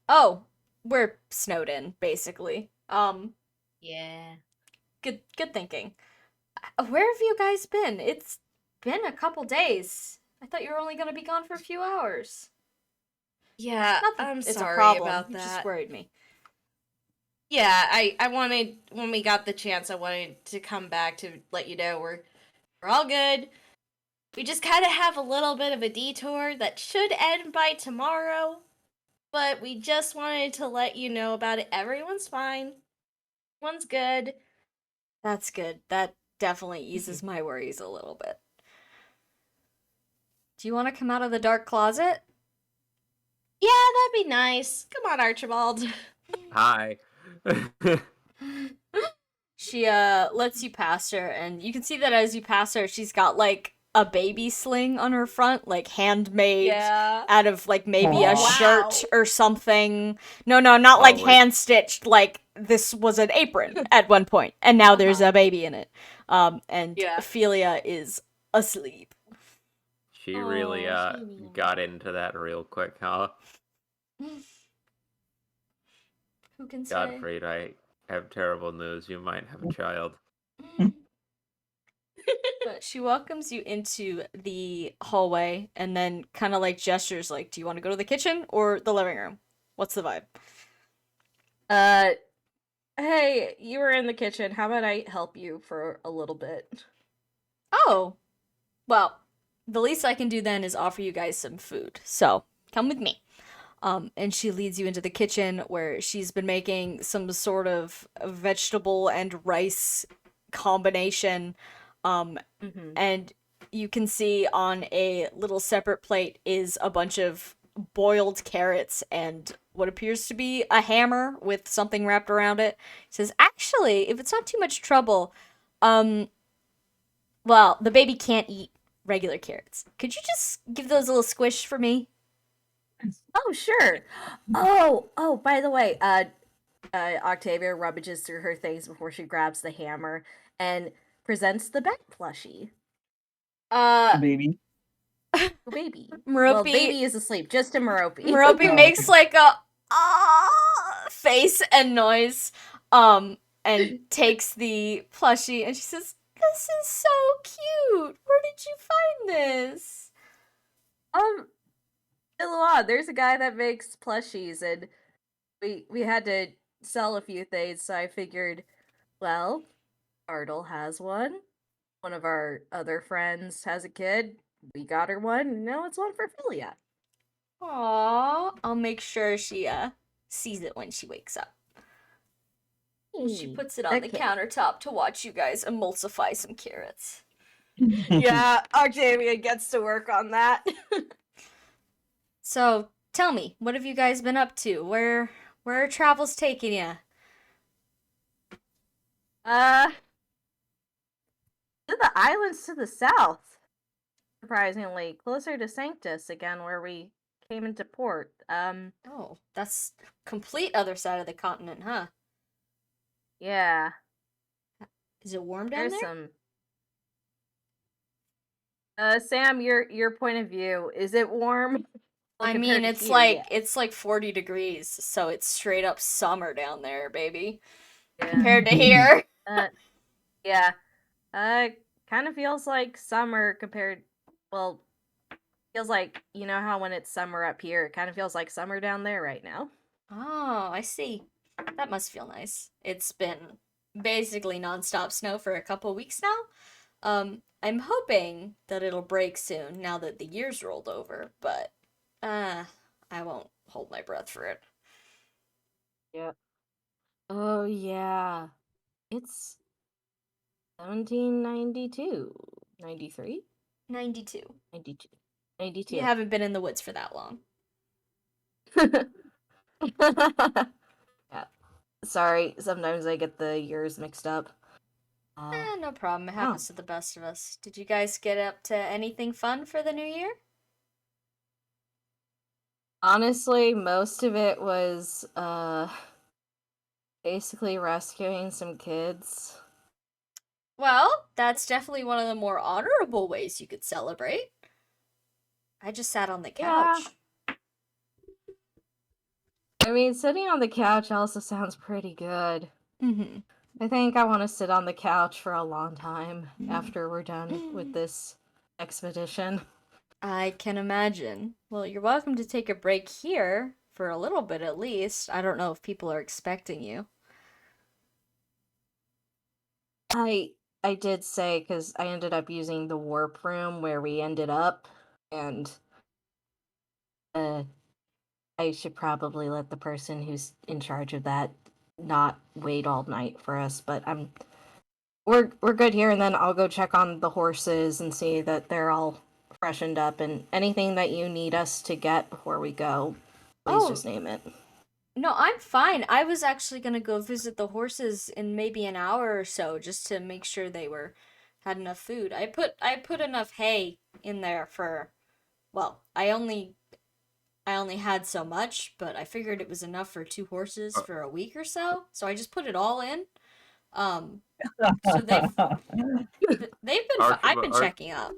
Oh, we're snowed in, basically. Yeah. Good thinking. Where have you guys been? It's been a couple days. I thought you were only gonna be gone for a few hours. Yeah, Not that I'm it's sorry a problem. about It that. just worried me. Yeah, I wanted, when we got the chance, I wanted to come back to let you know we're all good. We just kind of have a little bit of a detour that should end by tomorrow, but we just wanted to let you know about it. Everyone's fine. Everyone's good. That's good. That definitely eases my worries a little bit. Do you want to come out of the dark closet? Yeah, that'd be nice. Come on, Archibald. Hi. She lets you pass her, and you can see that as you pass her, she's got like a baby sling on her front, like handmade Yeah. out of like maybe a Aw. shirt or something. No, not like Oh, wait. hand stitched. Like this was an apron at one point, and now there's a baby in it. And Yeah. Ophelia is asleep. She really Aw, sweetie. got into that real quick, huh? Who can say? Godfrey, I have terrible news. You might have a child. But she welcomes you into the hallway and then kind of like gestures like, do you want to go to the kitchen or the living room? What's the vibe? Hey, you were in the kitchen. How about I help you for a little bit? Oh, well, the least I can do then is offer you guys some food. So come with me. And she leads you into the kitchen where she's been making some sort of vegetable and rice combination. And you can see on a little separate plate is a bunch of boiled carrots and what appears to be a hammer with something wrapped around it. It says, actually, if it's not too much trouble, well, the baby can't eat regular carrots. Could you just give those a little squish for me? Oh, sure. Oh, by the way, Octavia rummages through her things before she grabs the hammer and presents the bat plushie. Baby. Oh, baby. Merope, Well, baby is asleep, just a Merope. Merope Oh, makes okay. like a face and noise, and takes the plushie and she says, "This is so cute. Where did you find this?" Iloa, there's a guy that makes plushies, and we had to sell a few things, so I figured, well, Artle has one. One of our other friends has a kid. We got her one, and now it's one for Philia. Aww. I'll make sure she sees it when she wakes up. She puts it on the Okay. countertop to watch you guys emulsify some carrots. Yeah, Octavia gets to work on that. So, tell me, what have you guys been up to? Where are travels taking you? To the islands to the south. Surprisingly, closer to Sanctus again, where we came into port. Oh, that's complete other side of the continent, huh? Yeah. Is it warm down There's there? some. Sam, your point of view, is it warm? Well, I compared mean, to it's here, like yeah. it's like 40 degrees, so it's straight up summer down there, baby. Yeah. Compared to here. Yeah. Kind of feels like summer compared. Well, feels like, you know how when it's summer up here, it kind of feels like summer down there right now. Oh, I see. That must feel nice. It's been basically nonstop snow for a couple weeks now. I'm hoping that it'll break soon now that the year's rolled over, but I won't hold my breath for it. Yep. Oh yeah. It's 1792. 93? 92. 92. 92. You haven't been in the woods for that long. Yeah. Sorry, sometimes I get the years mixed up. No problem. It happens to the best of us. Did you guys get up to anything fun for the new year? Honestly, most of it was basically rescuing some kids. Well, that's definitely one of the more honorable ways you could celebrate. I just sat on the Yeah. couch. I mean, sitting on the couch also sounds pretty good. Mm-hmm. I think I want to sit on the couch for a long time after we're done with this expedition. I can imagine. Well, you're welcome to take a break here for a little bit at least. I don't know if people are expecting you. I did say, because I ended up using the warp room where we ended up, and I should probably let the person who's in charge of that not wait all night for us, but we're good here, and then I'll go check on the horses and see that they're all freshened up, and anything that you need us to get before we go, please just name it. No, I'm fine. I was actually gonna go visit the horses in maybe an hour or so just to make sure they had enough food. I put enough hay in there for, well, I only had so much, but I figured it was enough for 2 horses for a week or so. So I just put it all in. So they've I've been checking up.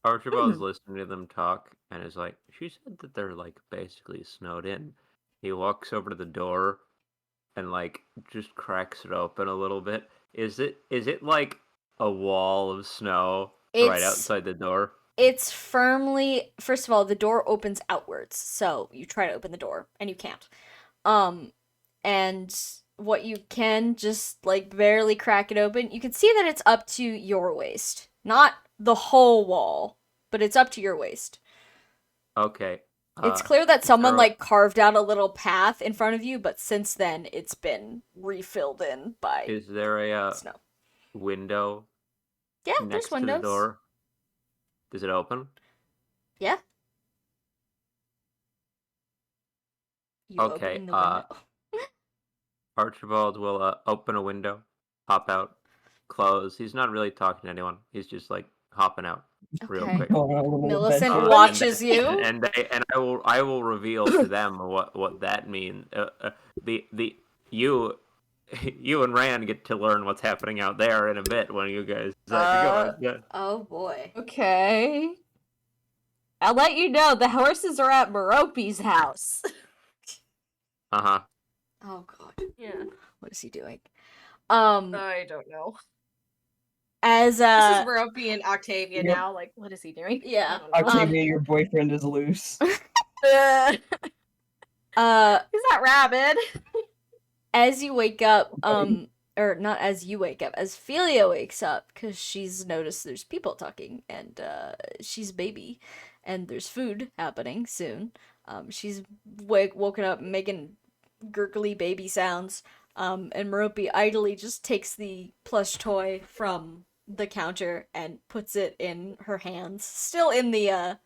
Archibald's listening to them talk and is like, she said that they're like basically snowed in. He walks over to the door and like just cracks it open a little bit. Is it like a wall of snow right outside the door? It's firmly, first of all, the door opens outwards. So you try to open the door and you can't. And what you can just like barely crack it open, you can see that it's up to your waist. Not the whole wall, but it's up to your waist. Okay. It's clear that someone like carved out a little path in front of you, but since then it's been refilled in by Is there a snow. window Yeah, next there's to the windows. door? Does it open? Yeah. You Okay, open the window. Archibald will open a window, hop out, close. He's not really talking to anyone. He's just like hopping out real Okay. quick. Going on a little Millicent adventure. watches you. And I will reveal to them what that means. You and Rand get to learn what's happening out there in a bit when you guys decide to go. Yeah. Oh boy. Okay. I'll let you know the horses are at Merope's house. Uh-huh. Oh god. Yeah. What is he doing? I don't know. As This is Merope and Octavia Yep. now. Like, what is he doing? Yeah. I don't know. Octavia, your boyfriend is loose. He's not rabid. as you wake up, or not as you wake up, as Philia wakes up, because she's noticed there's people talking, and she's a baby, and there's food happening soon. She's woken up making gurgly baby sounds, and Merope idly just takes the plush toy from the counter and puts it in her hands, still in the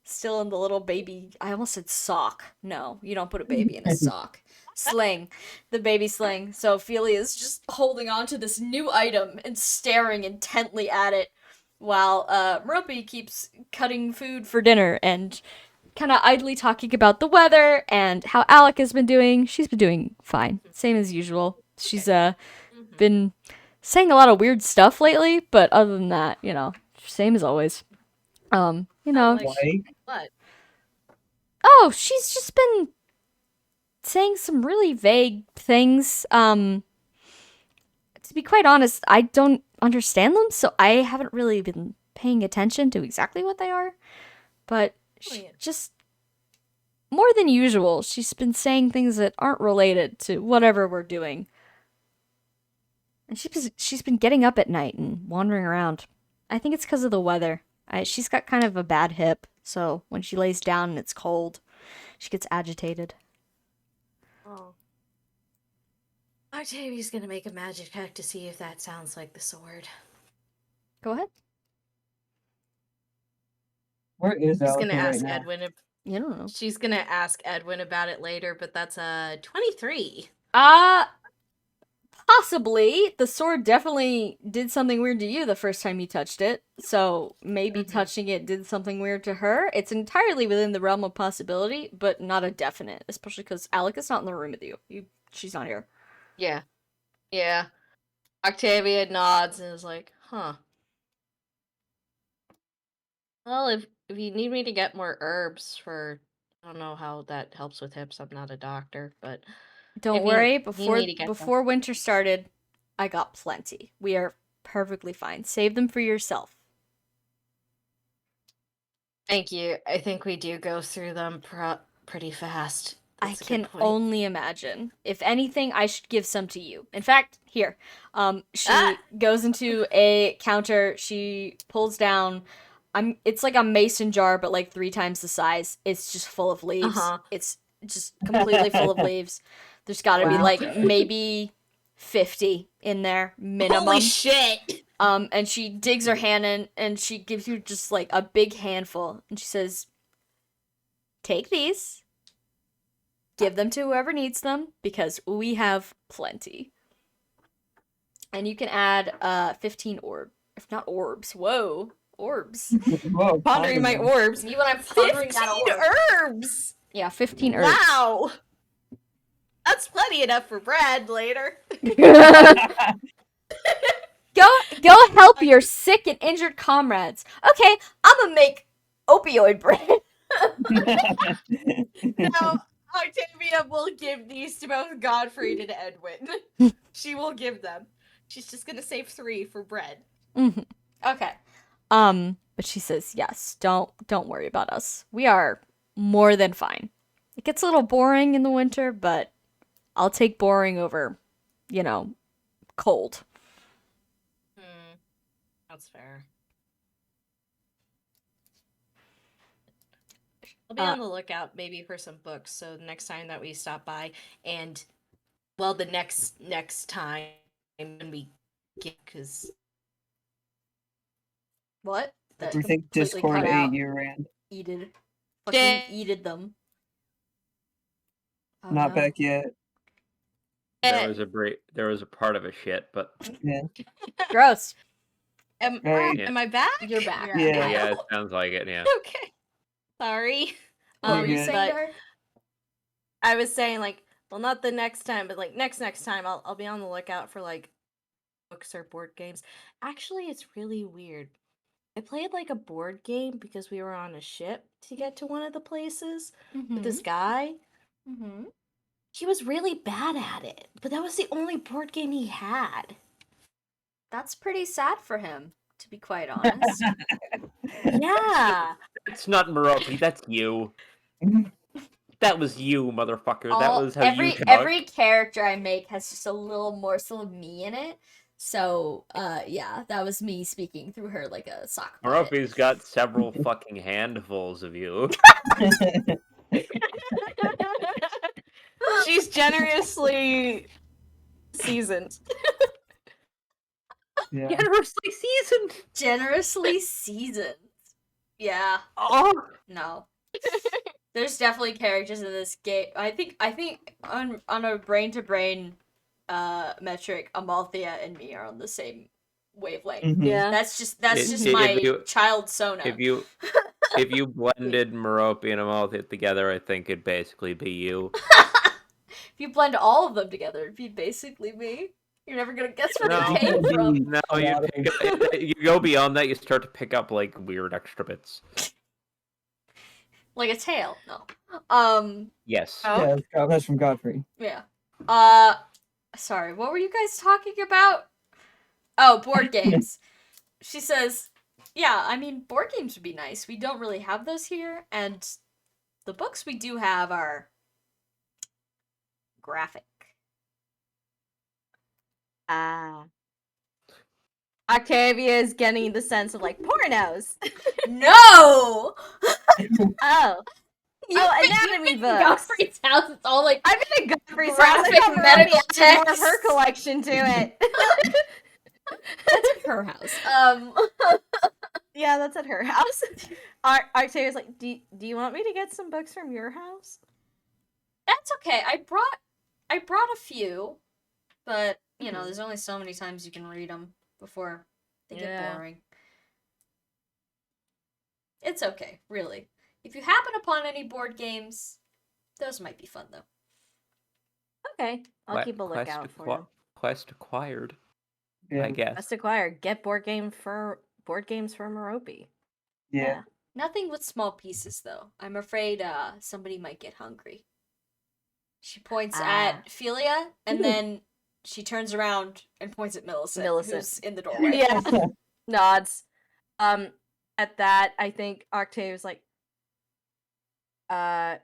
little baby, I almost said sock. No, you don't put a baby in a sock. Sling. The baby sling. So Ophelia is just holding on to this new item and staring intently at it while Merope keeps cutting food for dinner and kind of idly talking about the weather and how Alec has been doing. She's been doing fine. Same as usual. She's been saying a lot of weird stuff lately, but other than that, same as always. Like, What? Oh, she's just been saying some really vague things. To be quite honest, I don't understand them, so I haven't really been paying attention to exactly what they are. But just more than usual, she's been saying things that aren't related to whatever we're doing. And she's been getting up at night and wandering around. I think it's because of the weather. She's got kind of a bad hip, so when she lays down and it's cold, she gets agitated. Oh. Octavia's gonna make a magic check to see if that sounds like the sword. Go ahead. Where is She's Alec gonna right ask now? Edwin. You don't know. She's gonna ask Edwin about it later, but that's a 23. Possibly. The sword definitely did something weird to you the first time you touched it. So maybe touching it did something weird to her. It's entirely within the realm of possibility, but not a definite. Especially because Alec is not in the room with you. She's not here. Yeah. Yeah. Octavia nods and is like, huh. Well, if you need me to get more herbs for, I don't know how that helps with hips. I'm not a doctor, but Don't if you worry. need me to get them. Before winter started, I got plenty. We are perfectly fine. Save them for yourself. Thank you. I think we do go through them pretty fast. That's a I good can point. only imagine. If anything, I should give some to you. In fact, here. She Ah! goes into a counter. She pulls down. It's like a mason jar, but like 3 times the size. It's just full of leaves. Uh-huh. It's just completely full of leaves. There's got to be Wow. like maybe 50 in there minimum. Holy shit! And she digs her hand in and she gives you just like a big handful. And she says, "Take these. Give them to whoever needs them because we have plenty." And you can add 15 if not orbs. Whoa, orbs. Whoa, Pondering my pondering. orbs. Me when I'm 15 pondering that orb. herbs! Yeah, 15 herbs. Wow! That's plenty enough for bread later. Go help your sick and injured comrades. Okay, I'm gonna make opioid bread. Now, Octavia will give these to both Godfrey and Edwin. She will give them. She's just gonna save 3 for bread. Okay. But she says, yes, don't worry about us. We are more than fine. It gets a little boring in the winter, but I'll take boring over, cold. That's fair. I'll be on the lookout maybe for some books, so the next time that we stop by, and well, the next time when we get, because What? I think Discord ate you, Rand. Eated. Fucking eated them. Oh, Not no. back yet. There was a part of a shit, but Yeah. Gross. am Right. I back? You're back. Yeah. yeah, it sounds like it. Yeah. Okay. Sorry. What were you good. saying, But Dark? I was saying, like, well, not the next time, but like next time, I'll be on the lookout for like books or board games. Actually, it's really weird. I played like a board game because we were on a ship to get to one of the places with this guy. Mm-hmm. He was really bad at it, but that was the only board game he had. That's pretty sad for him, to be quite honest. Yeah. It's not Merope, that's you. That was you, motherfucker. That was how you talk. Every character I make has just a little morsel of me in it. So, yeah, that was me speaking through her like a sock puppet. Merope's got several fucking handfuls of you. She's generously seasoned. Yeah. Generously seasoned. Generously seasoned. Yeah. Oh. No. There's definitely characters in this game. I think on a brain to brain metric, Amalthea and me are on the same wavelength. Mhm. Yeah. That's just If my you- child Sona. If you blended Merope and Amalthea together, I think it'd basically be you. If you blend all of them together, it'd be basically me. You're never gonna guess where No. it came from. No, A lot you go beyond that. You start to pick up like weird extra bits. Like a tail. No. Yes. Oh. Yeah, that's from Godfrey. Yeah. Sorry, what were you guys talking about? Oh, board games. She says, yeah, I mean, board games would be nice. We don't really have those here, and the books we do have are graphic. Ah. Octavia is getting the sense of like pornos. No! Oh. You've Anatomy been in books. Godfrey's house. It's all like I've been in Godfrey's house. I graphic thought Merope medical added more of her text. collection to it. That's at her house. Yeah, that's at her house. Octavia's like, do you want me to get some books from your house? That's okay. I brought a few, but you know, Mhm. there's only so many times you can read them before they get Yeah. boring. It's okay, really. If you happen upon any board games, those might be fun though. Okay, I'll Que- keep a quest lookout for acqui- them. Quest acquired, Yeah. I guess. Let's acquire. Get board games for Merope. Yeah. Nothing with small pieces though. I'm afraid somebody might get hungry. She points at Philia and then she turns around and points at Millicent, who's in the doorway. Yeah. Nods. At that, I think Octave's like, I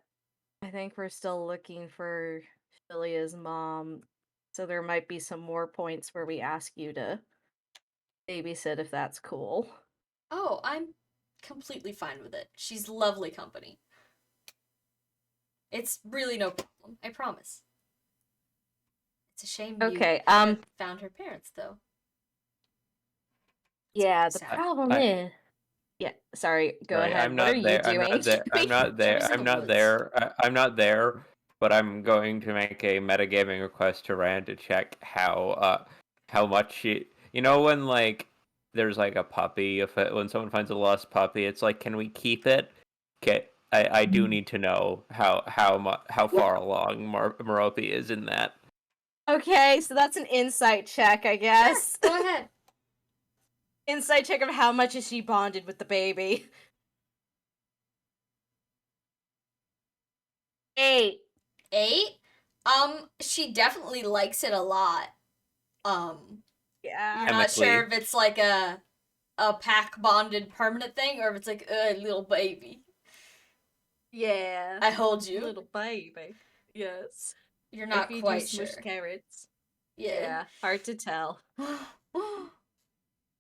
think we're still looking for Philia's mom, so there might be some more points where we ask you to babysit if that's cool. Oh, I'm completely fine with it. She's lovely company. It's really no problem. I promise. It's a shame Okay, you haven't found her parents, though. Yeah, the sad. problem I- is. Yeah, sorry. Go Right, ahead. I'm What not are you there. doing? I'm not there. Joey's in I'm the not woods. there. I'm not there. But I'm going to make a metagaming request to Rand to check how much she. You know when like there's like a puppy. When someone finds a lost puppy, it's like, can we keep it? Okay, I do need to know how far along Merope is in that. Okay, so that's an insight check, I guess. Go ahead. Insight check of how much is she bonded with the baby. 8. 8? She definitely likes it a lot. Yeah. You're not sure Chemically. if it's like a pack bonded permanent thing or if it's like a little baby. Yeah. I hold you. Little baby. Yes. You're not I feed quite you sure. smushed carrots. Yeah. Hard to tell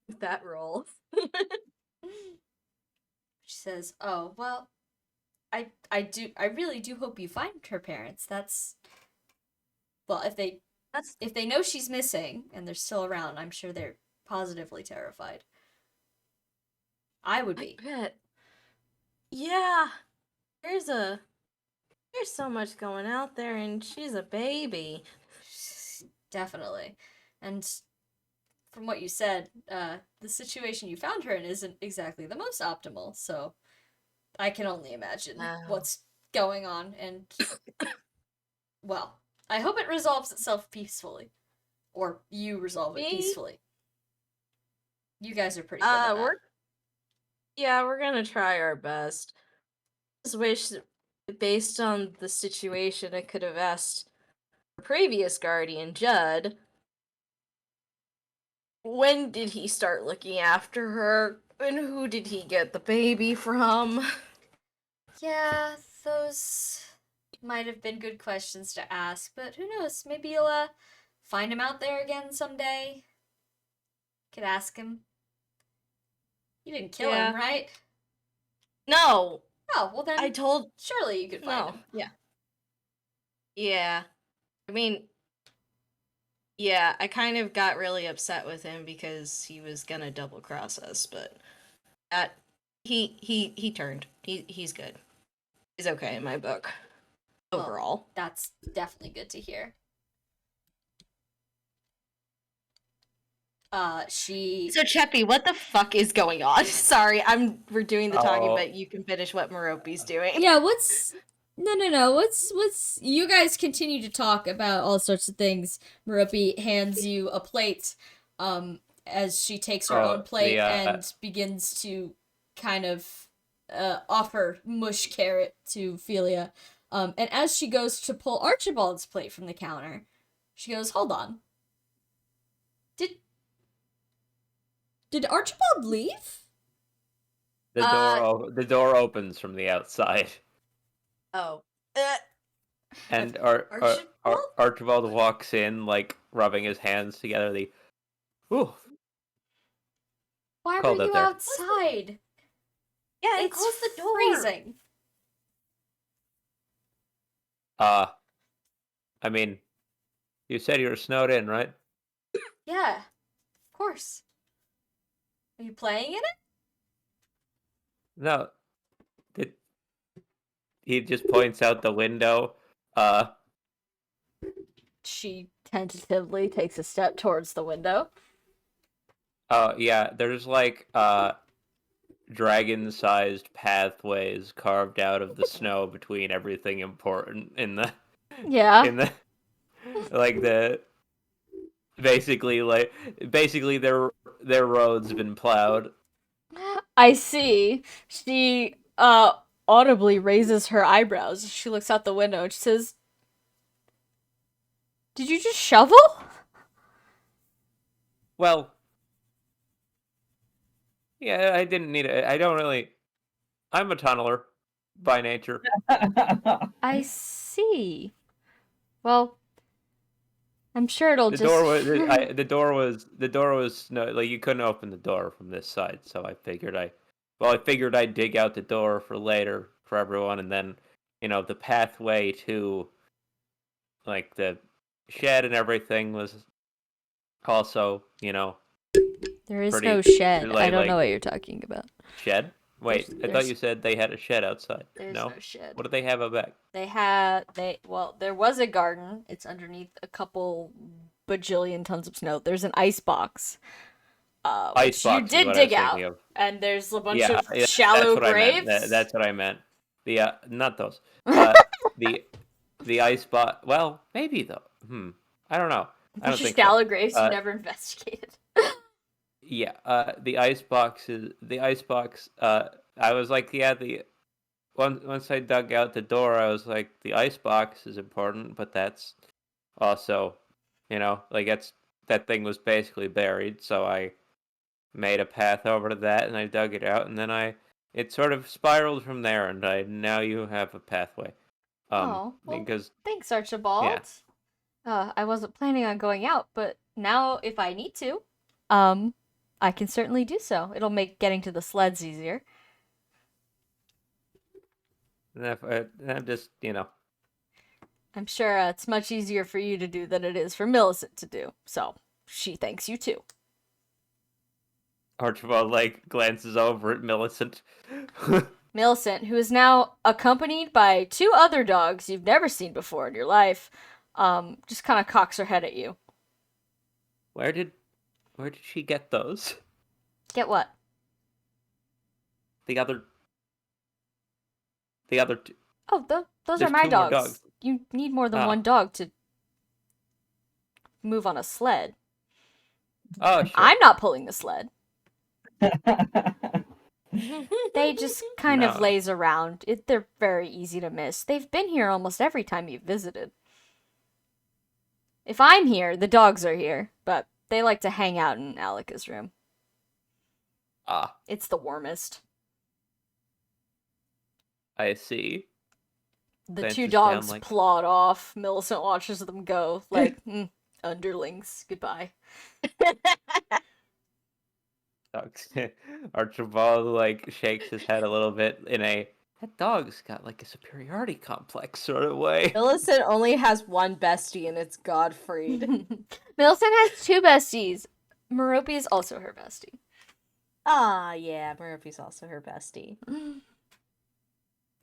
with that roll. She says, "Oh, well, I really do hope you find her parents. That's well, if they know she's missing and they're still around, I'm sure they're positively terrified. I would be. I bet. Yeah. There's so much going out there and she's a baby. Definitely. And from what you said, the situation you found her in isn't exactly the most optimal, so I can only imagine what's going on, and well, I hope it resolves itself peacefully. Or you resolve it peacefully. You guys are pretty good at that. We're gonna try our best. Just wish, based on the situation, I could have asked our previous guardian, Judd, when did he start looking after her, and who did he get the baby from? Yeah, those might have been good questions to ask, but who knows? Maybe you'll find him out there again someday. Could ask him. You didn't kill him, right? No. Oh, well then I told. surely you could find No. him. Yeah. Yeah. I mean, yeah, I kind of got really upset with him because he was gonna double cross us, but that he turned. He's good. He's okay in my book. Well, Overall. That's definitely good to hear. So Cheppy, what the fuck is going on? Sorry, we're doing the talking, but you can finish what Merope's doing. Yeah, what's no. What's you guys continue to talk about all sorts of things. Merope hands you a plate, as she takes her own plate and begins to kind of offer mush carrot to Philia. And as she goes to pull Archibald's plate from the counter, she goes, "Hold on. Did Archibald leave?" The door opens from the outside. Oh. And Archibald walks in, like, rubbing his hands together. Ooh, Why were Cold out you there. outside? Yeah, and It's close the door. freezing. I mean, you said you were snowed in, right? Yeah, of course. Are you playing in it? No. He just points out the window. She tentatively takes a step towards the window. Oh, yeah, there's, like, dragon-sized pathways carved out of the snow between everything important in the... Yeah. In the... Like, Basically, their road's been plowed. I see. She audibly raises her eyebrows. She looks out the window and she says, "Did you just shovel?" Well, yeah, I didn't need it. I don't really... I'm a tunneler by nature. I see. Well, I'm sure it'll The just door was no, like, you couldn't open the door from this side, so I figured I'd dig out the door for later for everyone, and then, the pathway to, like, the shed and everything was also, There is pretty- no shed. like- I don't know like- what you're talking about. shed. Wait, I thought There's- you said they had a shed outside. There's No. no shed. What do they have out back? There was a garden. It's underneath a couple bajillion tons of snow. There's an ice box. Which you Icebox is did what I was dig out. thinking of. And there's a bunch Yeah, of yeah, shallow that's what I graves. meant. That's what I meant. Not those. The ice box. Well, maybe though. I don't know. I don't Just think shallow so. graves you never investigated. Yeah. The ice box is the ice box. I was like, yeah. Once I dug out the door, I was like, the ice box is important, but that's also, like, that thing was basically buried, so I made a path over to that, and I dug it out, and then it sort of spiraled from there, and now you have a pathway. Well, Because thanks, Archibald. I wasn't planning on going out, but now if I need to, I can certainly do so. It'll make getting to the sleds easier. I'm just, I'm sure it's much easier for you to do than it is for Millicent to do. So she thanks you too. Archibald, like, glances over at Millicent. Millicent, who is now accompanied by two other dogs you've never seen before in your life, just kind of cocks her head at you. Where did she get those? Get what? The other two. Oh, those are There's my two more dogs. dogs. You need more than Ah. one dog to move on a sled. Oh, sure. I'm not pulling the sled. They just kind of No. laze around. They're very easy to miss. They've been here almost every time you've visited. If I'm here, the dogs are here, but they like to hang out in Alika's room. Ah, It's the warmest. I see. The Glances two down, dogs like- plod off. Millicent watches them go, like, underlings, goodbye. Dogs. Archibald, like, shakes his head a little bit in that dog's got, like, a superiority complex sort of way. Millicent only has one bestie, and it's Godfried. Millicent has two besties. Merope is also her bestie. Ah, yeah, Murphy's also her bestie.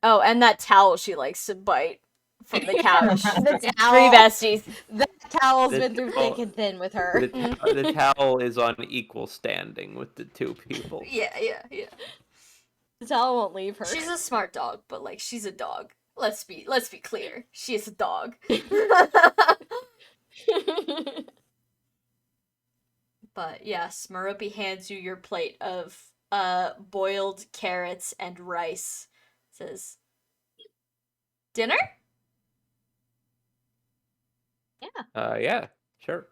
Oh, and that towel she likes to bite from the couch. The Three towel, besties. that towel's The been through towel- thick and thin with her. The towel is on equal standing with the two people. Yeah. The towel won't leave her. She's a smart dog, but like she's a dog. Let's be clear. She is a dog. But yes, Merope hands you your plate of boiled carrots and rice. Says, "Dinner?" Yeah, sure.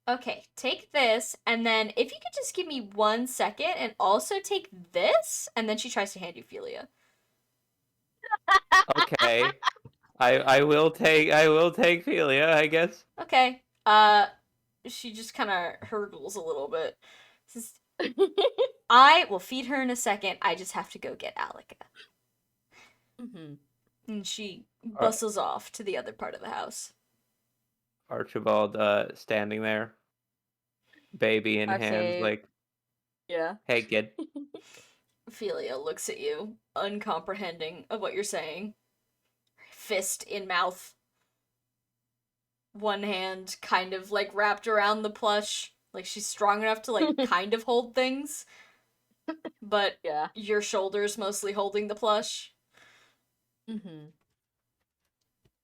Okay, take this, and then if you could just give me 1 second, and also take this, and then she tries to hand you Philia. Okay. I will take Philia, I guess. Okay. She just kind of hurdles a little bit. Says, I will feed her in a second. I just have to go get Alika. Mm-hmm. And she Ar- bustles off to the other part of the house. Archibald standing there, baby in hands, Okay. like, Yeah. hey kid. Ophelia looks at you, uncomprehending of what you're saying. Fist in mouth. One hand kind of like wrapped around the plush. Like she's strong enough to like kind of hold things. But Yeah. your shoulders mostly holding the plush. Mm-hmm.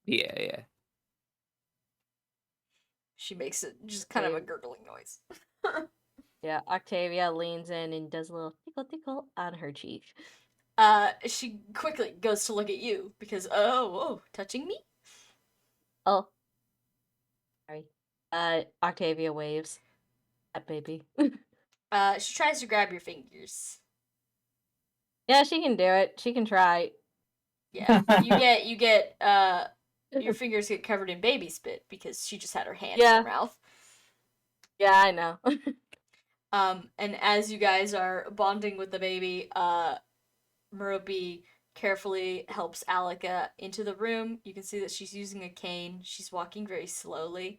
Yeah. She makes it just kind of a gurgling noise. Yeah, Octavia leans in and does a little tickle tickle on her cheek. She quickly goes to look at you because, oh, touching me? Oh. Sorry. Octavia waves at baby. She tries to grab your fingers. Yeah, she can do it. She can try. Yeah, you get, your fingers get covered in baby spit because she just had her hand in Yeah. her mouth. Yeah, I know. And as you guys are bonding with the baby, Merope carefully helps Alika into the room. You can see that she's using a cane. She's walking very slowly.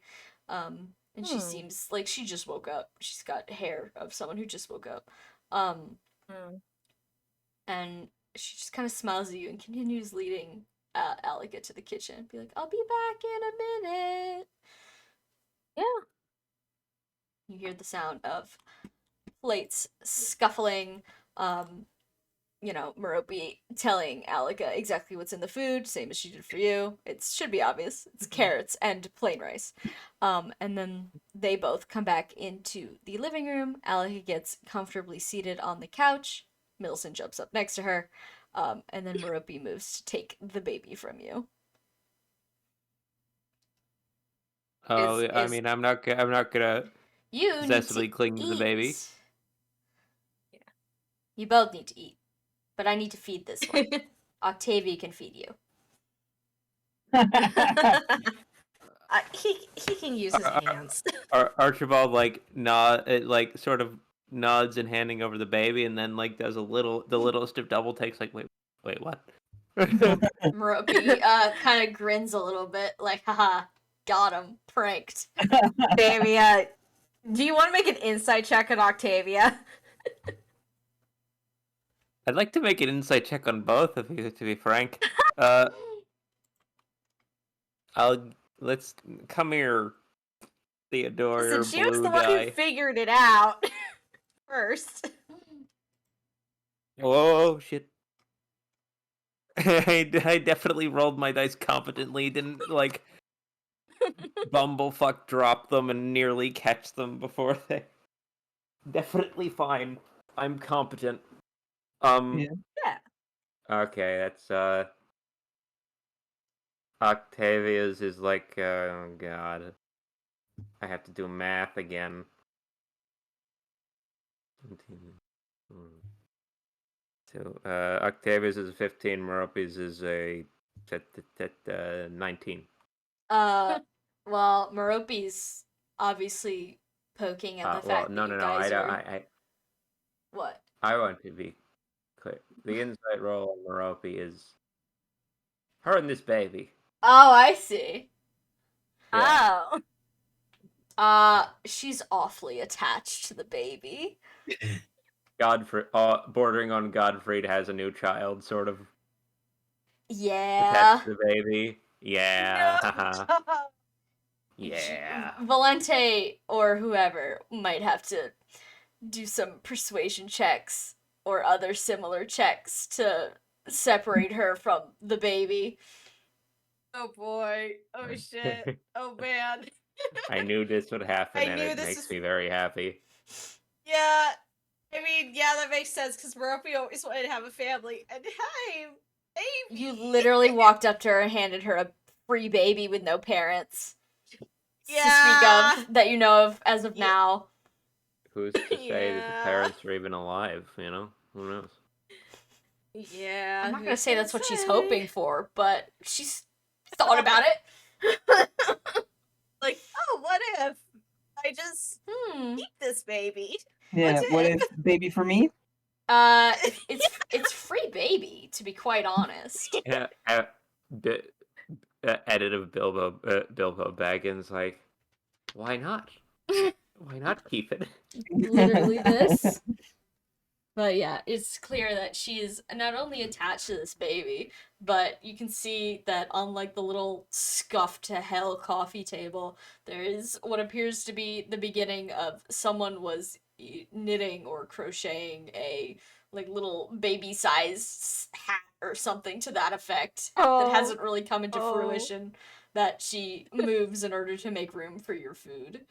And she seems like she just woke up. She's got hair of someone who just woke up. And she just kind of smiles at you and continues leading Alika to the kitchen. Be like, I'll be back in a minute. Yeah. You hear the sound of plates scuffling. Merope telling Alika exactly what's in the food, same as she did for you. It should be obvious. It's carrots and plain rice. And then they both come back into the living room. Alika gets comfortably seated on the couch. Millicent jumps up next to her. And then Merope moves to take the baby from you. Oh, Is- I is- mean, I'm not gonna You need to possessively cling to the baby. eat. Yeah. You both need to eat. But I need to feed this one. Octavia can feed you. He can use his hands. Archibald sort of nods and handing over the baby, and then like does the littlest of double takes. Like, wait, what? Merope kind of grins a little bit, like, haha, got him, pranked. Octavia, do you want to make an insight check on Octavia? I'd like to make an insight check on both of you, to be frank. Let's come here, Theodore, Listen, she was blue the one guy. who figured it out first. Whoa, shit. I definitely rolled my dice competently, didn't like bumblefuck drop them and nearly catch them before they... Definitely fine. I'm competent. Yeah. Okay, that's Octavia's is like, oh god. I have to do math again. So, Octavia's is 15, Merope's is a 19. Well, Merope's obviously poking at the fact that you guys are... What? I want to be clear. The insight roll on Merope is her and this baby. Oh, I see. Yeah. Oh. She's awfully attached to the baby. Godfrey, bordering on Godfrey has a new child, sort of Yeah. attached to the baby. Yeah. haha. Yeah. Valente or whoever might have to do some persuasion checks or other similar checks to separate her from the baby. Oh boy. Oh shit. Oh man. I knew this would happen, I and knew it this makes was- me very happy. Yeah. I mean, yeah, that makes sense because Merope always wanted to have a family. And hi, baby. You literally walked up to her and handed her a free baby with no parents. Yeah. To speak of, that you know of as of now. Who's to say that Yeah. the parents are even alive, you know? Who knows? Yeah. I'm not who gonna say can that's what she's say? hoping for, but she's thought about it. Like, oh, what if I just Hmm. eat this baby? Yeah, What's what it? if baby for me? It's free baby, to be quite honest. Yeah, edit of Bilbo Baggins, like, why not? Why not keep it? Literally this. But yeah, it's clear that she is not only attached to this baby, but you can see that on like the little scuffed to hell coffee table, there is what appears to be the beginning of someone was knitting or crocheting a like little baby size hat or something to that effect that hasn't really come into fruition that she moves in order to make room for your food.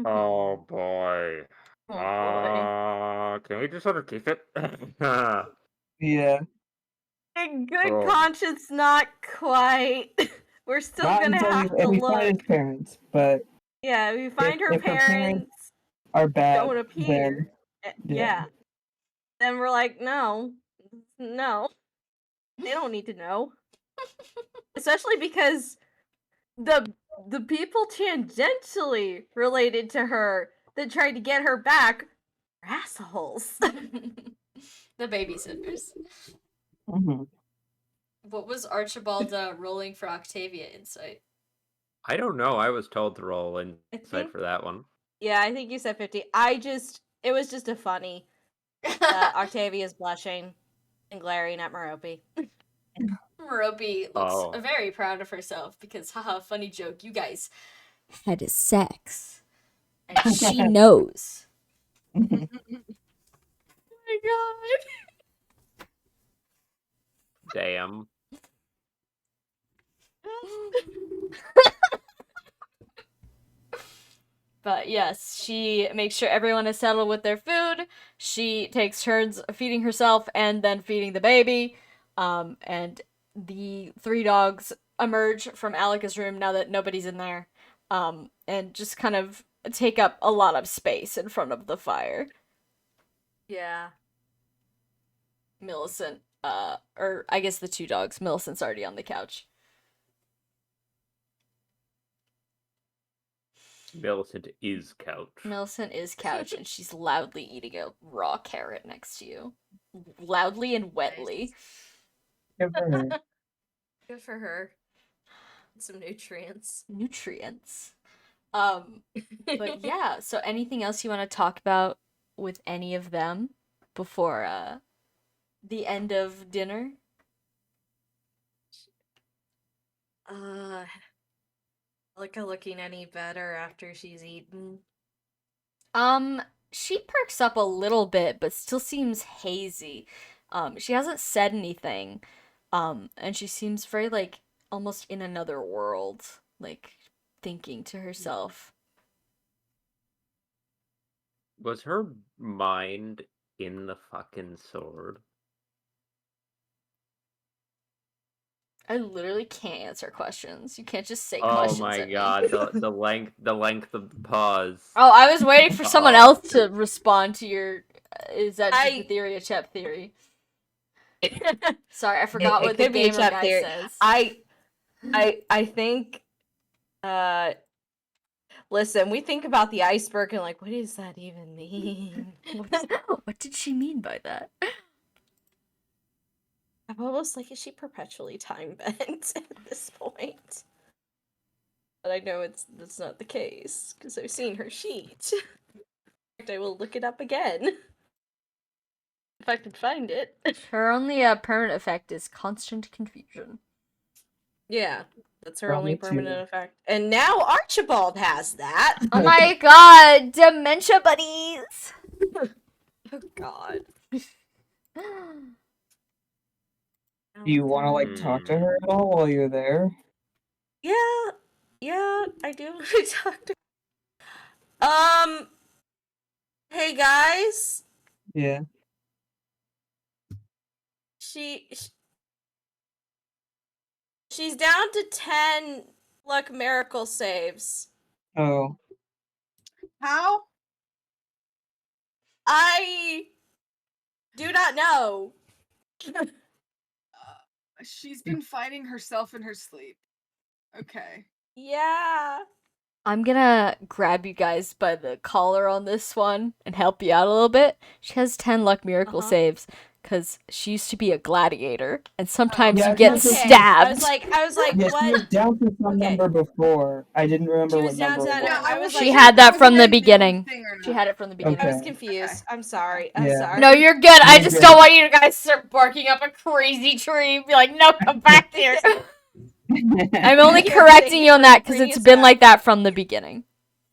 Oh boy. Oh boy. Can we just sort of keep it? Yeah, In good Oh. conscience, not quite. We're still not gonna until have if to we find look. his parents, but Yeah, we find her if her parents parents are bad, don't appear. then Yeah. yeah. Then we're like, no. They don't need to know. Especially because the people tangentially related to her that tried to get her back are assholes. The babysitters. hmm What was Archibald rolling for Octavia insight? I don't know. I was told to roll I inside think- for that one. Yeah, I think you said 50. It was just a funny. Octavia's blushing and glaring at Merope. Merope looks Oh. very proud of herself because, haha, funny joke, you guys had sex. And she knows. Oh my god. Damn. But yes, she makes sure everyone is settled with their food. She takes turns feeding herself and then feeding the baby. And the three dogs emerge from Alika's room now that nobody's in there. And just kind of take up a lot of space in front of the fire. Yeah. Millicent, or I guess the two dogs. Millicent's already on the couch. Millicent is couch. Millicent is couch, and she's loudly eating a raw carrot next to you. Loudly and wetly. Good for her. Good for her. Some nutrients. Nutrients. But yeah, so anything else you want to talk about with any of them before the end of dinner? Alika looking any better after she's eaten? She perks up a little bit, but still seems hazy. She hasn't said anything. And she seems very like almost in another world, like thinking to herself. Was her mind in the fucking sword? I literally can't answer questions. You can't just say Oh questions my at me. god, the length of the pause. Oh, I was waiting for someone Uh-oh. else to respond to your. Is that just a theory, a Chep theory? Sorry, I forgot what the could be a gamer Chep guy theory. says. I think listen, we think about the iceberg and like, what does that even mean? What did she mean by that? I'm almost like, is she perpetually time bent at this point? But I know that's not the case, because I've seen her sheet. In fact, I will look it up again. If I can find it. Her only permanent effect is constant confusion. Yeah, that's her Probably only too. permanent effect. And now Archibald has that. Oh my god, dementia buddies! Oh god. Do you want to like talk to her at all while you're there? Yeah, I do want to talk to hey guys. Yeah. She's down to 10 luck miracle saves. Oh. How? I do not know. She's been fighting herself in her sleep. Okay. Yeah. I'm gonna grab you guys by the collar on this one and help you out a little bit. She has 10 luck miracle saves because she used to be a gladiator, and sometimes Yeah, you get okay. stabbed. I was like, Yeah, what? she was down for some Okay. number before. I didn't remember She what was down number to it that. was. I was She like, had that from the Wasn't beginning. thing or She not. had it from the beginning. I was Okay. confused. Okay. I'm sorry. I'm Yeah. sorry. No, you're good. I You're just good. don't want you to guys start barking up a crazy tree and be like, no, come back here. I'm only Okay, correcting thank you you on for that because bringing it's us been back. like that from the beginning.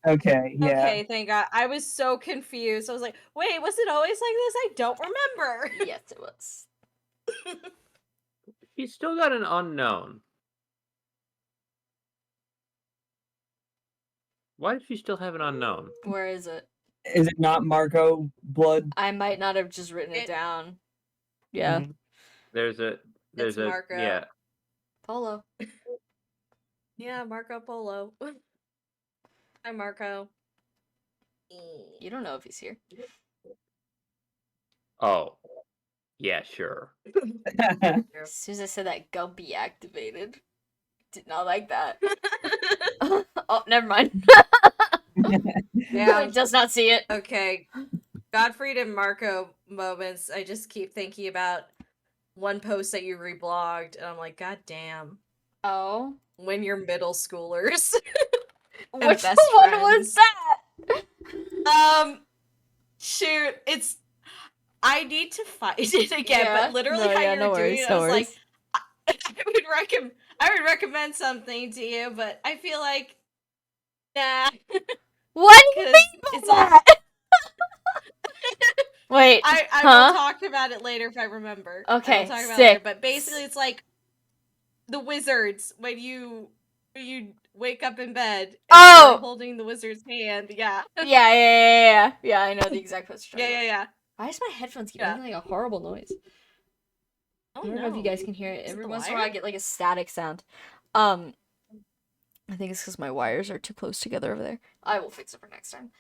Okay, yeah. Okay, thank God. I was so confused. I was like, wait, was it always like this? I don't remember. Yes, it was. He's still got an unknown. Why does she still have an unknown? Where is it? Is it not Marco blood? I might not have just written it down. Yeah. Mhm. There's It's Marco. yeah. Polo. Yeah, Marco Polo. Hi, Marco. You don't know if he's here. Oh. Yeah, sure. As soon as I said that, Gumpy activated. Did not like that. Oh, never mind. Yeah. He does not see it. Okay. Gottfried and Marco moments. I just keep thinking about one post that you reblogged, and I'm like, God damn. Oh. When you're middle schoolers. And Which best one friends. was that? Shoot, it's. I need to find it again, Yeah. but literally No, how yeah, you no were doing worries, it, no I was like, worries. I would recommend something to you, but I feel like, nah. What do you 'Cause mean by it's all- that? Wait, I huh? will talk about it later if I remember. I Okay, will talk about it sick. later, but basically it's like the wizards when you wake up in bed and Oh! you're holding the wizard's hand. Yeah. Yeah, I know the exact post you're talking about. Yeah. Why does my headphones keep Yeah. making like a horrible noise? Oh, I don't know if you guys can hear it. Is it Every the once in a while I wire? get like a static sound. I think it's because my wires are too close together over there. I will fix it for next time.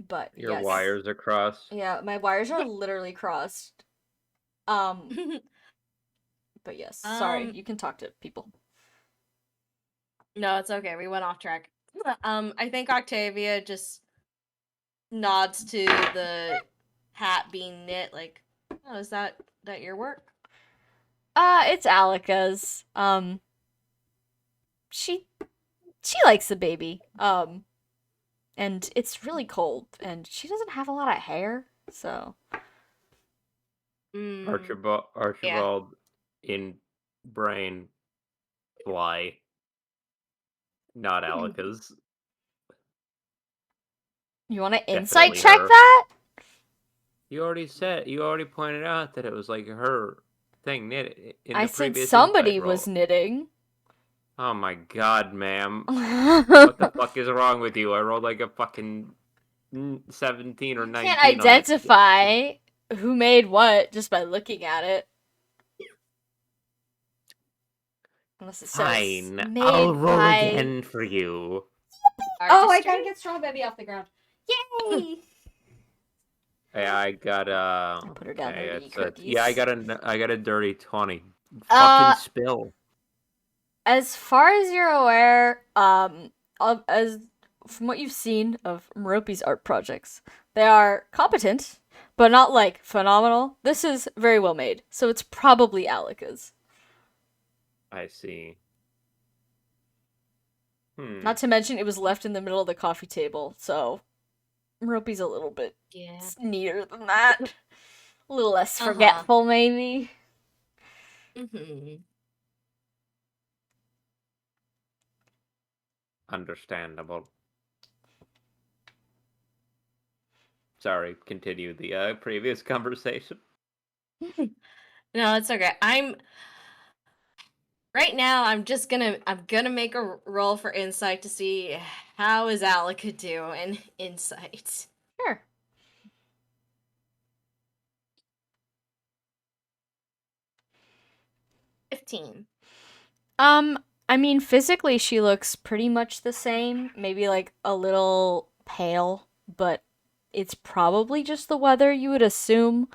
But Your yes. wires are crossed. Yeah, my wires are literally crossed. But yes, sorry. You can talk to people. No, it's okay. We went off track. I think Octavia just nods to the hat being knit, like, oh, is that your work? It's Alika's. She likes the baby. And it's really cold, and she doesn't have a lot of hair, so. Archibald in brain fly. Not Alika's. You want to insight Definitely check her. that? You already pointed out that it was like her thing knit in I the said previous somebody insight was roll. knitting. Oh my god, ma'am. What What the fuck is wrong with you? I rolled like a fucking 17 or 19 can't on that. identify who made what just by looking at it. Unless it says Fine. made I'll roll by... again for you. Oh, I Artistry? gotta get Straw Baby off the ground. Yay! Yeah, I got I'll put her down okay, there to eat it's a- cookies. yeah, I got a dirty 20. Uh, Fucking spill. As far as you're aware, as from what you've seen of Merope's art projects, they are competent, but not like phenomenal. This is very well made, so it's probably Alika's. I see. Not to mention it was left in the middle of the coffee table, so Merope's a little bit neater than that. A little less forgetful, maybe. Understandable. Sorry, continue the previous conversation. No, it's okay. Right now, I'm gonna make a roll for insight to see how is Alika doing insight. Sure. $15. I mean, physically she looks pretty much the same, maybe like a little pale, but it's probably just the weather, you would assume.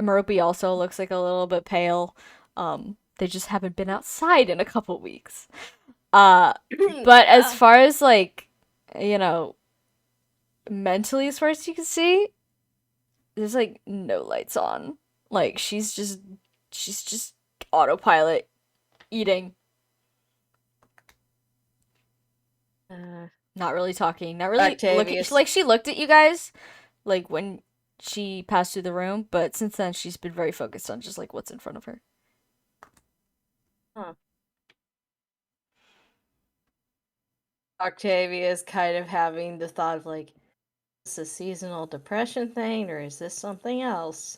Merope also looks like a little bit pale. They just haven't been outside in a couple weeks. But as Yeah. far as like, you know, mentally, as far as you can see, there's like no lights on. Like she's just autopilot, eating, not really talking, not really looking. Octavius. Like she looked at you guys, like when she passed through the room, but since then she's been very focused on just like what's in front of her. Octavia is kind of having the thought of like, is this a seasonal depression thing or is this something else?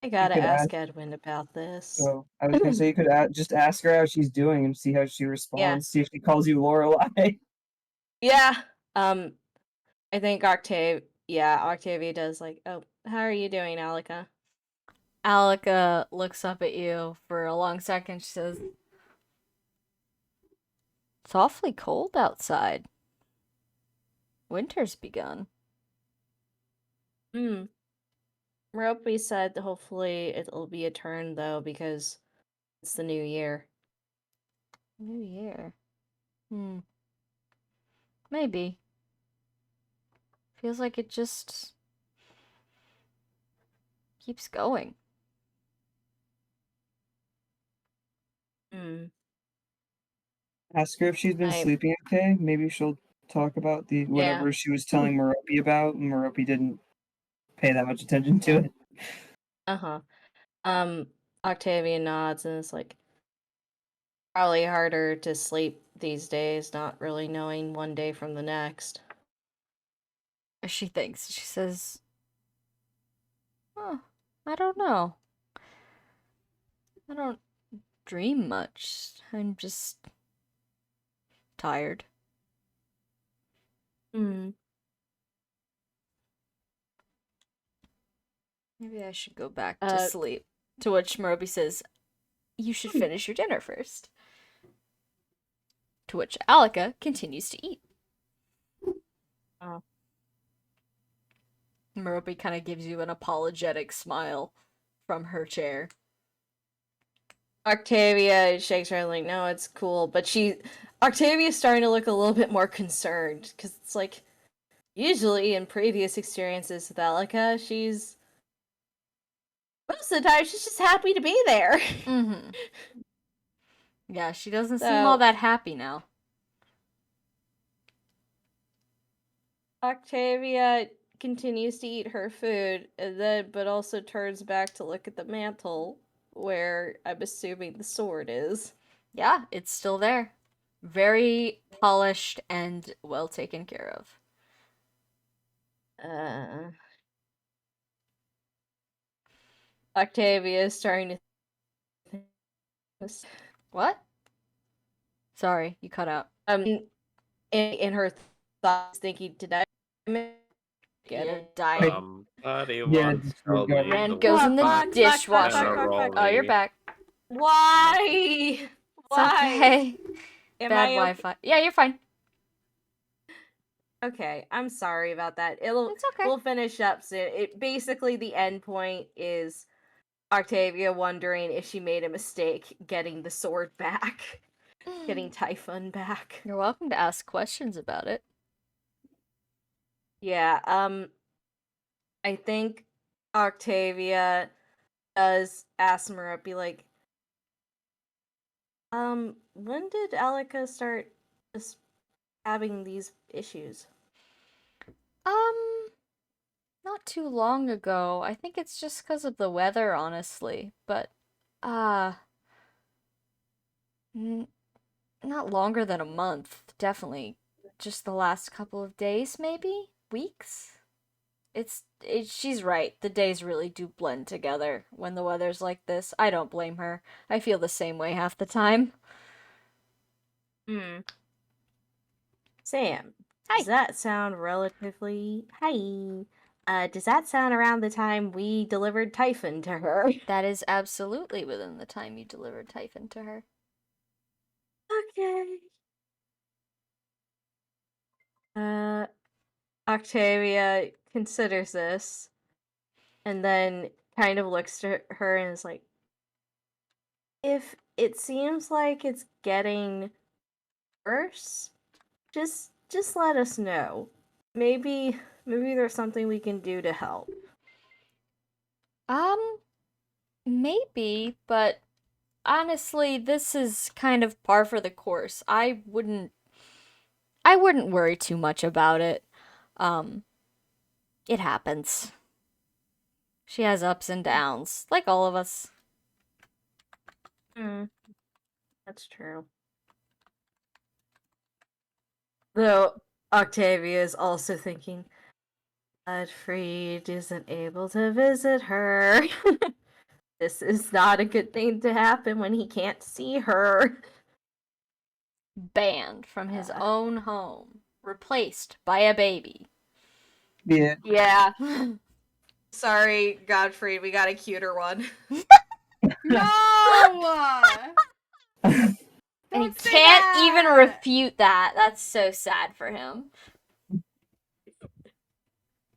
I gotta could ask Edwin about this. So I was gonna say you could just ask her how she's doing and see how she responds. See if she calls you Lorelai. Yeah. I think Octavia does like, oh, how are you doing, Alika? Alika looks up at you for a long second. She says, "It's awfully cold outside. Winter's begun." Merope said hopefully it'll be a turn though because it's the new year. New year. Maybe. Feels like it just keeps going. Ask her if she's been sleeping okay. Maybe she'll talk about the whatever she was telling Merope about, and Merope didn't pay that much attention to it. Octavia nods and it's like probably harder to sleep these days, not really knowing one day from the next. She thinks. She says, "Oh, I don't know. I don't dream much. I'm just tired." Maybe I should go back to sleep. To which Merope says, "You should finish your dinner first." To which Alika continues to eat. Merope kind of gives you an apologetic smile from her chair. Octavia shakes her head like, no, it's cool. But Octavia's starting to look a little bit more concerned because it's like, usually in previous experiences with Alika, most of the time she's just happy to be there. Yeah, she doesn't seem all that happy now. Octavia continues to eat her food, but also turns back to look at the mantle where I'm assuming the sword is. Yeah, it's still there. Very polished and well taken care of. Octavia is starting to. What? Sorry, you cut out. In her thoughts, thinking, did I get it? Died. Rand goes in the dishwasher. Oh, you're back. Why? Why? Okay. Bad Wi-Fi. Yeah, you're fine. Okay, I'm sorry about that. It's okay. We'll finish up soon. Basically the end point is Octavia wondering if she made a mistake getting the sword back. Getting Typhon back. You're welcome to ask questions about it. Yeah, I think Octavia does ask Merope, like, when did Alika start just having these issues? Not too long ago. I think it's just because of the weather, honestly. But, not longer than a month. Definitely. Just the last couple of days, maybe? Weeks? She's right. The days really do blend together when the weather's like this. I don't blame her. I feel the same way half the time. Sam, Hi. does that sound relatively... Hi. Does that sound around the time we delivered Typhon to her? That is absolutely within the time you delivered Typhon to her. Okay. Octavia considers this and then kind of looks to her and is like, if it seems like it's getting worse, just let us know. Maybe there's something we can do to help. Maybe, but honestly, this is kind of par for the course. I wouldn't worry too much about it. Um, it happens. She has ups and downs, like all of us. Hmm, that's true. Though Octavia is also thinking, Godfried isn't able to visit her. This is not a good thing to happen when he can't see her. Banned from his Uh. own home, replaced by a baby. Yeah. Yeah. Sorry, Godfried, we got a cuter one. No! And he Don't say can't even that! refute that. That's so sad for him.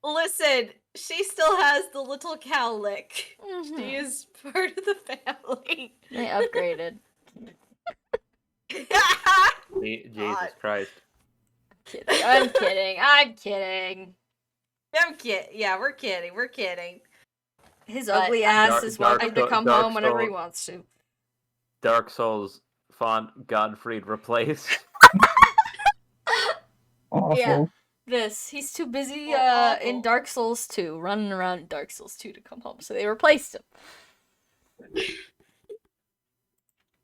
Listen, she still has the little cow lick. Mhm. She is part of the family. They upgraded. Jesus Christ. Kidding. I'm kidding. I'm kidding. I'm kidding. Yeah, we're kidding. We're kidding. His But, ugly ass is welcome to Dark come home whenever he Soul- wants to. Dark Souls font Godfried replaced. Awful. Yeah. He's too busy Awful. in Dark Souls 2, running around in Dark Souls 2 to come home, so they replaced him.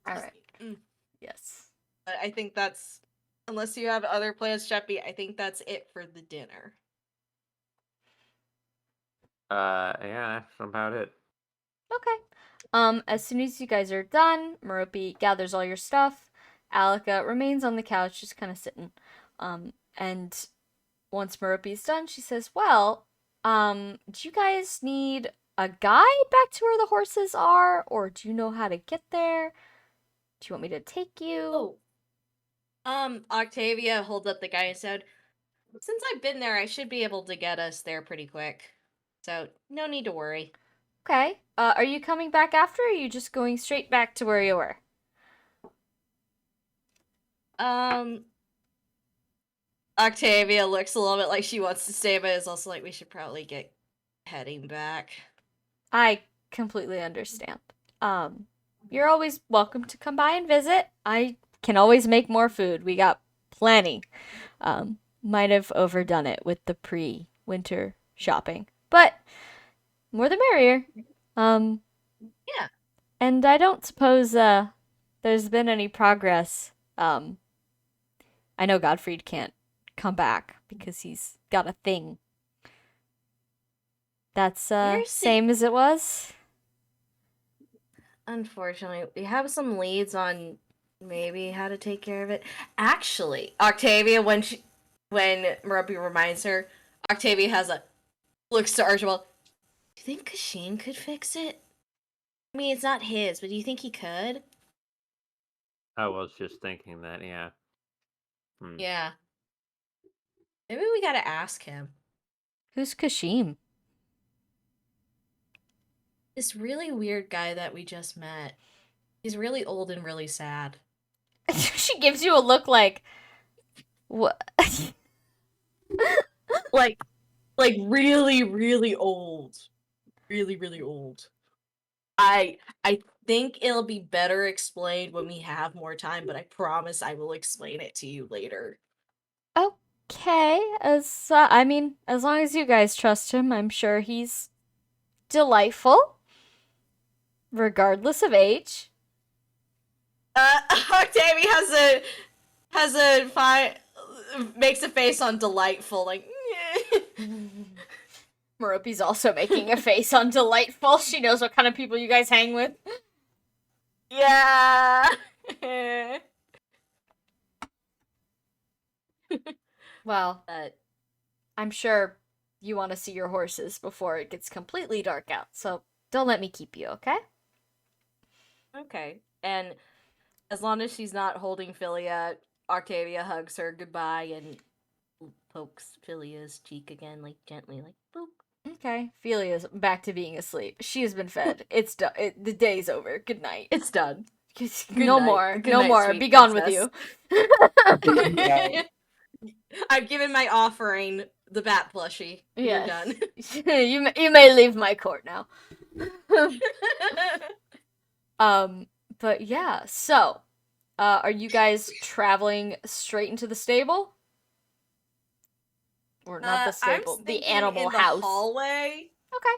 Alright. Mm. Yes. But I think that's, unless you have other plans, Sheppy, I think that's it for the dinner. Yeah, that's about it. Okay. As soon as you guys are done, Merope gathers all your stuff. Alika remains on the couch, just kind of sitting. And once Merope's done, she says, well, do you guys need a guide back to where the horses are? Or do you know how to get there? Do you want me to take you? Octavia holds up the guy and said, since I've been there, I should be able to get us there pretty quick. So, no need to worry. Okay. Are you coming back after, or are you just going straight back to where you were? Octavia looks a little bit like she wants to stay, but is also like, we should probably get heading back. I completely understand. You're always welcome to come by and visit. I can always make more food. We got plenty. Might have overdone it with the pre-winter shopping, but more the merrier. Yeah. And I don't suppose there's been any progress. I know Godfried can't come back because he's got a thing. That's You're same as it was. Unfortunately, we have some leads on maybe how to take care of it. Actually, Octavia, when Merope reminds her, Octavia looks to Archibald. Do you think Kashin could fix it? I mean, it's not his, but do you think he could? I was just thinking that, yeah. Yeah. Maybe we gotta ask him. Who's Kashim? This really weird guy that we just met. He's really old and really sad. She gives you a look like, what? Like really, really old. Really, really old. I think it'll be better explained when we have more time, but I promise I will explain it to you later. Okay, as long as you guys trust him, I'm sure he's delightful, regardless of age. Octavia makes a face on delightful, like Merope's also making a face on delightful. She knows what kind of people you guys hang with. yeah. Well, I'm sure you want to see your horses before it gets completely dark out, so don't let me keep you, okay? Okay. And as long as she's not holding Philia, Octavia hugs her goodbye and pokes Philia's cheek again, like gently, like boop. Okay, Felia's back to being asleep. She has been fed. It's done. The day's over. Good night. It's done. No night. more. Good No night, more. sweet Be gone with princess. you. Yeah. I've given my offering, the bat plushie. You're done. you may leave my court now. But yeah. So, are you guys traveling straight into the stable? Or not the stable, I'm the thinking animal in the house. hallway. Okay.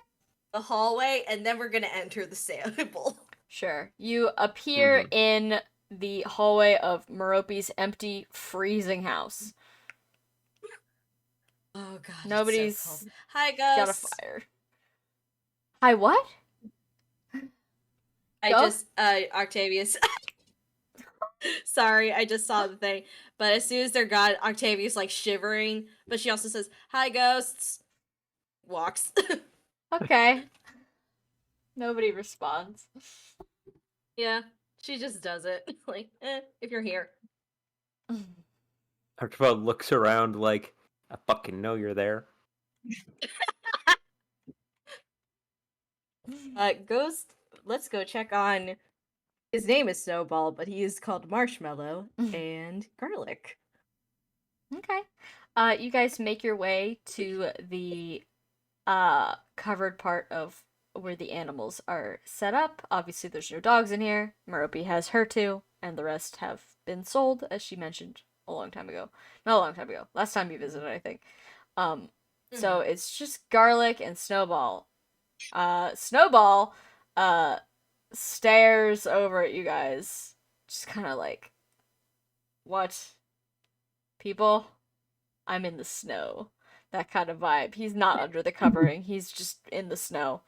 The hallway, and then we're gonna enter the stable. Sure. You appear in the hallway of Merope's empty, freezing house. Oh god. Nobody's it's so cold. Hi, got a ghosts. fire. Hi, what? I Go? just Octavius. Sorry, I just saw the thing. But as soon as they're gone, Octavius like shivering. But she also says, "Hi, ghosts." Walks. Okay. Nobody responds. Yeah, she just does it. Like, if you're here. Archibald looks around like, I fucking know you're there. Ghost, let's go check on. His name is Snowball, but he is called Marshmallow and Garlic. Okay. You guys make your way to the covered part of where the animals are set up. Obviously there's no dogs in here. Merope has her two, and the rest have been sold, as she mentioned a long time ago. Not a long time ago. Last time you visited, I think. So it's just Garlic and Snowball. Snowball stares over at you guys. Just kind of like, what? People? I'm in the snow. That kind of vibe. He's not under the covering. He's just in the snow.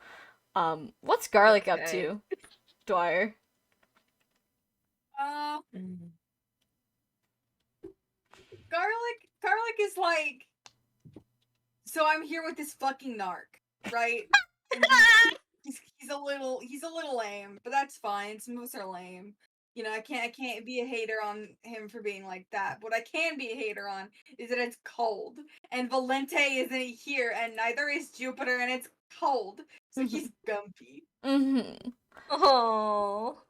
What's Garlic up to, Dwyer? Garlic is like, so I'm here with this fucking narc, right? And he's a little lame, but that's fine. Some of us are lame. You know, I can't be a hater on him for being like that. What I can be a hater on is that it's cold. And Valente isn't here, and neither is Jupiter, and it's cold. So he's gumpy. Mm-hmm. Oh.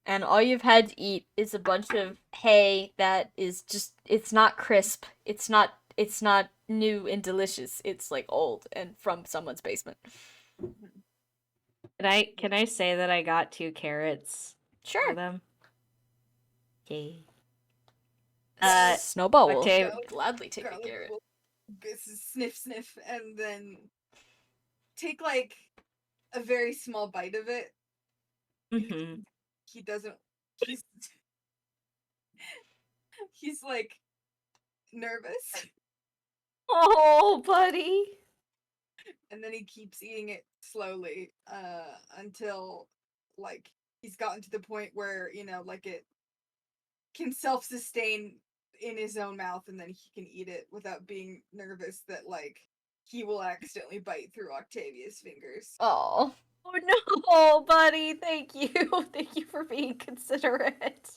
And all you've had to eat is a bunch of hay that is just, it's not crisp. It's not new and delicious. It's like old and from someone's basement. Can I say that I got 2 carrots Sure. for them? Okay. Snowball will Octave- gladly take a Garlic carrot. will sniff, and then take like a very small bite of it. Mm-hmm. He doesn't. He's like nervous, Oh, buddy. and then he keeps eating it slowly until like he's gotten to the point where, you know, like it can self-sustain in his own mouth, and then he can eat it without being nervous that like he will accidentally bite through Octavia's fingers. Oh. Oh no, buddy. Thank you. Thank you for being considerate.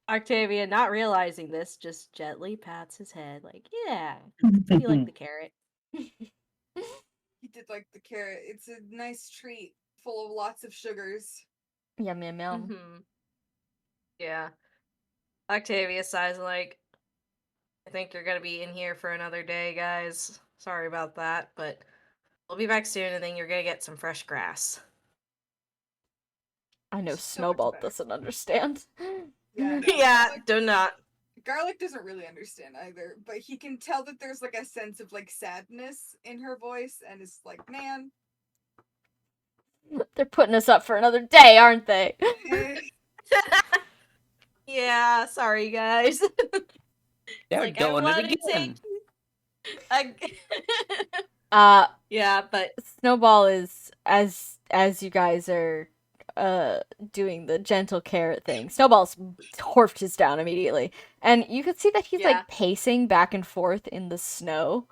Octavia, not realizing this, just gently pats his head like, yeah, you like the carrot. He did like the carrot. It's a nice treat full of lots of sugars. Yum, yum, yum. Mm-hmm. Yeah. Octavia sighs like, I think you're gonna be in here for another day, guys. Sorry about that, but we'll be back soon, and then you're gonna get some fresh grass. I know So much Snowball better. doesn't understand. Yeah, no, Yeah, do not. Garlic doesn't really understand either, but he can tell that there's like a sense of like sadness in her voice, and is like, man, They're putting us up for another day, aren't they? Yeah, sorry guys. They're like, I doing it wanted to again. Yeah, but Snowball is, as you guys are doing the gentle carrot thing, Snowball's horfed his down immediately. And you can see that he's Yeah. like pacing back and forth in the snow.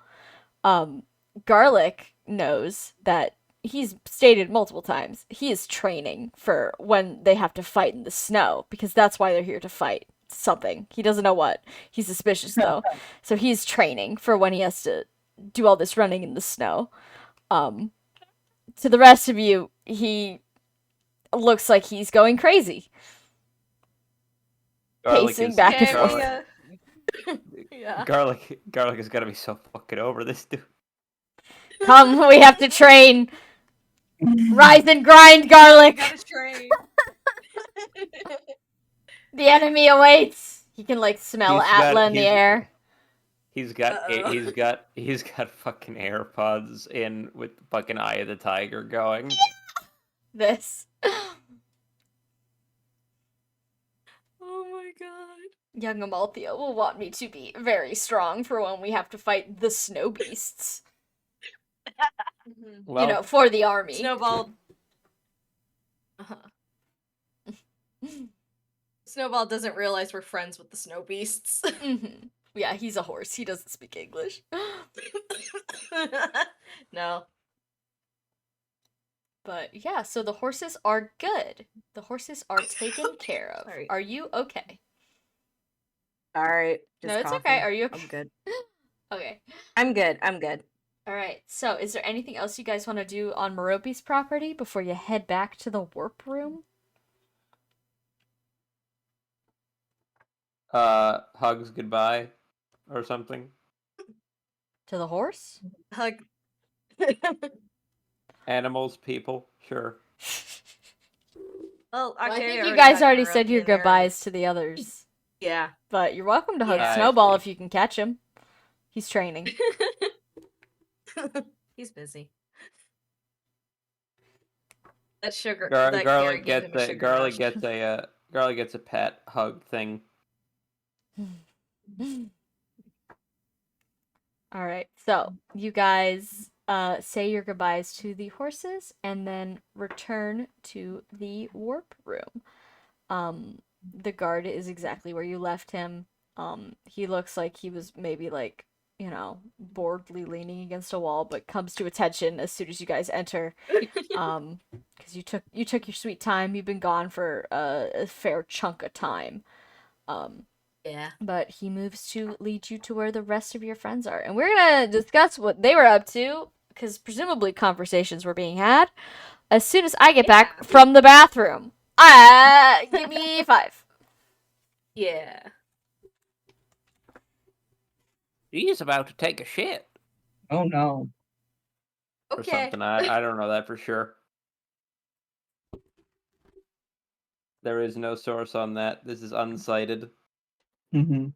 Garlic knows that he's stated multiple times he is training for when they have to fight in the snow, because that's why they're here to fight something. He doesn't know what. He's suspicious though. So he's training for when he has to do all this running in the snow. To the rest of you, he looks like he's going crazy. Pacing back and forth. Yeah. Garlic is gonna be so fucking over this dude. Come, we have to train. Rise and grind, Garlic. Gotta train. The enemy awaits. He can like smell He's got- Atla in the he's- air. He's got Uh-oh. he's got fucking AirPods in with the fucking Eye of the Tiger going. This. Oh my god. Young Amalthea will want me to be very strong for when we have to fight the snow beasts. Mhm. Well, You know, for the army. Snowball. Snowball doesn't realize we're friends with the snow beasts. Mhm. Yeah, he's a horse. He doesn't speak English. No. But yeah, so the horses are good. The horses are taken care of. Sorry. Are you okay? Alright. No, it's okay. Are you okay? I'm good. Okay. I'm good. I'm good. All right. So, is there anything else you guys want to do on Merope's property before you head back to the warp room? hugs goodbye or something. To the horse? Hug. Animals, people, sure. Well, Well, I Octavia think you guys had already Merope said your in there. goodbyes to the others. Yeah. But you're welcome to hug Yeah, I Snowball see. if you can catch him. He's training. He's busy. That sugar. Garlic that Garrett gave gets him a a sugar garlic rush. gets a garlic gets a pet hug thing. All right. So, you guys say your goodbyes to the horses and then return to the warp room. The guard is exactly where you left him. He looks like he was maybe like, you know, boredly leaning against a wall, but comes to attention as soon as you guys enter. Because you took your sweet time. You've been gone for a fair chunk of time. Yeah. But he moves to lead you to where the rest of your friends are. And we're gonna discuss what they were up to, because presumably conversations were being had, as soon as I get back from the bathroom. Give me 5. Yeah. He's about to take a shit Oh no. or Okay. something. I don't know that for sure. There is no source on that. This is unsighted. Mm-hmm.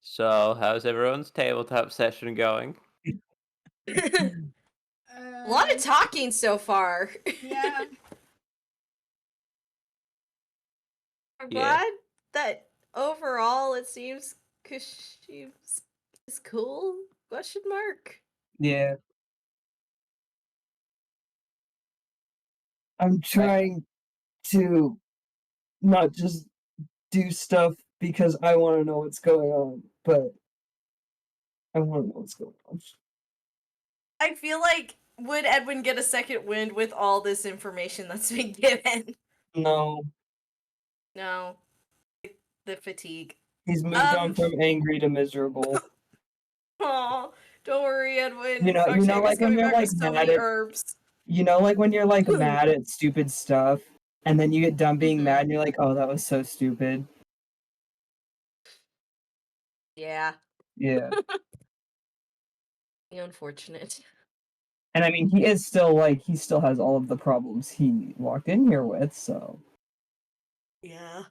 So, how's everyone's tabletop session going? A lot of talking so far. Yeah. I'm Yeah. glad that overall it seems Kushim is cool? Question mark. Yeah. I'm trying to not just do stuff because I want to know what's going on, but I want to know what's going on. I feel like would Edwin get a second wind with all this information that's been given? No, No. The fatigue. he's moved on Um, from angry to miserable. Oh, don't worry, Edwin. You know, Octavia's like when coming you're back like with so mad many at, herbs. you know, like when you're like mad at stupid stuff, and then you get done being Mhm. mad, and you're like, oh, that was so stupid. Yeah. Yeah, Unfortunate. and I mean, he is still like he still has all of the problems he walked in here with, so. Yeah.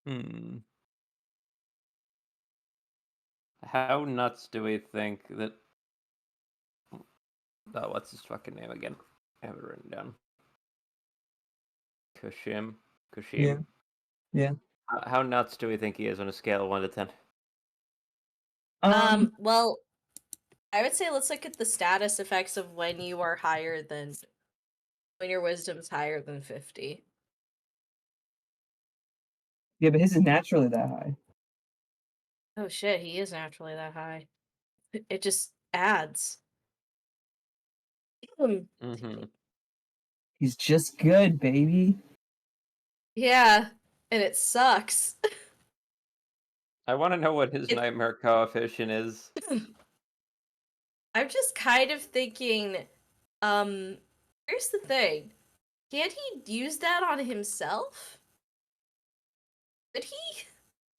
Hmm. How nuts do we think that? Oh, what's his fucking name again? I have it written down. Kushim. Yeah. Yeah. How nuts do we think he is on a scale of 1 to 10? Well, I would say let's look at the status effects of when you are higher than when your wisdom's higher than 50. Yeah, but his is naturally that high. Oh shit, he is naturally that high. It just adds. Mm-hmm. He's just good, baby. Yeah, and it sucks. I want to know what his It- nightmare coefficient is. I'm just kind of thinking, here's the thing. Can't he use that on himself? Could he?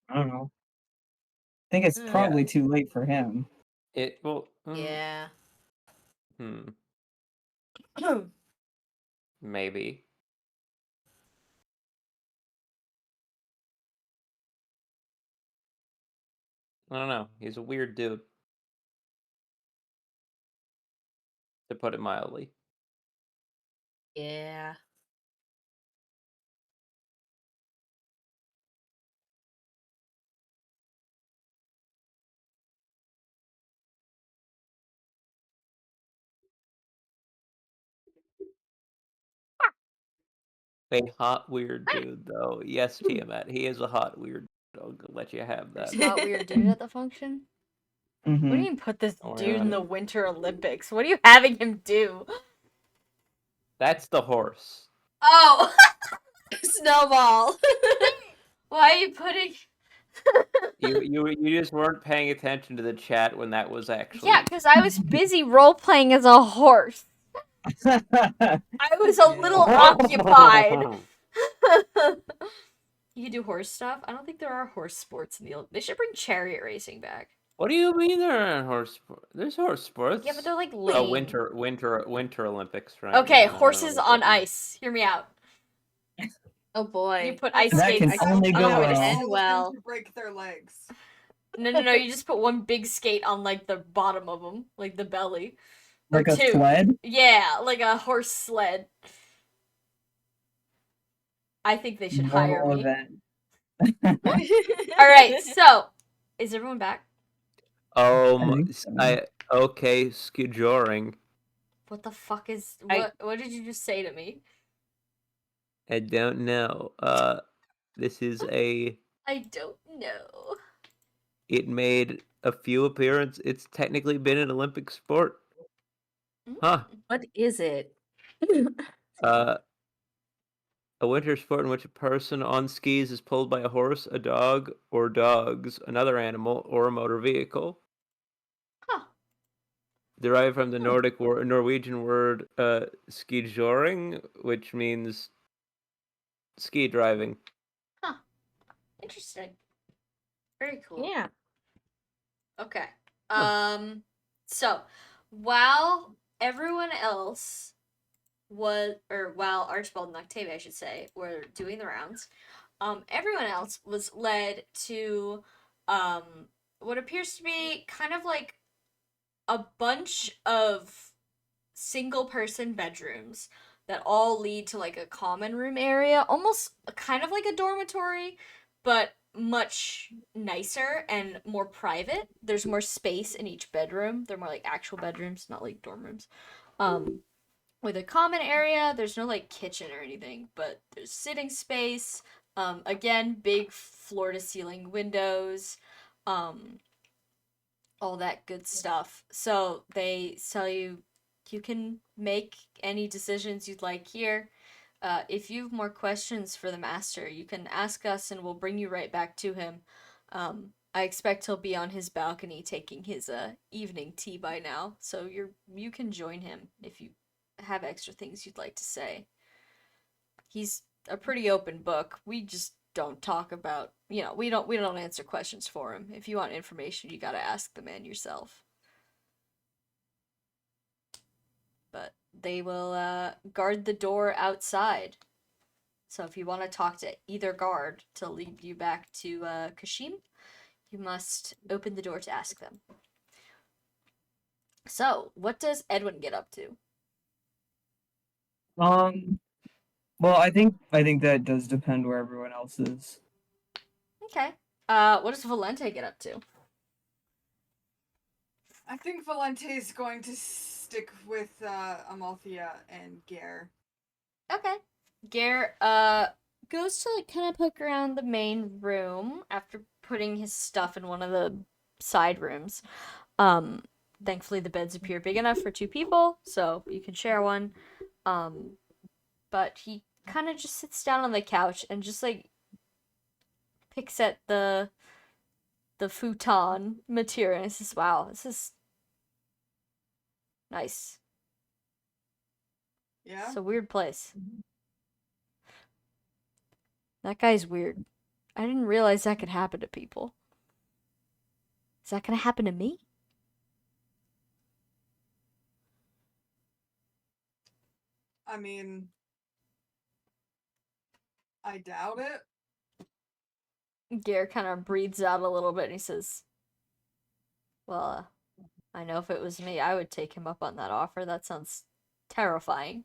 I don't know. I think it's Yeah. probably too late for him. It well. Yeah. Maybe. I don't know. He's a weird dude, to put it mildly. Yeah. A hot weird dude, though. Yes, Tiamat. He is a hot weird. I'll let you have that. There's not weird dude at the function. What do Mm-hmm. you mean put this Don't worry dude about in the it. Winter Olympics? What are you having him do? That's the horse. Oh! Snowball. Why are you putting... You just weren't paying attention to the chat when that was actually. Yeah, because I was busy role-playing as a horse. I was a little occupied. You can do horse stuff? I don't think there are horse sports in the... They should bring chariot racing back. What do you mean there aren't horse sports? There's horse sports. Yeah, but they're like lame. Oh, winter Olympics, right? Okay, Yeah, I don't know horses what on that means. ice. Hear me out. Oh boy. You put ice That skates. can I don't only know go how it well. ends. All of well. them to break their legs. No. You just put one big skate on like the bottom of them, like the belly. Like Or a two. sled? Yeah, like a horse sled. I think they should hire Normal me. event. All right, so is everyone back? I think so. Okay, skijoring. What the fuck is I- what did you just say to me? I don't know. This is a. I don't know. It made a few appearances. It's technically been an Olympic sport. Huh. What is it? A winter sport in which a person on skis is pulled by a horse, a dog, or dogs, another animal, or a motor vehicle. Huh. Derived from the Norwegian word skijoring, which means ski driving. Interesting. Very cool. Yeah. Okay. Huh. So while everyone else while Archibald and Octavia, I should say, were doing the rounds, everyone else was led to what appears to be kind of like a bunch of single person bedrooms that all lead to like a common room area, almost kind of like a dormitory, but much nicer and more private. There's more space in each bedroom. They're more like actual bedrooms, not like dorm rooms. With a common area, there's no like kitchen or anything, but there's sitting space. Again, big floor to ceiling windows. All that good stuff. So they tell you can make any decisions you'd like here. If you have more questions for the master, you can ask us and we'll bring you right back to him. I expect he'll be on his balcony taking his evening tea by now, so you can join him if you have extra things you'd like to say. He's a pretty open book. We just don't talk about, we don't answer questions for him. If you want information, you got to ask the man yourself. But they will guard the door outside. So if you want to talk to either guard to lead you back to Kashim, you must open the door to ask them. So, what does Edwin get up to? Well, I think that does depend where everyone else is. Okay. What does Valente get up to? I think Valente is going to stick with Amalthea and Gare. Okay. Gare goes to like kind of poke around the main room after putting his stuff in one of the side rooms. Thankfully the beds appear big enough for 2 people, so you can share one. But he kind of just sits down on the couch and just like picks at the futon material and says, "Wow, this is nice. Yeah? It's a weird place. That guy's weird. I didn't realize that could happen to people. Is that gonna happen to me?" I mean, I doubt it. Gare kind of breathes out a little bit and he says, "Well, I know if it was me, I would take him up on that offer. That sounds terrifying."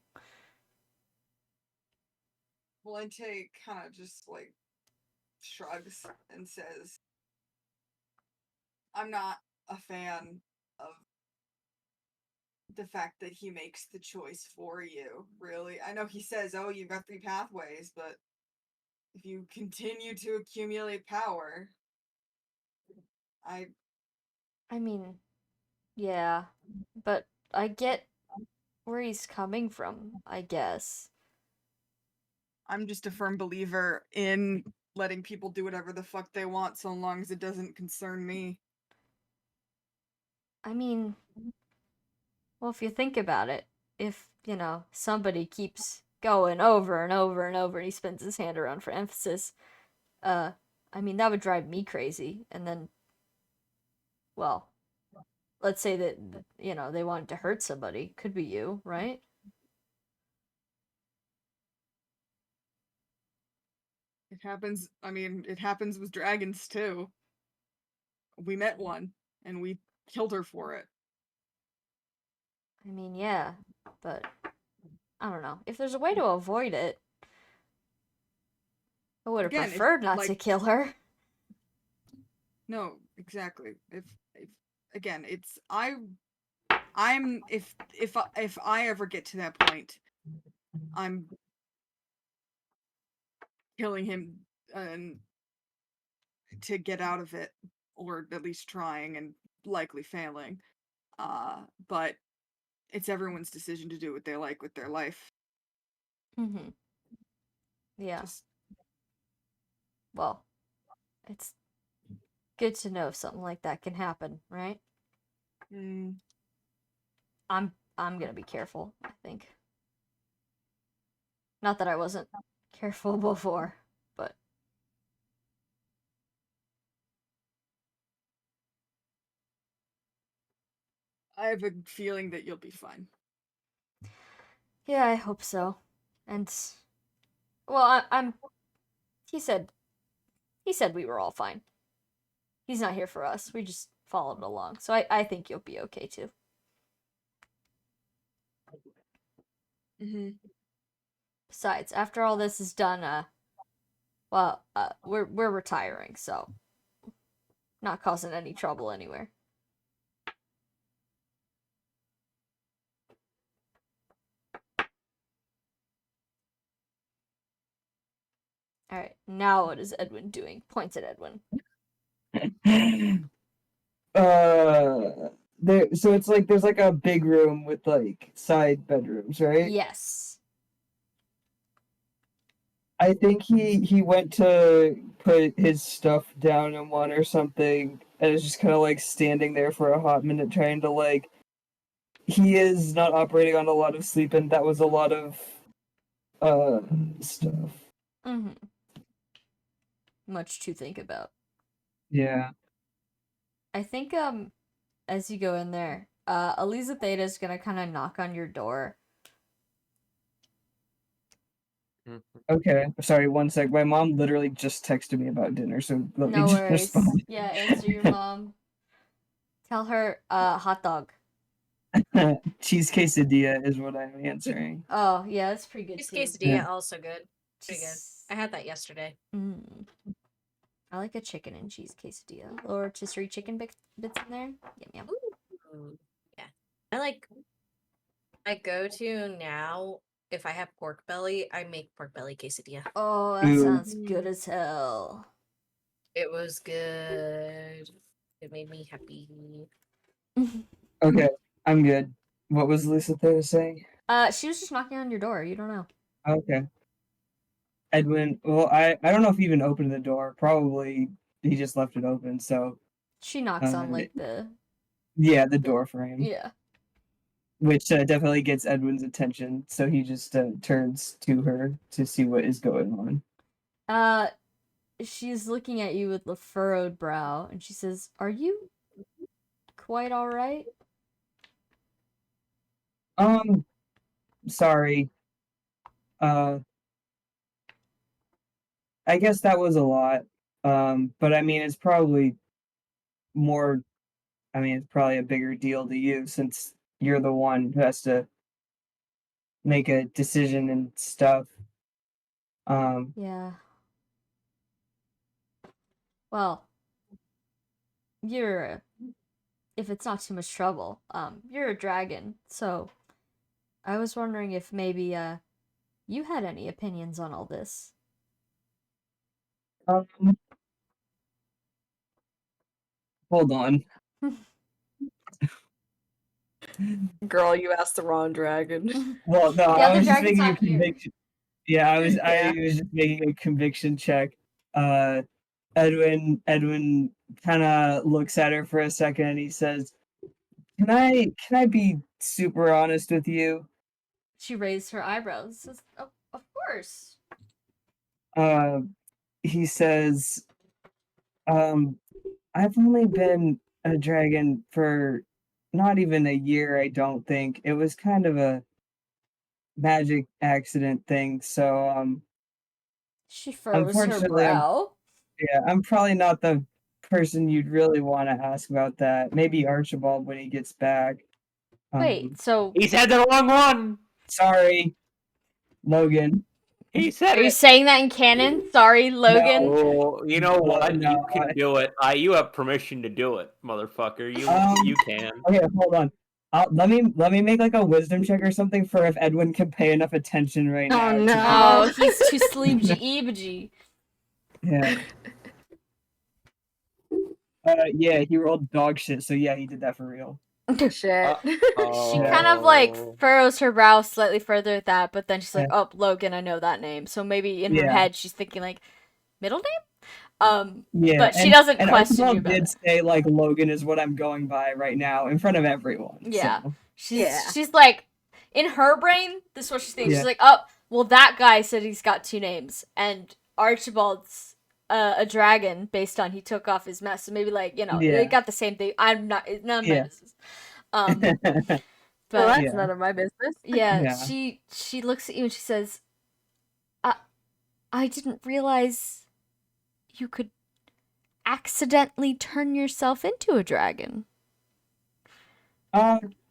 Valente kind of just, like, shrugs and says, I'm not a fan of the fact that he makes the choice for you, really. I know he says, oh, you've got 3 pathways, but if you continue to accumulate power, I mean, yeah, but I get where he's coming from, I guess. I'm just a firm believer in letting people do whatever the fuck they want so long as it doesn't concern me. I mean, well, if you think about it, if, somebody keeps going over and over and over and he spins his hand around for emphasis, I mean, that would drive me crazy. And then, well, let's say that, they wanted to hurt somebody. Could be you, right? It happens, I mean, it happens with dragons too. We met one, and we killed her for it. I mean, yeah, but I don't know. If there's a way to avoid it, I would have Again, preferred not to like, kill her. no, exactly. If again, it's if I ever get to that point, I'm killing him and to get out of it, or at least trying and likely failing. But it's everyone's decision to do what they like with their life. Mm-hmm. Yeah. Just Well, it's good to know something like that can happen, right? mm, I'm gonna be careful, I think. Not that I wasn't careful before, but I have a feeling that you'll be fine. yeah, I hope so. And well, I'm. He said we were all fine. He's not here for us. We just followed along, so I think you'll be okay too. Mm-hmm. Besides, after all this is done, we're retiring, so not causing any trouble anywhere. All right, now what is Edwin doing? Points at Edwin. So it's like there's like a big room with like side bedrooms, right? Yes. I think he went to put his stuff down in one or something, and is just kind of like standing there for a hot minute, trying to like. He is not operating on a lot of sleep, and that was a lot of stuff. Mm-hmm. Much to think about. Yeah. I think as you go in there, Eliza Theta is gonna kind of knock on your door. Okay. Sorry, one sec. My mom literally just texted me about dinner, so let me No just worries. respond. Yeah, answer your mom. Tell her hot dog. Cheese quesadilla is what I'm answering. Oh yeah, that's pretty good Cheese too. quesadilla, Yeah. also good. Pretty good. I had that yesterday. Mm. I like a chicken and cheese quesadilla or rotisserie chicken bits in there. Yum yum. Ooh. Yeah. I go to now, if I have pork belly, I make pork belly quesadilla. Oh, that Ooh. sounds good as hell. It was good. It made me happy. Okay, I'm good. What was Lisa there saying? She was just knocking on your door. You don't know. Okay. Edwin, well, I don't know if he even opened the door. Probably he just left it open. So, She knocks on like the yeah, the door frame, yeah. which definitely gets Edwin's attention. So he just turns to her to see what is going on. She's looking at you with a furrowed brow, and she says, "Are you quite all right?" Sorry. Uh, I guess that was a lot. But I mean, it's probably more. I mean, it's probably a bigger deal to you since you're the one who has to make a decision and stuff. Yeah. Well, you're if it's not too much trouble, you're a dragon, so I was wondering if maybe you had any opinions on all this. Um, hold on. Girl, you asked the wrong dragon. Well, no, The I other was just dragon's making a not here. conviction. Yeah, I Yeah. was just making a conviction check. Edwin kind of looks at her for a second and he says, can I be super honest with you?" She raised her eyebrows. Says, of course. Uh, he says, um, "I've only been a dragon for not even a year, I don't think. It was kind of a magic accident thing, so She furrows her unfortunately brow. I'm probably not the person you'd really want to ask about that. Maybe Archibald when he gets back." Wait, so He said the wrong one. Sorry, Logan. He said are you it. saying that in canon? Sorry, Logan. Oh, you know what? No, You can do it. You have permission to do it, motherfucker. You can. Okay, hold on. Let me make like a wisdom check or something for if Edwin can pay enough attention right Oh, now. no. Oh, he's too sleepy. Yeah. Yeah, he rolled dog shit, so yeah, he did that for real. Shit. She Yeah. kind of like furrows her brow slightly further at that, but then she's like, Yeah. "Oh, Logan, I know that name." So maybe in her Yeah. head she's thinking like, "Middle name?" Yeah, But she doesn't and question you Archibald about did it. say like Logan is what I'm going by right now in front of everyone. Yeah. So. She's like, in her brain, this is what she's thinking. Yeah. She's like, "Oh, well, that guy said he's got two names, and Archibald's a dragon based on he took off his mask. So maybe like Yeah. they got the same thing. I'm not none of my Yeah. business." But Well, that's Yeah. none of my business. yeah, Yeah. she looks at you and she says, I didn't realize you could accidentally turn yourself into a dragon."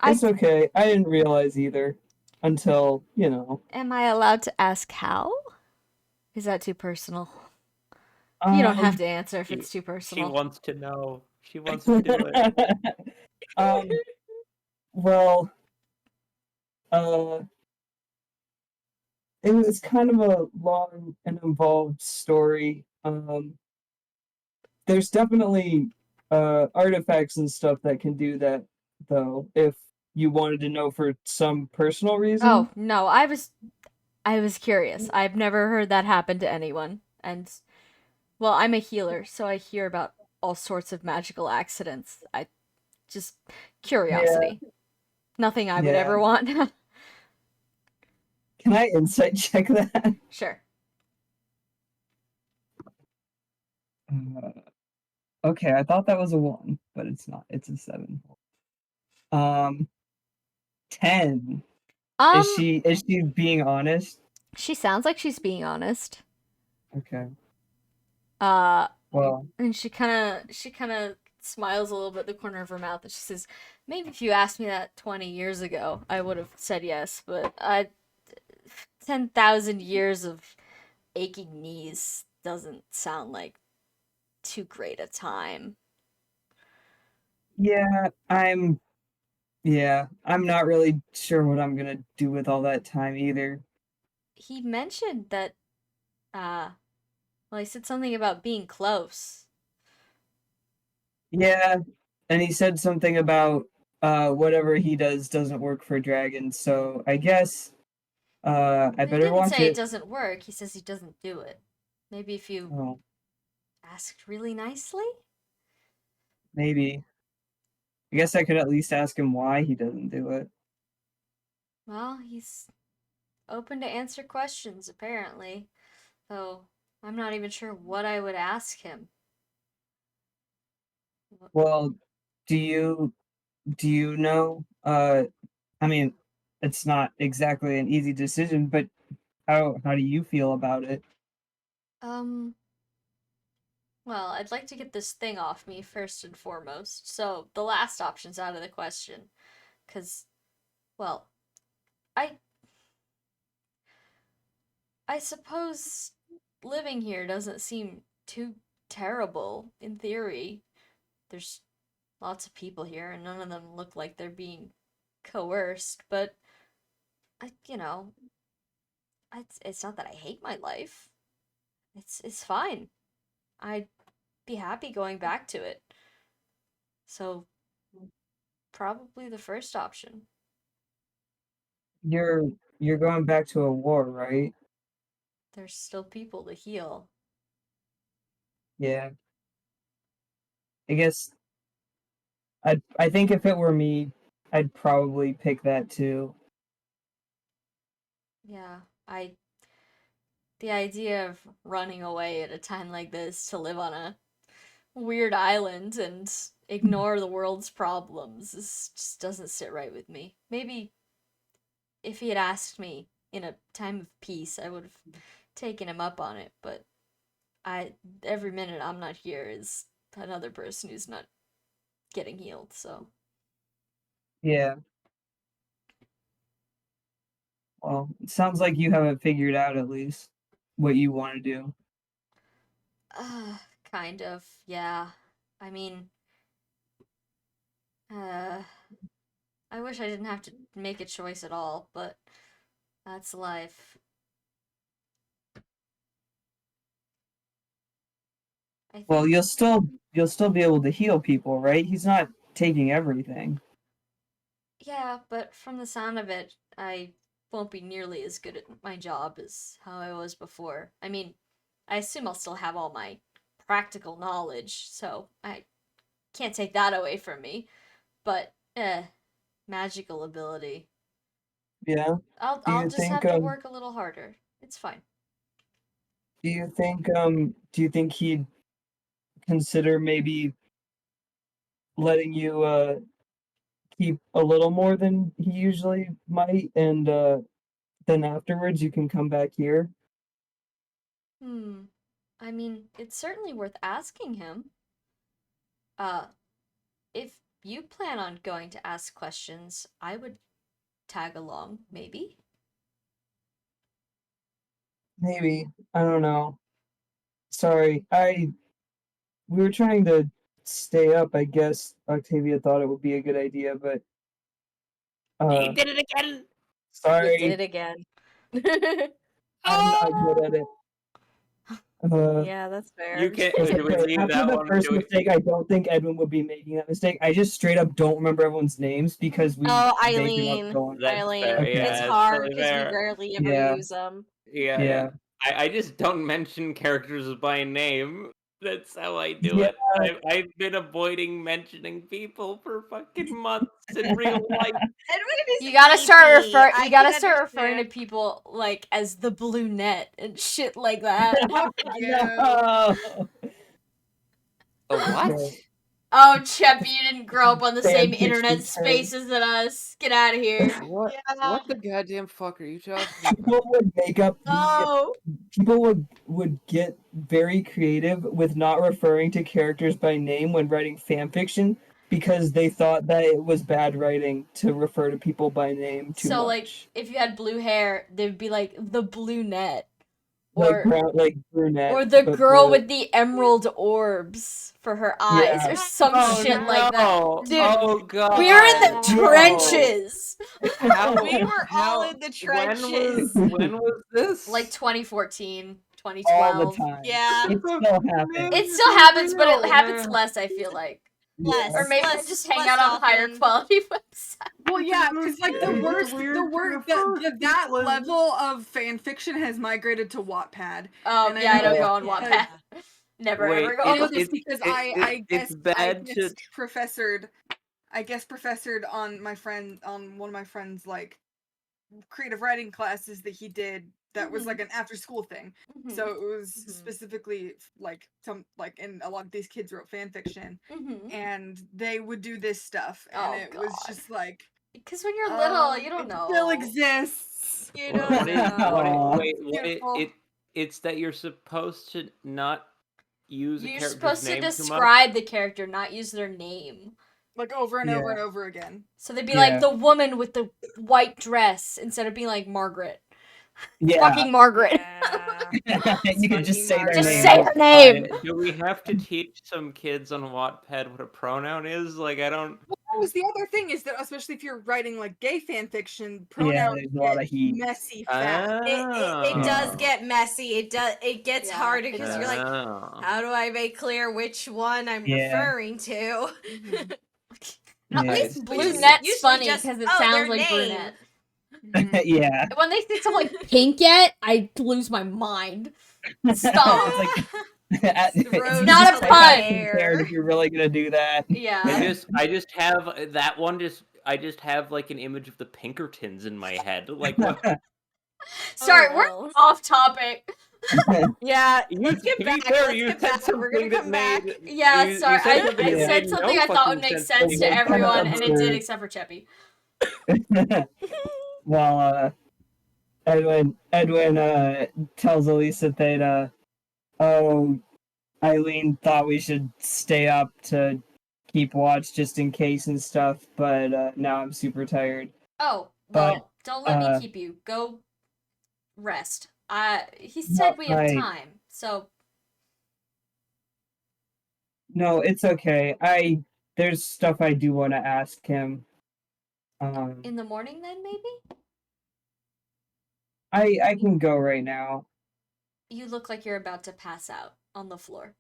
It's okay. I didn't realize either until, you know. Am I allowed to ask how? Is that too personal? You don't have to answer if it's too She personal. wants to know. She wants to do it. Well, it was kind of a long and involved story. There's definitely artifacts and stuff that can do that, though, if you wanted to know for some personal reason. Oh, no, I was curious. I've never heard that happen to anyone. And well, I'm a healer, so I hear about all sorts of magical accidents. I just curiosity. Nothing I would Yeah. ever want. Can I insight check that? Sure. Okay, I thought that was a 1, but it's not. It's a 7. 10. Is she being honest? She sounds like she's being honest. Okay. Well, Well, and she kind of smiles a little bit at the corner of her mouth, and she says, "Maybe if you asked me that 20 years ago, I would have said yes, but 10,000 years of aching knees doesn't sound like too great a time." yeah, I'm Yeah, I'm not really sure what I'm gonna do with all that time either. He mentioned that, well, he said something about being close. Yeah, and he said something about whatever he does doesn't work for dragons, so I guess I But he better didn't watch say it it. doesn't work. He says he doesn't do it. Maybe if you Oh, asked really nicely? maybe. I guess I could at least ask him why he doesn't do it. Well, he's open to answer questions, apparently. Though I'm not even sure what I would ask him. Well, do you know I mean, it's not exactly an easy decision, but how do you feel about it? Um, well, I'd like to get this thing off me first and foremost. So the last option's out of the question. 'Cause, well, I I suppose living here doesn't seem too terrible in theory. There's lots of people here and none of them look like they're being coerced, but you know, it's not that I hate my life. It's fine. I'd be happy going back to it. So probably the first option. You're you're going back to a war, right? There's still people to heal. Yeah. I guess I think if it were me, I'd probably pick that too. Yeah, I the idea of running away at a time like this to live on a weird island and ignore the world's problems just doesn't sit right with me. Maybe if he had asked me in a time of peace, I would have taken him up on it, but I every minute I'm not here is another person who's not getting healed, so Yeah. Well, it sounds like you haven't figured out at least what you want to do. uh kind of, yeah. I mean, uh I wish I didn't have to make a choice at all, but that's life. I Well, think, you'll still be able to heal people, right? He's not taking everything. yeah, but from the sound of it, I won't be nearly as good at my job as how I was before. I mean, I assume I'll still have all my practical knowledge, so I can't take that away from me. But, magical ability. Yeah. I'll just have to work a little harder. It's fine. Do you think he'd consider maybe letting you keep a little more than he usually might, and then afterwards you can come back here? Hmm. I mean, it's certainly worth asking him. Uh, if you plan on going to ask questions, I would tag along, maybe? Maybe. I don't know. Sorry. I We were trying to stay up. I guess Octavia thought it would be a good idea, but He uh did it again. You did sorry, it again. I'm not good at it. Yeah, that's fair. You can. It's Was okay. you After that the one? first mistake, I don't think Edwin would be making that mistake. I just straight up don't remember everyone's names because we Oh, make them up Eileen. going. That's fair. Eileen. Okay. It's Yeah, that's hard totally because we fair. rarely ever Yeah. use them. Yeah, Yeah. I just don't mention characters by name. That's how I do Yeah. it. I've been avoiding mentioning people for fucking months in real life. Edwin is You gotta start easy. refer. I You gotta can start referring to understand. people like as the blue net and shit like that. Yeah. No. A what? Okay. Oh, Chep, you didn't grow up on the same Fan fiction internet term. spaces as us. Get out of here. What? Yeah. What the goddamn fuck are you talking about? People would make up Oh. people would get very creative with not referring to characters by name when writing fan fiction because they thought that it was bad writing to refer to people by name too So, like, much. if you had blue hair, they'd be like the blue net. Or like brunette. or the but girl blue. with the emerald orbs for her eyes, Yeah. or some Oh, shit like that. no. Dude, Oh god. we're in the No. trenches. How, We were all how- in the When trenches. was this? Like 2014, all the 2012. time. Yeah. It still happens. It still happens, but it Real, happens man. less, I feel like. Less. Or maybe I less, just hang less out on higher often. quality websites. Well, yeah, because like the It's worst, weird the to worst, refer that to it. level of fan fiction has migrated to Wattpad. Oh, And I yeah, I don't know go on Yeah. Wattpad. Never Wait, ever go I on know Wattpad. this because I it's guess bad to. professored on one of my friend's like creative writing classes that he did that was like an after school thing. So it was specifically like and a lot of these kids wrote fan fiction and they would do this stuff and Oh, it was God. just like Because when you're little, you don't it know. still exists. You What don't is, know. it's that you're supposed to not use a You're character's supposed to name too much? describe the character, not use their name. Like over and over Yeah. and over again. So they'd be Yeah. like the woman with the white dress instead of being like Margaret. Yeah. Fucking Margaret. Yeah. You can just say their Just name. say her name. Do we have to teach some kids on Wattpad what a pronoun is? Like, I don't. Well, that was the other thing is that especially if you're writing like gay fan fiction, Yeah, pronouns there's a lot get of heat. messy fast. It does get messy. It gets Yeah, harder it because does. you're like, how do I make clear which one I'm Yeah. referring to? At Yeah. least It's brunette's usually funny just, because it oh, sounds their like name. brunette. Yeah. When they say something like pink yet, I lose my mind. Stop. It's like Throws not a like pun. compared if you're really gonna do that. Yeah. I just have that one. I just have like an image of the Pinkertons in my head. Like, what? Sorry, we're Oh. off topic. Yeah, You, let's get to back. be fair, Let's you get said back. We're gonna something that come back. made. Yeah, you sorry. said I something that said made something no I thought fucking would make sense sense to It's kinda everyone, and it did absurd. except for Cheppy. Well, Edwin tells Elisa that oh, Eileen thought we should stay up to keep watch just in case and stuff, but now I'm super tired. Oh, But, well, don't let me uh, keep you. Go rest. He said we have I- time, so No, it's okay. There's stuff I do want to ask him. in the morning then, maybe? I can go right now. You look like you're about to pass out on the floor.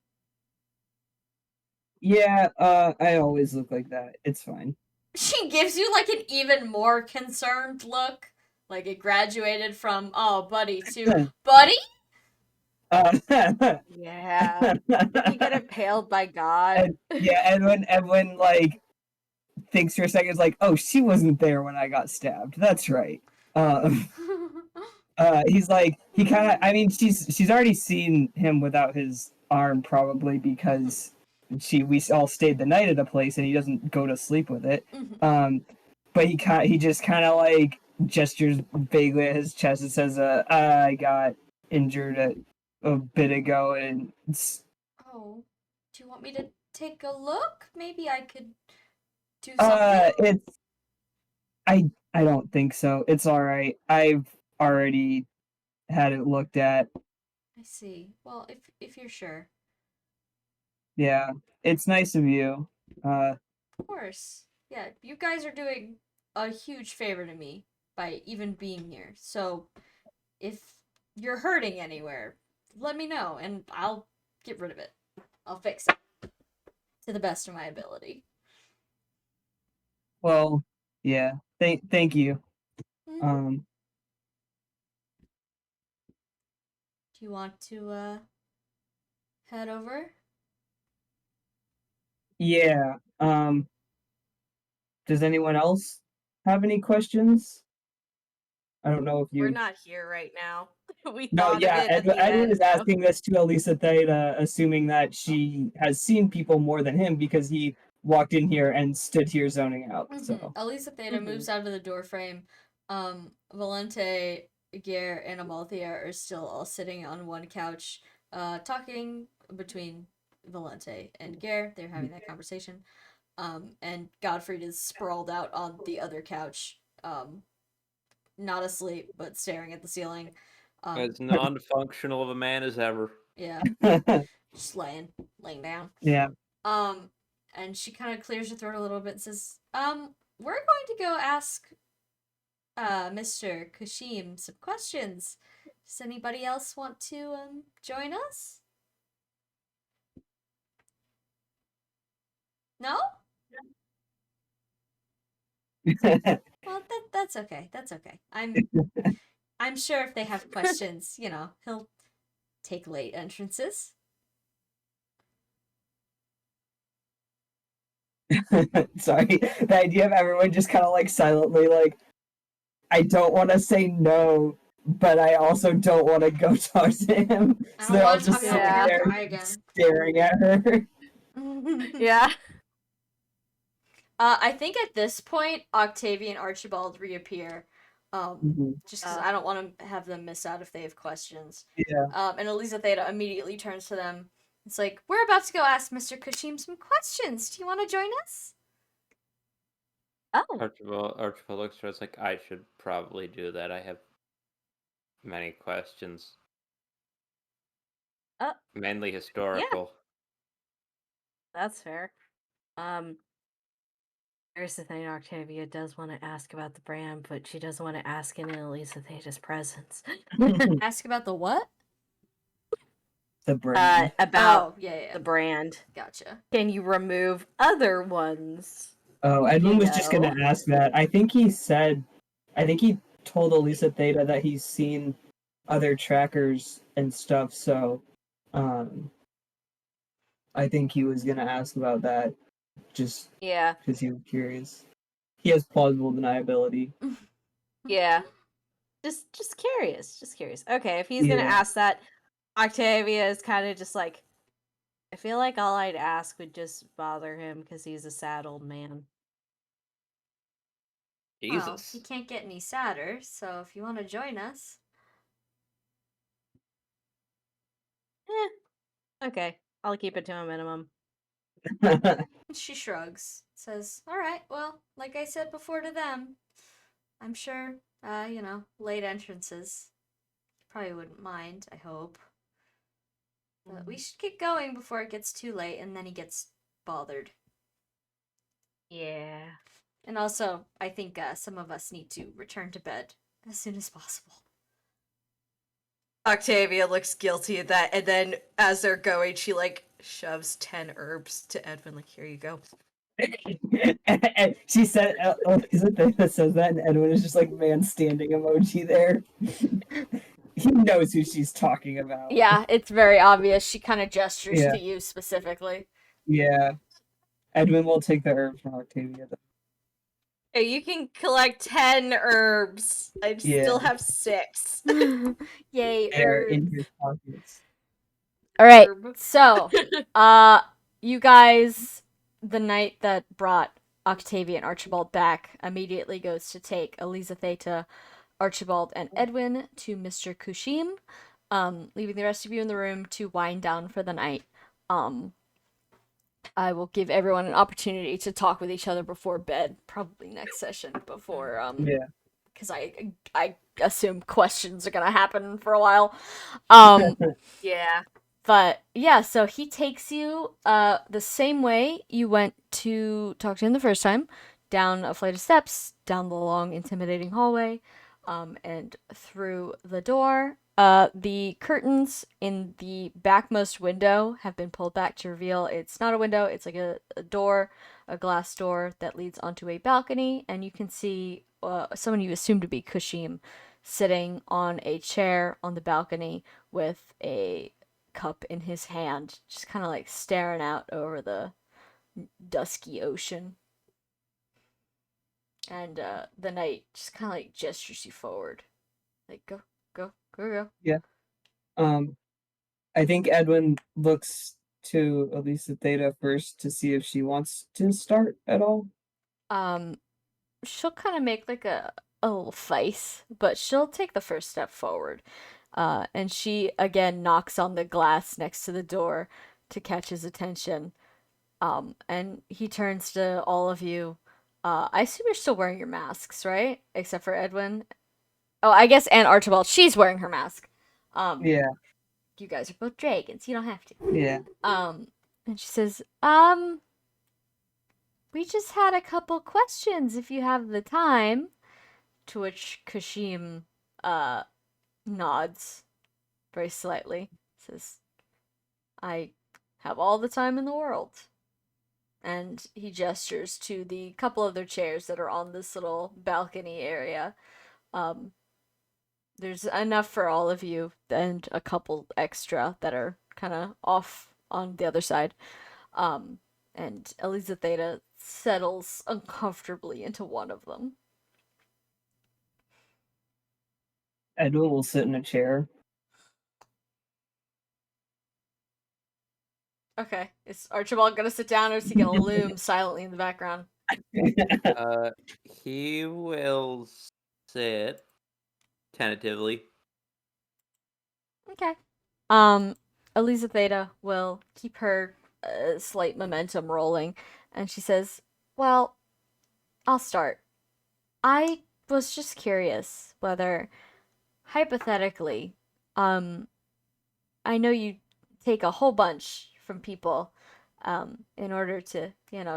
Yeah, I always look like that. It's fine. She gives you like an even more concerned look. Like it graduated from, oh, buddy, to, buddy? Yeah. Did he get impaled by God? Yeah, and when Edwin like thinks for a second, it's like, oh, she wasn't there when I got stabbed. That's right. He's like, he kind of. I mean, she's already seen him without his arm, probably because we all stayed the night at a place, and he doesn't go to sleep with it. But he just kind of like gestures vaguely at his chest and says, I got injured a bit ago, and Oh, do you want me to take a look? Maybe I could do something. it's. I don't think so. It's all right. I've already had it looked at. I see. Well, if you're sure. Yeah, it's nice of you. Of course. Yeah, you guys are doing a huge favor to me by even being here. So, if you're hurting anywhere, let me know and I'll get rid of it. I'll fix it to the best of my ability. Well, yeah. Thank you. Do you want to head over? Yeah. Does anyone else have any questions? I don't know if you. We're not here right now. We No, thought yeah. of it at the Edwin end. is asking this to Elisa Theta, assuming that she has seen people more than him because he walked in here and stood here zoning out. So. Elisa Theta moves out of the doorframe. Valente, Gare, and Amalthea are still all sitting on one couch, talking between Valente and Gare. They're having that conversation. And Gottfried is sprawled out on the other couch, not asleep, but staring at the ceiling. As non-functional of a man as ever. Yeah, just laying down. Yeah. And she kind of clears her throat a little bit and says, we're going to go ask Mr. Kashim some questions. Does anybody else want to join us? No? Well, that's okay. That's okay. I'm sure if they have questions, he'll take late entrances. Sorry, the idea of everyone just kind of like silently like, I don't want to say no, but I also don't want to go talk to him. I So don't they're all want to talk just about sitting Yeah. there cry again. staring at her. Yeah. I think at this point, Octavia and Archibald reappear. Just because I don't want to have them miss out if they have questions. Yeah. And Elisa Theta immediately turns to them. It's like, we're about to go ask Mr. Kashim some questions. Do you want to join us? Oh. Archibald looks at us like, I should probably do that. I have many questions. Mainly historical. That's fair. Here's the thing, Octavia does want to ask about the brand, but she doesn't want to ask in Elisa Theta's presence. Ask about the what? The brand. About yeah. the brand. Gotcha. Can you remove other ones? Oh, Edwin was just know. gonna ask that. I think he told Elisa Theta that he's seen other trackers and stuff, so I think he was gonna ask about that just Yeah. because he was curious. He has plausible deniability. Yeah. Just curious. Just curious. Okay, if he's gonna Yeah. ask that, Octavia is kind of just like, I feel like all I'd ask would just bother him because he's a sad old man. Jesus. Well, he can't get any sadder, so if you want to join us. Okay, I'll keep it to a minimum. She shrugs, says, alright, well, like I said before to them, I'm sure, late entrances. You probably wouldn't mind, I hope. But we should get going before it gets too late and then he gets bothered. Yeah. And also, I think some of us need to return to bed as soon as possible. Octavia looks guilty at that, and then as they're going, she like shoves 10 herbs to Edwin, like, here you go. And she said, is it that says that? And Edwin is just like man standing emoji there. He knows who she's talking about. Yeah, it's very obvious. She kind of gestures Yeah. to you specifically. Yeah. Edwin will take the herb from Octavia. Hey, you can collect 10 herbs. I still have 6. Yay, They're herb. in his pockets. All right, Herb. so, you guys, the night that brought Octavia and Archibald back immediately goes to take Elisa Theta, Archibald, and Edwin to Mr. Kushim, leaving the rest of you in the room to wind down for the night. I will give everyone an opportunity to talk with each other before bed, probably next session, before, Yeah. because I assume questions are gonna happen for a while. Yeah. But yeah, so he takes you the same way you went to talk to him the first time, down a flight of steps, down the long, intimidating hallway, and through the door. The curtains in the backmost window have been pulled back to reveal it's not a window, it's like a door, a glass door that leads onto a balcony, and you can see someone you assume to be Kushim sitting on a chair on the balcony with a cup in his hand, just kind of like staring out over the dusky ocean. And the knight just kind of like gestures you forward, like go. Yeah. I think Edwin looks to Elisa Theta first to see if she wants to start at all. She'll kind of make like a little face, but she'll take the first step forward. And she again knocks on the glass next to the door to catch his attention. And he turns to all of you. I assume you're still wearing your masks, right? Except for Edwin. Oh, I guess and Archibald. She's wearing her mask. Yeah, You guys are both dragons. You don't have to. yeah. And she says, we just had a couple questions if you have the time. To which Kashim, nods very slightly. Says, I have all the time in the world. And he gestures to the couple of their chairs that are on this little balcony area. There's enough for all of you, and a couple extra that are kind of off on the other side. And Elizabeth settles uncomfortably into one of them. Edwin will sit in a chair. Okay, is Archibald gonna sit down, or is he gonna loom silently in the background? He will sit tentatively. Okay. Eliza Theta will keep her slight momentum rolling, and she says, well, I'll start. I was just curious whether, hypothetically, I know you take a whole bunch from people, in order to,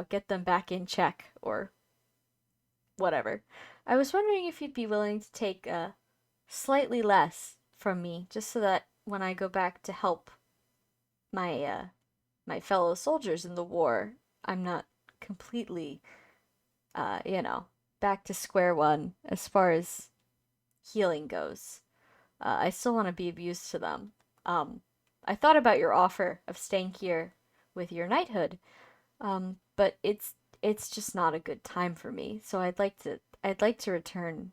get them back in check, or whatever. I was wondering if you'd be willing to take, slightly less from me, just so that when I go back to help my fellow soldiers in the war, I'm not completely, back to square one as far as healing goes. I still want to be of use to them. I thought about your offer of staying here with your knighthood, but it's just not a good time for me. So I'd like to return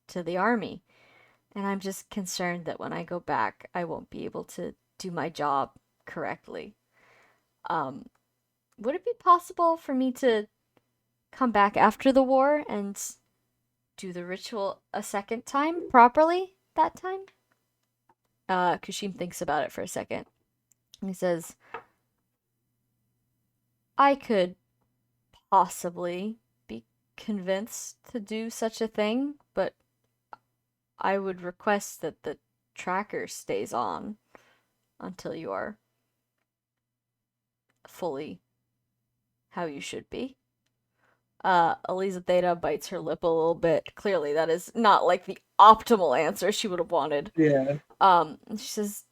to the army, and I'm just concerned that when I go back, I won't be able to do my job correctly. Would it be possible for me to come back after the war and do the ritual a second time properly that time? Kushim thinks about it for a second. He says, I could possibly be convinced to do such a thing, but I would request that the tracker stays on until you are fully how you should be. Eliza Theta bites her lip a little bit. Clearly, that is not like the optimal answer she would have wanted. Yeah. She says,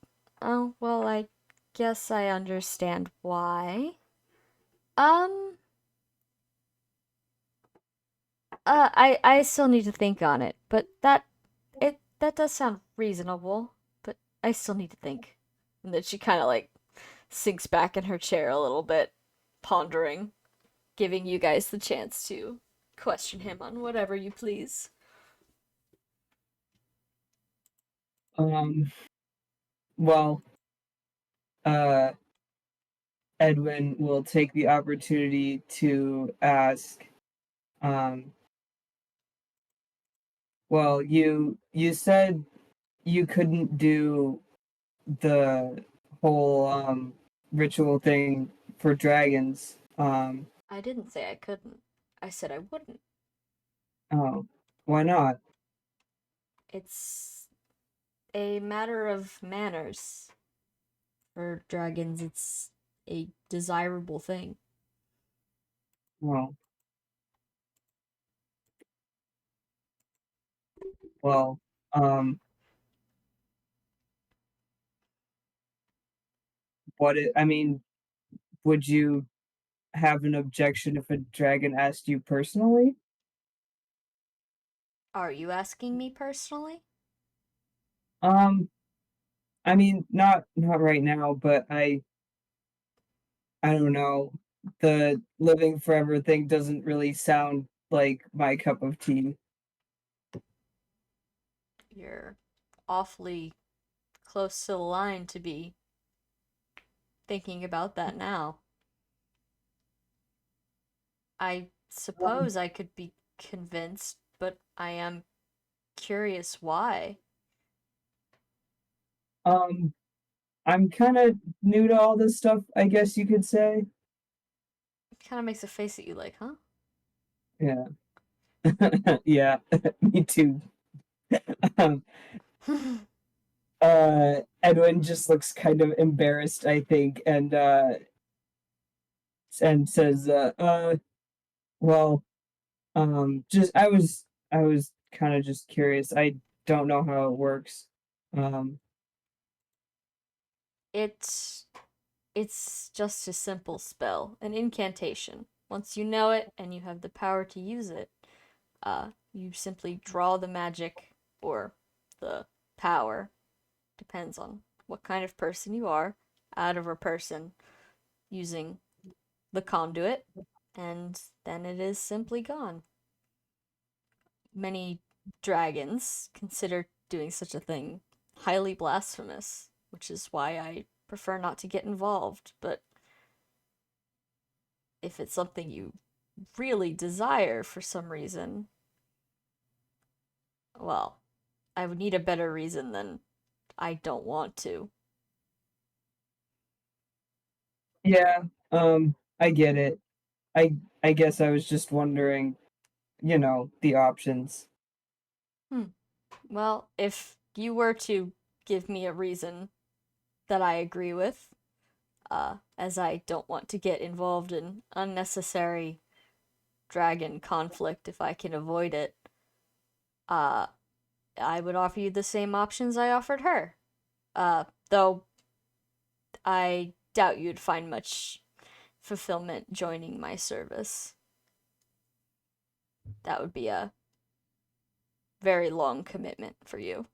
oh, well, I guess I understand why. I still need to think on it, but that does sound reasonable, but I still need to think. And then she kind of like sinks back in her chair a little bit, pondering, giving you guys the chance to question him on whatever you please. Well, uh, Edwin will take the opportunity to ask, well, you said you couldn't do the whole ritual thing for dragons. I didn't say I couldn't. I said I wouldn't. Oh, why not? It's a matter of manners. For dragons, it's a desirable thing. Well, well, um, I mean, would you have an objection if a dragon asked you personally? Are you asking me personally? Um, I mean, not right now, but I don't know. The living forever thing doesn't really sound like my cup of tea. You're awfully close to the line to be thinking about that now. I suppose I could be convinced, but I am curious why. Um, I'm kind of new to all this stuff, I guess you could say. Kind of makes a face at you like, huh? Yeah. Yeah, me too. Um, Edwin just looks kind of embarrassed, I think, and says, well, just I was kind of just curious. I don't know how it works. Um, It's just a simple spell, an incantation. Once you know it and you have the power to use it, you simply draw the magic or the power, depends on what kind of person you are, out of a person using the conduit, and then it is simply gone. Many dragons consider doing such a thing highly blasphemous, which is why I prefer not to get involved, but if it's something you really desire for some reason, well, I would need a better reason than I don't want to. yeah, I get it. I I guess I was just wondering, the options. Well, if you were to give me a reason that I agree with, as I don't want to get involved in unnecessary dragon conflict if I can avoid it, uh, I would offer you the same options I offered her. Though I doubt you'd find much fulfillment joining my service. That would be a very long commitment for you.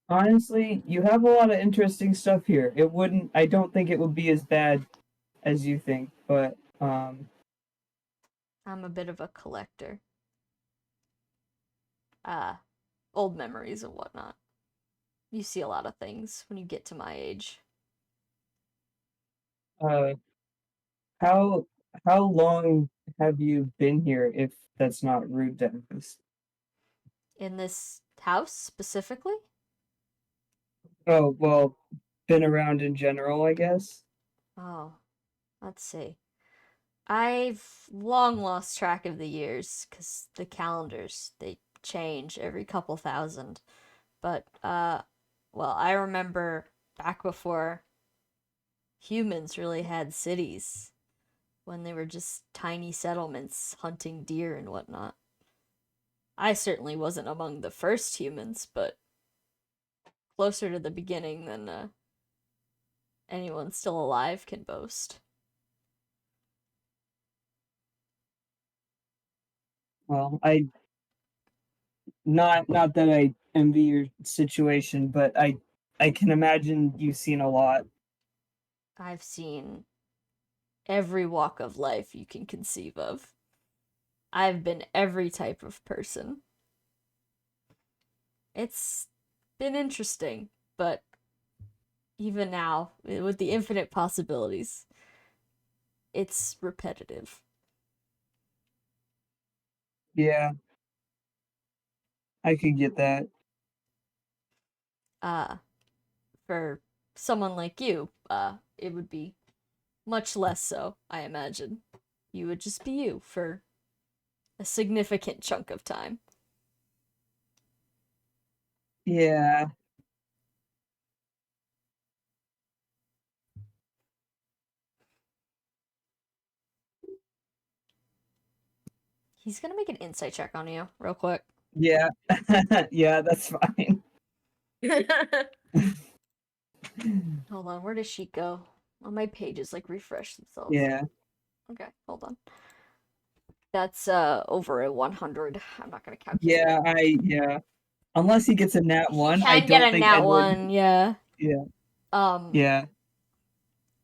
Honestly, you have a lot of interesting stuff here. I don't think it would be as bad as you think, but I'm a bit of a collector. Old memories and whatnot. You see a lot of things when you get to my age. uh, how how long have you been here, if that's not rude to ask? In this house specifically? Oh, well, been around in general, I guess. Oh, let's see. I've long lost track of the years because the calendars, they change every couple thousand. But, well, I remember back before humans really had cities, when they were just tiny settlements hunting deer and whatnot. I certainly wasn't among the first humans, but closer to the beginning than anyone still alive can boast. Well, not that I envy your situation, but I can imagine you've seen a lot. I've seen every walk of life you can conceive of. I've been every type of person. It's been interesting, but even now, with the infinite possibilities, it's repetitive. Yeah, I could get that. Uh, for someone like you, it would be much less so, I imagine. You would just be you for a significant chunk of time. Yeah. He's gonna make an insight check on you, real quick. Yeah. Yeah, that's fine. Hold on, where does she go? Well, my pages like refresh themselves. Yeah. Okay, hold on. That's over a 100. I'm not gonna calculate. Yeah. Unless he gets a nat He one, can I get don't a think nat Edward. one, yeah. Yeah. Um, Yeah.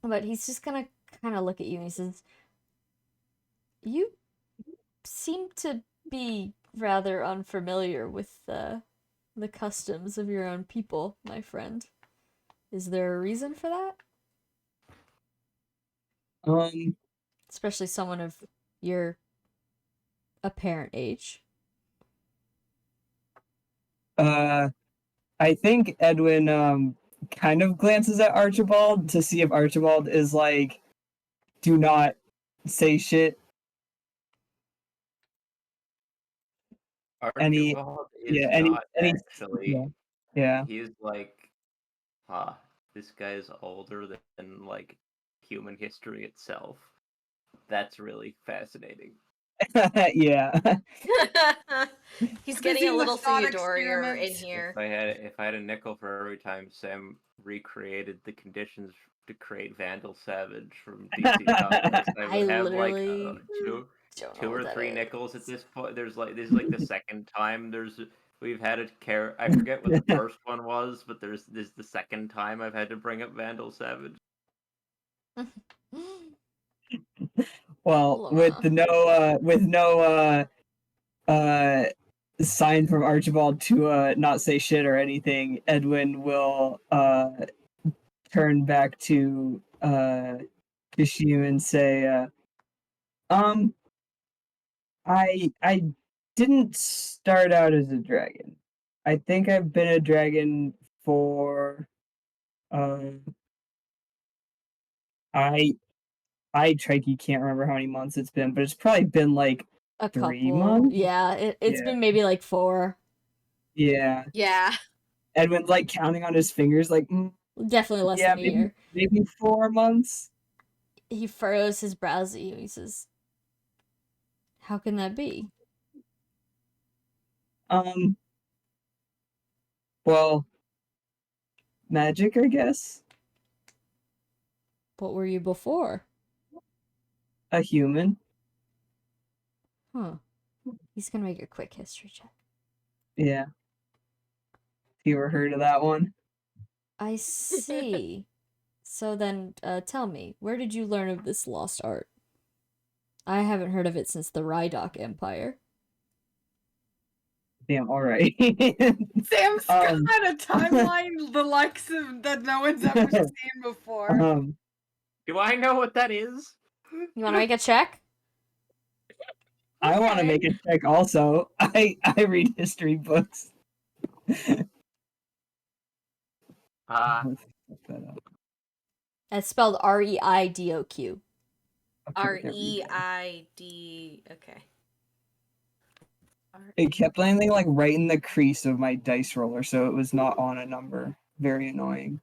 but he's just gonna kind of look at you and he says, "You seem to be rather unfamiliar with the customs of your own people, my friend. Is there a reason for that? Um. Especially someone of your apparent age." I think Edwin kind of glances at Archibald to see if Archibald is like, do not say shit. Any- Archibald is yeah, any- not any- actually. Yeah. He's like, this guy's older than like human history itself. That's really fascinating. Yeah. He's Busy getting a little with thought Theodorier in experiments. here. If I had a nickel for every time Sam recreated the conditions to create Vandal Savage from DC Comics, I I would have literally like two Don't know or what that three is. nickels at this point. This is like the second time we've had a I forget what the first one was, but this is the second time I've had to bring up Vandal Savage. Well, with no sign from Archibald to not say shit or anything, Edwin will turn back to Kishim and say, I didn't start out as a dragon. I think I've been a dragon for I Trekkie can't remember how many months it's been, but it's probably been like A 3 couple. months. Yeah, it's Yeah. been maybe like 4. Yeah. Yeah. Edwin's like counting on his fingers, like, Definitely less yeah, than a year. maybe 4 months. He furrows his brows at you. He says, "How can that be?" Well, magic, I guess. What were you before? A human. Huh. He's gonna make a quick history check. Yeah. You ever heard of that one? I see. So then, tell me, where did you learn of this lost art? I haven't heard of it since the Rydok Empire. Damn, alright. Sam's got Um, a timeline the likes of that no one's ever seen before. Do I know what that is? You want to make a check? I want to make a check also. I read history books. It's spelled Reidoq. R-E-I-D. Okay. It kept landing like right in the crease of my dice roller, so it was not on a number. Very annoying.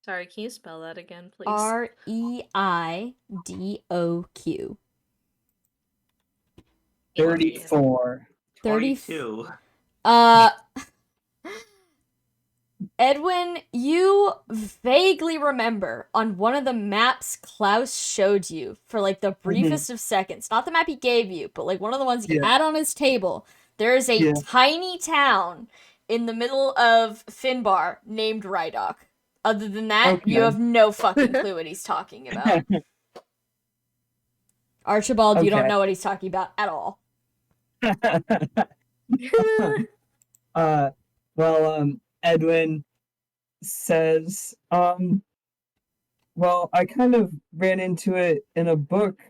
Sorry, can you spell that again, please? Reidoq. 34. 22. Edwin, you vaguely remember on one of the maps Klaus showed you for like the briefest of seconds, not the map he gave you, but like one of the ones he had on his table, there is a tiny town in the middle of Finbar named Rydok. Other than that, you have no fucking clue what he's talking about. Archibald, you don't know what he's talking about at all. Edwin says, well, I kind of ran into it in a book,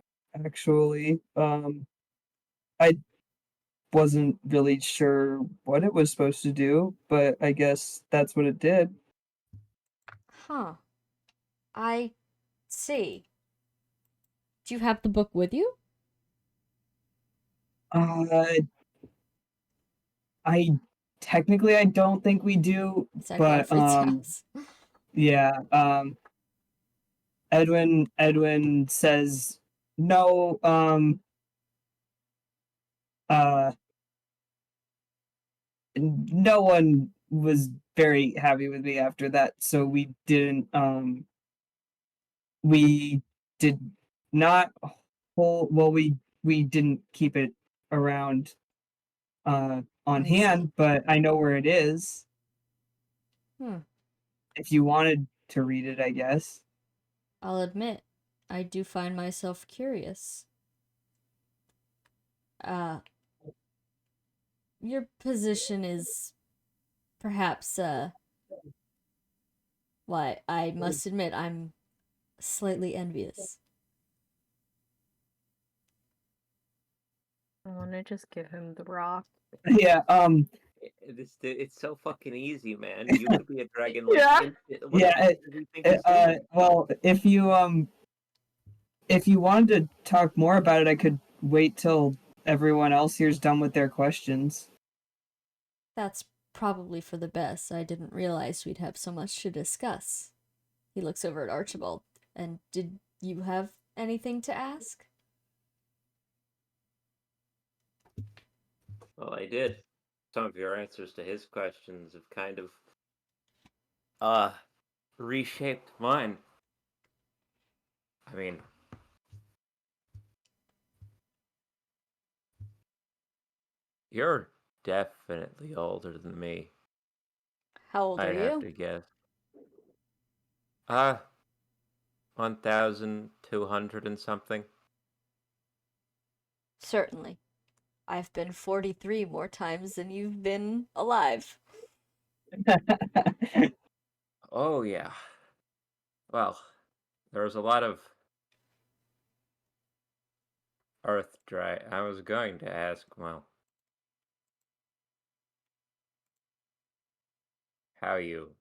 actually. I wasn't really sure what it was supposed to do, but I guess that's what it did. Huh. I see. Do you have the book with you? I technically I don't think we do, but yeah, Edwin says no, no one was very happy with me after that, so we did not we didn't keep it around on hand, but I know where it is. If you wanted to read it, I guess. I'll admit, I do find myself curious. Your position is perhaps, why, I must admit, I'm slightly envious. I want to just give him the rock. Yeah, It's so fucking easy, man. You could be a dragon. Like, well, if you wanted to talk more about it, I could wait till everyone else here's done with their questions. That's probably for the best. I didn't realize we'd have so much to discuss. He looks over at Archibald. And did you have anything to ask? Well, I did. Some of your answers to his questions have kind of reshaped mine. I mean, you're definitely older than me. How old are I'd have you? to guess. 1,200 and something. Certainly. I've been 43 more times than you've been alive. Oh, yeah. Well, there was a lot of earth dry. I was going to ask, well, how you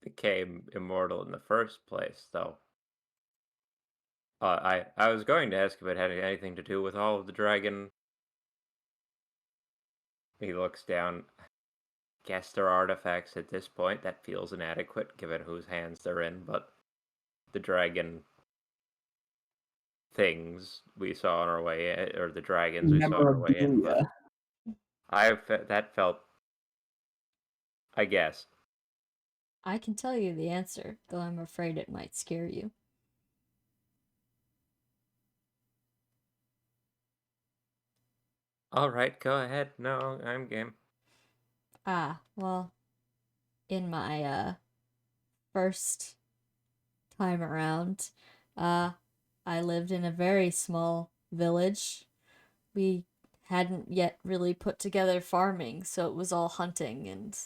became immortal in the first place, though. I was going to ask if it had anything to do with all of the dragon. He looks down. Guess they're artifacts at this point. That feels inadequate given whose hands they're in, but the dragon things we saw on our way, or the dragons we saw on our way in, but that felt, I guess. I can tell you the answer, though I'm afraid it might scare you. All right, go ahead. No, I'm game. Well, in my first time around, I lived in a very small village. We hadn't yet really put together farming, so it was all hunting and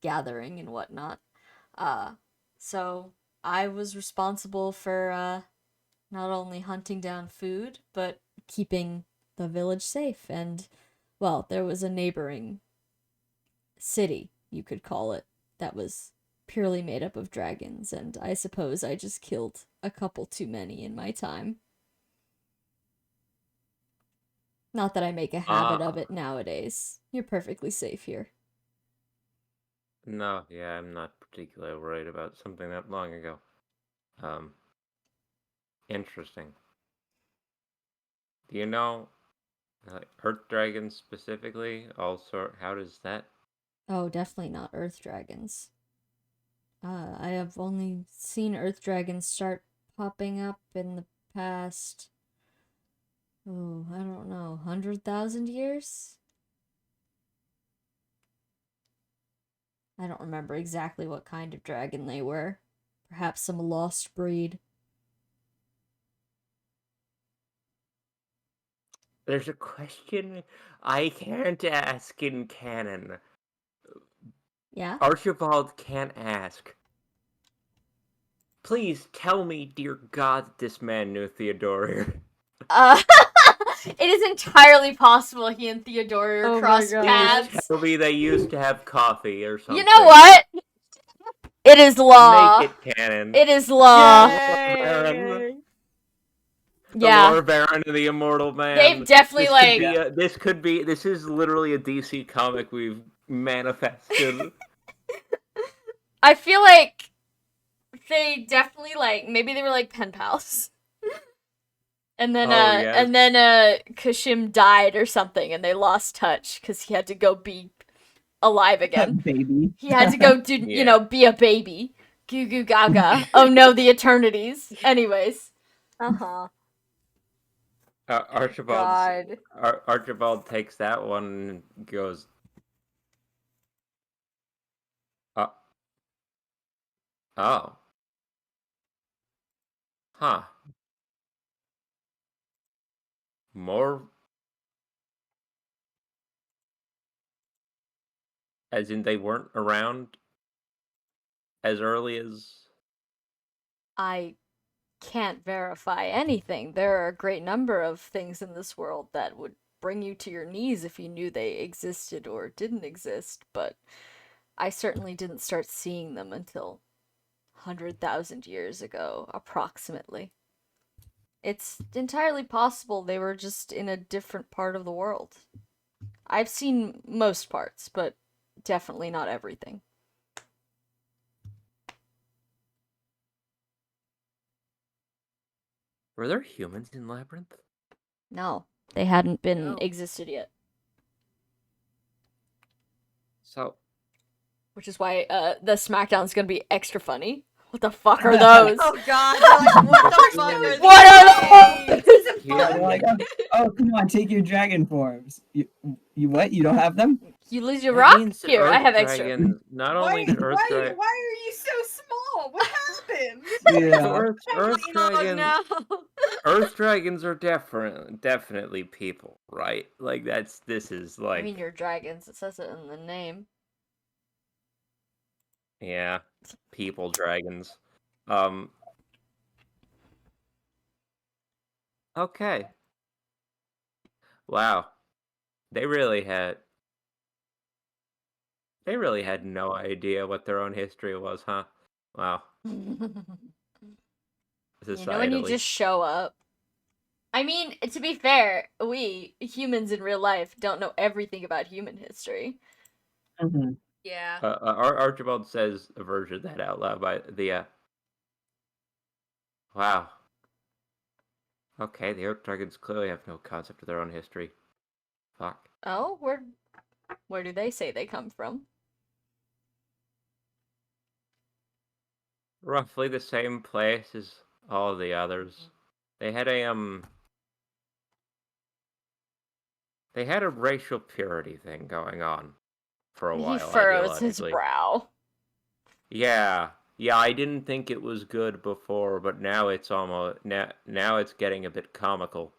gathering and whatnot. So I was responsible for not only hunting down food, but keeping the village safe. And, well, there was a neighboring city, you could call it, that was purely made up of dragons, and I suppose I just killed a couple too many in my time. Not that I make a habit of it nowadays. You're perfectly safe here. No, yeah, I'm not particularly worried about something that long ago. Interesting. Do you know Earth dragons specifically? Also, how does that? Oh, definitely not earth dragons. I have only seen earth dragons start popping up in the past, oh, I don't know, 100,000 years? I don't remember exactly what kind of dragon they were. Perhaps some lost breed. There's a question I can't ask in canon. Yeah? Archibald can't ask. Please tell me, dear God, that this man knew Theodora. It is entirely possible he and Theodora Oh my crossed God. paths. Tell me they used to have coffee or something. You know what? It is law. Make it canon. It is law. Yay! The Yeah. Lore Baron and the Immortal Man. They've definitely, this is literally a DC comic we've manifested. I feel like they definitely, maybe they were, pen pals. And then, Kashim died or something, and they lost touch, because he had to go be alive again. Baby. He had to go be a baby. Goo goo gaga. Oh no, the eternities. Anyways. Uh-huh. Archibald takes that one and goes, oh. Huh. More? As in they weren't around as early as... I can't verify anything. There are a great number of things in this world that would bring you to your knees if you knew they existed or didn't exist, but I certainly didn't start seeing them until 100,000 years ago, approximately. It's entirely possible they were just in a different part of the world. I've seen most parts, but definitely not everything. Were there humans in Labyrinth? No, they hadn't been No. existed yet. So, Which is why the SmackDown's gonna be extra funny. What the fuck are those? Oh god, you're like, what the fuck are these? What are things? those? Is it Yeah, fun? they're like, oh, come on, take your dragon forms. You what? You don't have them? You lose your that rock? means Here, I Earth have extra. Dragons, not only Why, do Earth why Dragons... are you so small? What happened? Yeah. Earth Oh Dragons... no. Earth Dragons are definitely people, right? Like, this is I like... mean, you're dragons. It says it in the name. Yeah, people dragons. Okay. Wow. They really had no idea what their own history was, huh? Wow. You know when you Societally. just show up? I mean, to be fair, we, humans in real life, don't know everything about human history. Mhm. Yeah. Archibald says a version of that out loud by the, Wow. Okay, the Earth Dragons clearly have no concept of their own history. Fuck. Oh, where do they say they come from? Roughly the same place as all the others. They had a racial purity thing going on for a while. He furrows his ideologically. brow. Yeah, I didn't think it was good before, but now it's almost now it's getting a bit comical.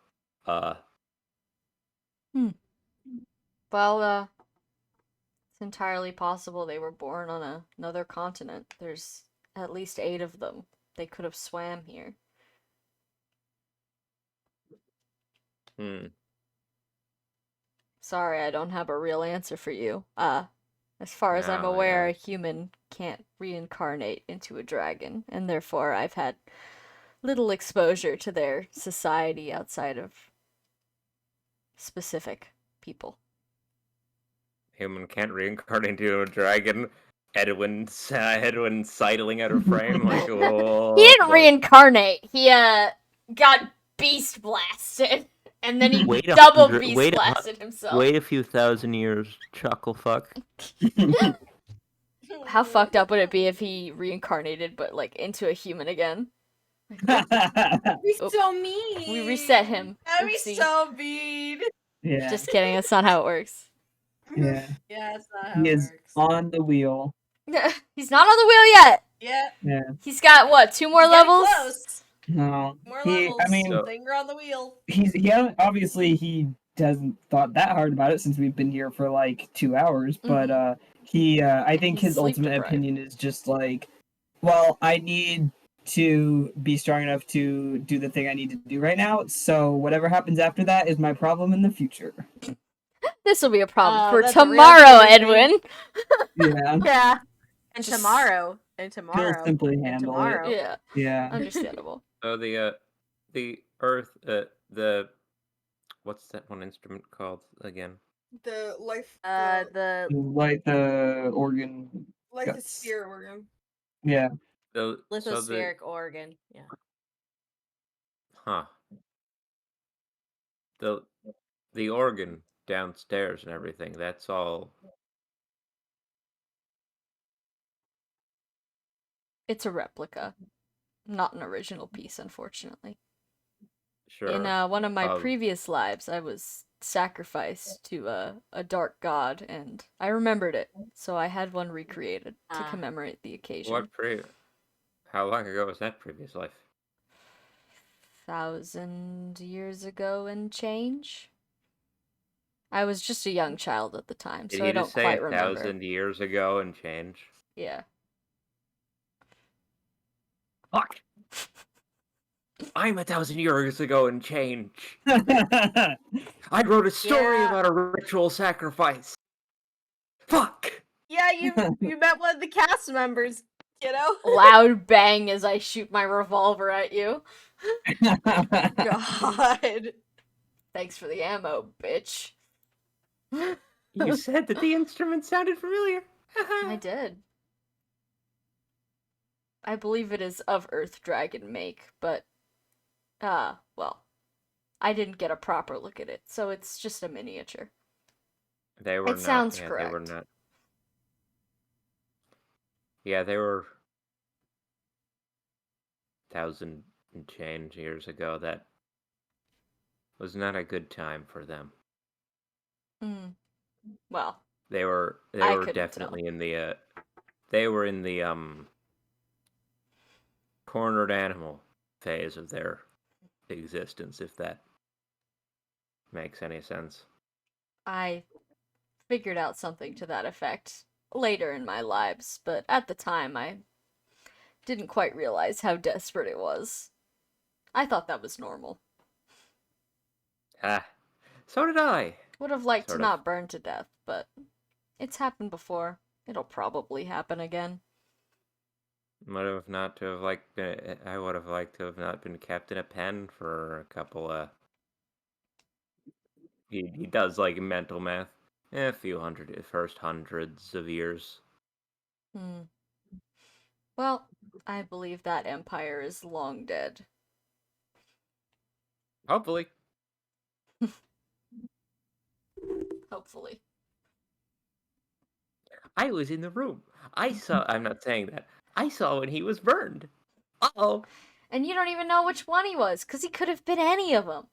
Well, it's entirely possible they were born on another continent. There's at least 8 of them. They could have swam here. Sorry, I don't have a real answer for you. As far as I'm No, aware, yeah. a human can't reincarnate into a dragon, and therefore I've had little exposure to their society outside of specific people. Human can't reincarnate into a dragon. Edwin sidling out of frame like whoa. He didn't boy. reincarnate. He got beast blasted, and then he Wait a double hundred- beast wait a- blasted himself. Wait a few thousand years, chuckle fuck. How fucked up would it be if he reincarnated, but like into a human again? You're Oh, so mean. We reset him. That'd be Oopsie. so mean. Yeah. Just kidding. That's not how it works. Yeah. Yeah, that's not how He it is works. on the wheel. He's not on the wheel yet. Yeah. Yeah. He's got what? 2 more He's getting levels? Close. No. More He, levels. I mean, So- Finger on the wheel. obviously he doesn't thought that hard about it since we've been here for like 2 hours, but I think He's his sleep ultimate deprived. opinion is just like, well, I need to be strong enough to do the thing I need to do right now, so whatever happens after that is my problem in the future. This will be a problem Oh, for that's a real tomorrow, thing. Edwin. Yeah. Yeah. And Just- tomorrow. And He'll tomorrow. simply And handle tomorrow. Yeah, it. Yeah. understandable. So the Earth, the what's that one instrument called again? The life. The Like the organ. life guts. is sphere organ. Yeah. So the lithospheric organ. Yeah. huh. The organ downstairs and everything. That's all. It's a replica, not an original piece, unfortunately. Sure. In one of my Of- previous lives, I was sacrificed to a dark god, and I remembered it, so I had one recreated to Ah. commemorate the occasion. How long ago was that previous life? 1,000 years ago and change. I was just a young child at the time, Did so you I don't just say quite remember. 1,000 years ago and change? Yeah. Fuck! I'm 1,000 years ago and change. I wrote a story Yeah. about a ritual sacrifice. Fuck! Yeah, you met one of the cast members. You know? Loud bang as I shoot my revolver at you. God. Thanks for the ammo, bitch. You said that the instrument sounded familiar. I did. I believe it is of Earth Dragon make, but well, I didn't get a proper look at it, so it's just a miniature. They were It sounds They were correct. not. Yeah, they were 1,000 and change years ago. That was not a good time for them. Well, They were I couldn't definitely in the they were in the cornered animal phase of their existence, if that makes any sense. I figured out something to that effect later in my lives, but at the time I didn't quite realize how desperate it was. I thought that was normal. Ah, so did I. Would have liked to Sort of. not burn to death, but it's happened before. It'll probably happen again. Would have not to have like been, I would have liked to have not been kept in a pen for a couple. He does like mental math. A few hundred, first hundreds of years. Well, I believe that empire is long dead. Hopefully. Hopefully. I was in the room. I saw. I'm not saying that. I saw when he was burned. Uh-oh. And you don't even know which one he was, because he could have been any of them.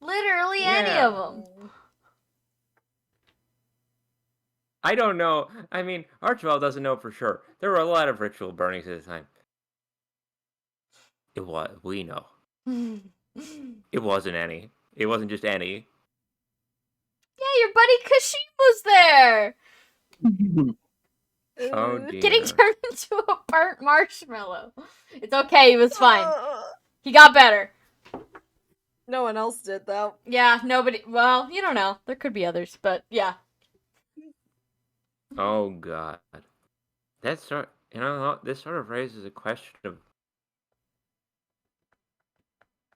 Literally any Yeah. of them. I don't know. I mean, Archibald doesn't know for sure. There were a lot of ritual burnings at the time. It was. We know. It wasn't any. It wasn't just any. Yeah, your buddy Kashim was there! Oh dear. Getting turned into a burnt marshmallow. It's okay, he was fine. He got better. No one else did, though. Yeah, nobody. Well, you don't know. There could be others, but yeah. Oh god. That's sort. You know, this sort of raises a question of.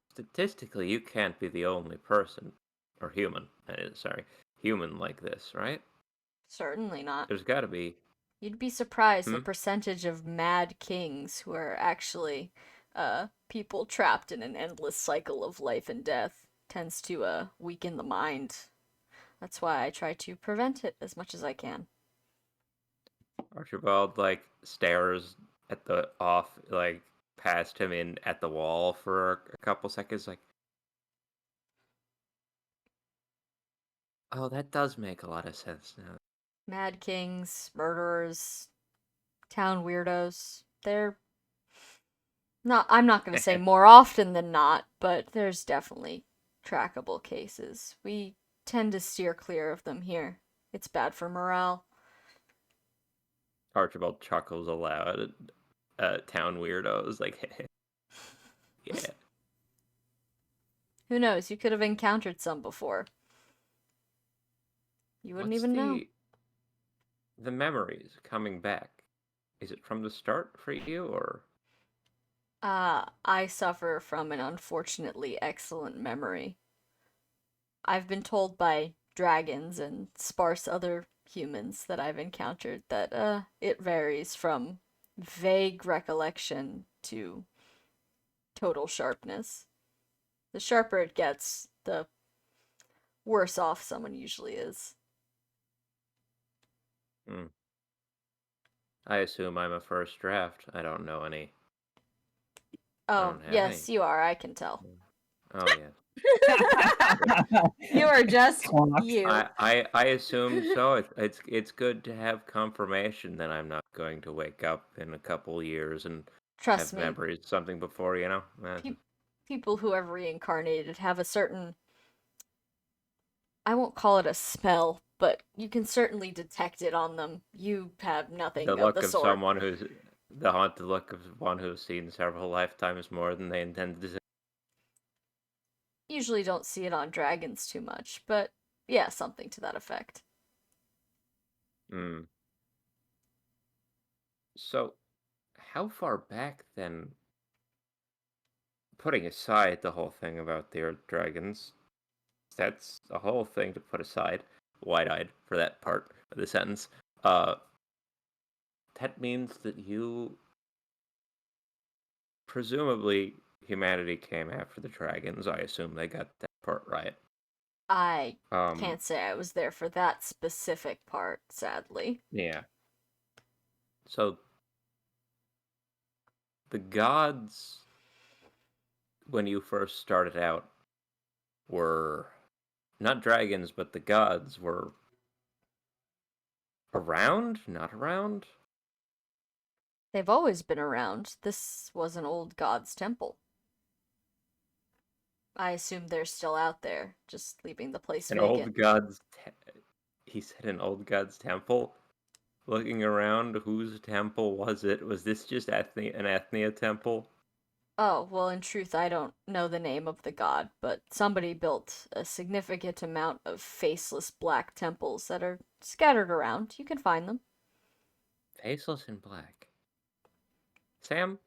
Statistically, you can't be the only person, or human. Human like this, right? Certainly not. There's got to be. You'd be surprised the percentage of mad kings who are actually people trapped in an endless cycle of life and death tends to weaken the mind. That's why I try to prevent it as much as I can. Archibald like stares at the like past him in at the wall for a couple seconds, like. Oh, that does make a lot of sense now. Mad kings, murderers, town weirdos. They're not. I'm not going to say more often than not, but there's definitely trackable cases. We tend to steer clear of them here. It's bad for morale. Archibald chuckles aloud at town weirdos, like, yeah. Who knows? You could have encountered some before. You wouldn't even know. The memories coming back. Is it from the start for you, or? I suffer from an unfortunately excellent memory. I've been told by dragons and sparse other humans that I've encountered that it varies from vague recollection to total sharpness. The sharper it gets, the worse off someone usually is. I assume I'm a first draft. I don't know any. Oh, yes, you are, I can tell. Oh, yeah. You are just you. I assume so. It's good to have confirmation that I'm not going to wake up in a couple years and Trust have me. memories of something before, you know? People who have reincarnated have a certain, I won't call it a smell, but you can certainly detect it on them. You have nothing The of look the of sort. someone who's the haunted look of one who's seen several lifetimes more than they intended to. Usually don't see it on dragons too much, but yeah, something to that effect. So, how far back then? Putting aside the whole thing about the Earth Dragons, that's a whole thing to put aside. Wide-eyed for that part of the sentence. That means that you, presumably, humanity came after the dragons. I assume they got that part right. I Um, can't say I was there for that specific part, sadly. yeah. So the gods, when you first started out, were not dragons, but the gods were around, not around. They've always been around. This was an old god's temple. I assume they're still out there, just leaving the place An vacant. old god's. He said an old god's temple. Looking around, whose temple was it? Was this just an Ethnia temple? Oh, well, in truth, I don't know the name of the god, but somebody built a significant amount of faceless black temples that are scattered around. You can find them. Faceless in black. Sam,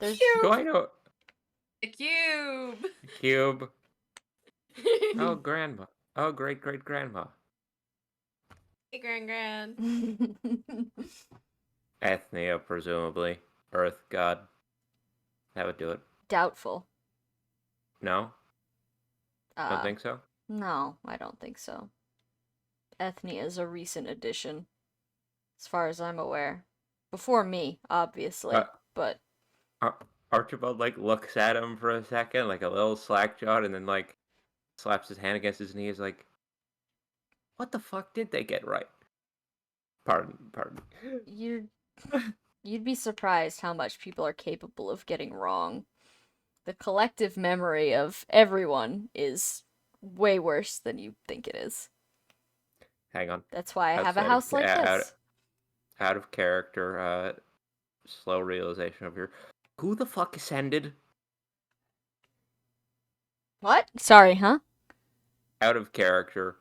There's do I know The cube. Cube? Oh, grandma. Oh, great great grandma. Hey, Grand. Ethnia, presumably. Earth god. That would do it. Doubtful. No? Don't Uh, think so? No, I don't think so. Ethnia is a recent addition, as far as I'm aware. Before me, obviously, but Archibald, looks at him for a second, a little slack-jawed, and then, slaps his hand against his knee, is like, what the fuck did they get right? Pardon. you'd be surprised how much people are capable of getting wrong. The collective memory of everyone is way worse than you think it is. Hang on. That's why I have a Outside of- house like out- this. Out of character, slow realization of your... Who the fuck ascended? What? Sorry, huh? Out of character.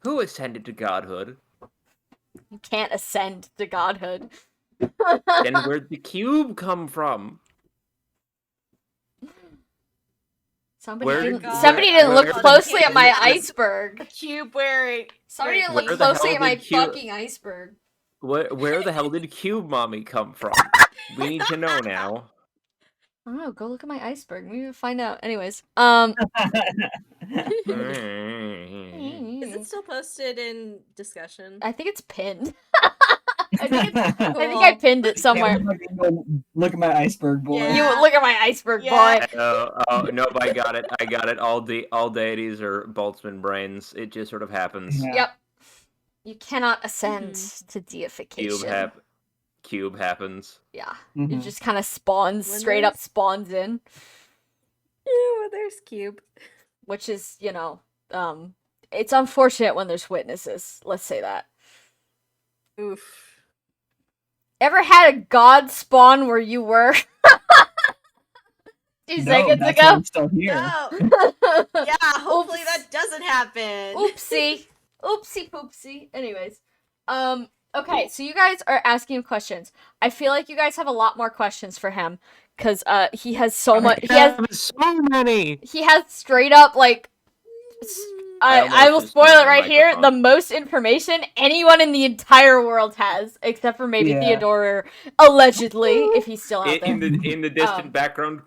Who ascended to godhood? You can't ascend to godhood. Then where'd the cube come from? Where did- Somebody didn't look where- closely at my where- iceberg. Cube wearing. Somebody didn't Where look the hell closely at my did Cube- fucking iceberg. Where the hell did Cube Mommy come from? We need to know now. I don't know. Go look at my iceberg. Maybe we'll find out. Anyways, Is it still posted in discussion? I think it's pinned. I think I pinned it somewhere. Look at my iceberg, boy. Yeah. You look at my iceberg, Yeah. boy. Oh nope, I got it. All deities are Boltzmann brains. It just sort of happens. Yeah. Yep. You cannot ascend to deification. Cube happens. Yeah. Mhm. It just kind of spawns, When straight up there's- spawns in. Ew, there's Cube. Which is, it's unfortunate when there's witnesses. Let's say that. Oof. Ever had a god spawn where you were? 2 No, seconds that's why ago? I'm still here. No. Yeah, hopefully Oops. that doesn't happen. Oopsie. Oopsie poopsie. Anyways. Okay, so you guys are asking him questions. I feel like you guys have a lot more questions for him. Cause he has so much So many. he has straight up I will almost just spoil moved it the right here. The microphone. most information anyone in the entire world has, except for maybe Yeah. Theodore, allegedly, if he's still out there. In the distant background.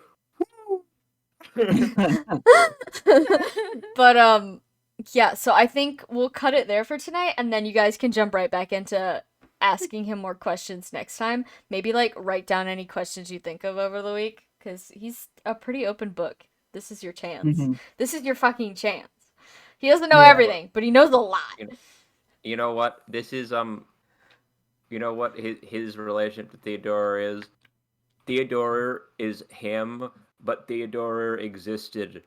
But yeah, so I think we'll cut it there for tonight, and then you guys can jump right back into asking him more questions next time. Maybe write down any questions you think of over the week, because he's a pretty open book. This is your chance. Mhm. This is your fucking chance. He doesn't know Yeah. everything, but he knows a lot. You know what? This is You know what his relationship to Theodore is? Theodore is him, but Theodore existed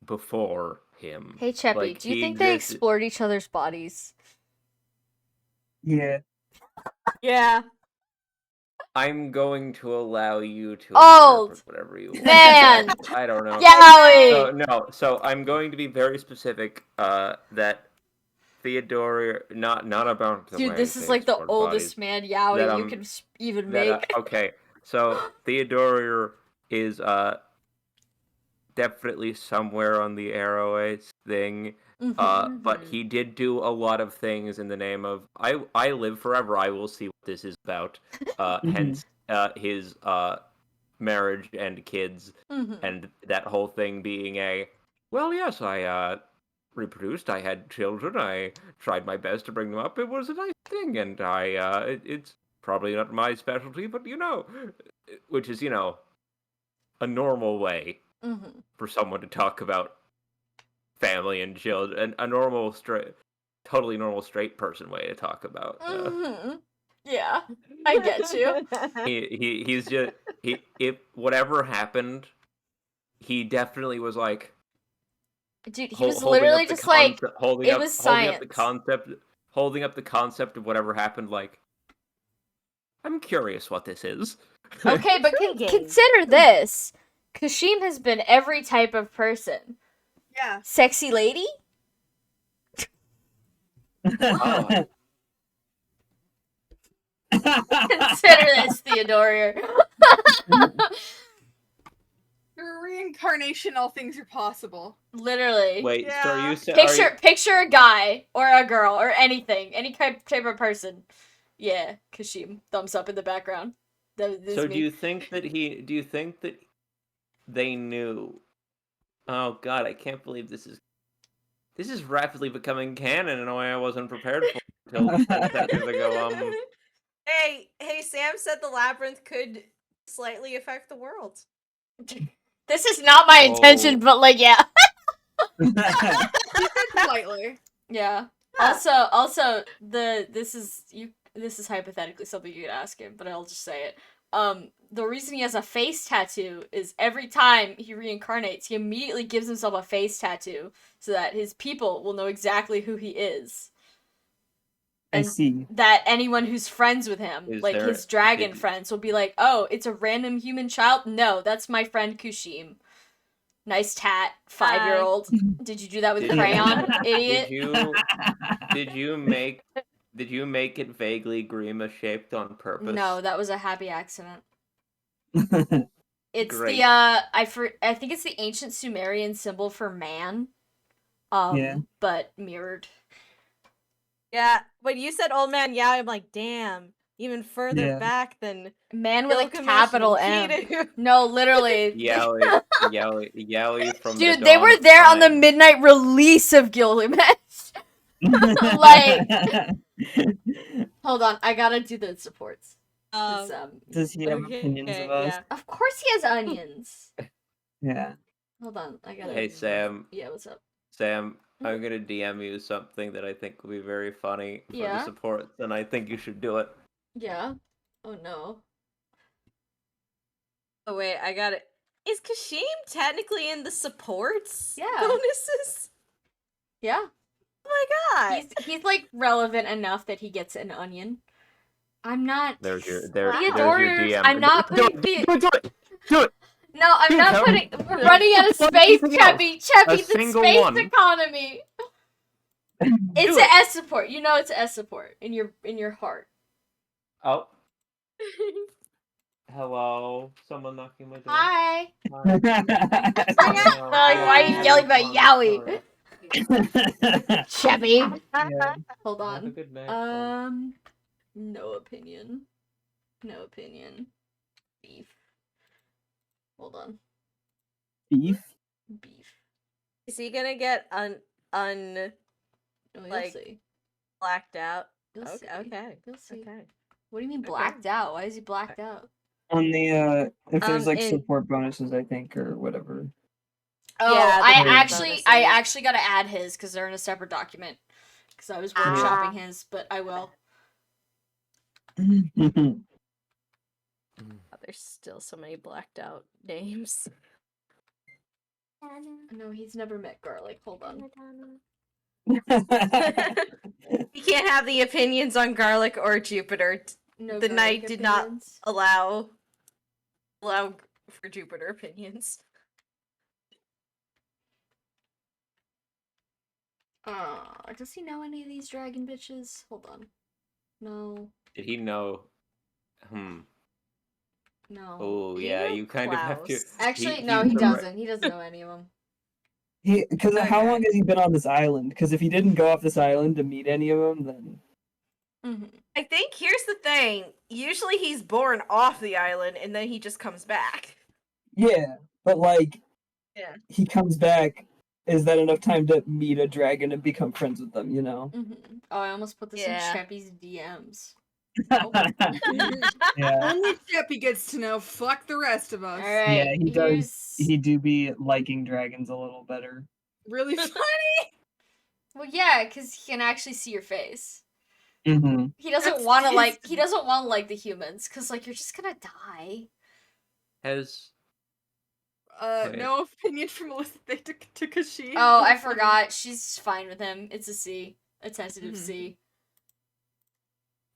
before him. Hey, Cheppy, do you he think they existed- explored each other's bodies? Yeah. Yeah. I'm going to allow you to Old interpret whatever you want. man. I don't know. Yowie! So I'm going to be very specific. That Theodore, not about the Dude, way this is they the explored oldest bodies, man Yowie that, you can even that, make. okay, So Theodore is definitely somewhere on the Arroways thing. But he did do a lot of things in the name of I live forever. I will see what this is about. Hence his marriage and kids, and that whole thing being well, yes, I reproduced. I had children. I tried my best to bring them up. It was a nice thing, and it's probably not my specialty, but which is a normal way for someone to talk about family and children, a normal totally normal straight person way to talk about. Yeah, I get you. He's just if whatever happened, he definitely was like, dude, he was literally just like, holding it up was holding science. up the concept of whatever happened. Like, I'm curious what this is. Okay, but Intriguing. consider this. Kashim has been every type of person. Yeah. Sexy lady? Ah. Consider this, Theodore. Through reincarnation, all things are possible. Literally. Wait, so are Yeah. you Picture a guy or a girl or anything, any type of person. Yeah, Kashim. Thumbs up in the background. So do you think that they knew? Oh God, I can't believe this is rapidly becoming canon in a way I wasn't prepared for until 10 seconds ago. Hey, Sam said the labyrinth could slightly affect the world. This is not my intention, Oh. but like, yeah. Slightly. Yeah. Yeah. Also, this is hypothetically something you could ask him, but I'll just say it. The reason he has a face tattoo is every time he reincarnates, he immediately gives himself a face tattoo so that his people will know exactly who he is. I see. That anyone who's friends with him, his dragon did- friends, will be like, "Oh, it's a random human child? No, that's my friend Kushim. Nice tat, 5-year-old. Did you do that with Did- crayon, idiot?" Did you make it vaguely Grima shaped on purpose? No, that was a happy accident. It's Great. the I think it's the ancient Sumerian symbol for man. Yeah. But mirrored. Yeah, when you said old man, yeah, I'm like, damn, even further Yeah. back than Man with a Gilgamesh capital and M. Enkidu. No, literally. Yaoi from Dude, the they dawn were of there on the time. midnight release of Gilgamesh. Like, hold on, I gotta do the supports. Does he have opinions of us? Yeah. Of course he has onions. Yeah. Hold on, I gotta. Hey Sam, Yeah, what's up? I'm gonna DM you something that I think will be very funny for Yeah? the supports, and I think you should do it. Yeah. Oh no. Oh wait, I got it. Is Kashim technically in the supports? Yeah. Bonuses? Yeah. Oh my god. He's like relevant enough that he gets an onion. I'm not. There's your Theodorus, DM. I'm not Do putting it. Do it. No, I'm Dude, not how- putting. We're running out of space, Anything else? Cheppy. Cheppy, A the single space one. economy. It's Do an it. S support. You know it's an S support in your heart. Oh, hello. Someone knocking my door. Hi. Hi. Why are you yelling about Yowie? Sorry. Cheppy. Yeah. Hold Have a on. good night. No opinion. No opinion. Beef. Hold on. Beef? Beef. Is he gonna get Oh, you'll Like- see. blacked out? You'll see. Okay. You'll see. Okay. What do you mean Okay. blacked out? Why is he blacked out? On the if there's like in- support bonuses, I think, or whatever. Oh, Yeah, the I bonus bonuses. actually got to add his because they're in a separate document. Because I was workshopping his, but I will. Oh, there's still so many blacked out names. No, he's never met garlic. Hold on. He can't have the opinions on garlic or Jupiter. No The garlic knight did not- opinions. Allow for Jupiter opinions. Does he know any of these dragon bitches? Hold on. No. Did he know? No. Oh You yeah, know you kind of have to. Klaus. Actually, he- no, he's he the right- doesn't. He doesn't know any of them. Because how Okay. long has he been on this island? Because if he didn't go off this island to meet any of them, then Hmm. I think here's the thing. Usually he's born off the island and then he just comes back. yeah. But like, Yeah. he comes back. Is that enough time to meet a dragon and become friends with them? You know. Hmm. Oh, I almost put this Yeah. in Cheppy's DMs. Yeah. Only Cheppy gets to know. Fuck the rest of us. All right. Yeah, he does. here's- He do be liking dragons a little better. Really funny. Well, yeah, because he can actually see your face. Mm-hmm. He doesn't That's want to like. his- He doesn't want to like the humans, because like you're just gonna die. Has Wait. No opinion from Elizabeth to Kashi. Oh, I forgot. She's fine with him. It's a C. A tentative Mhm. C.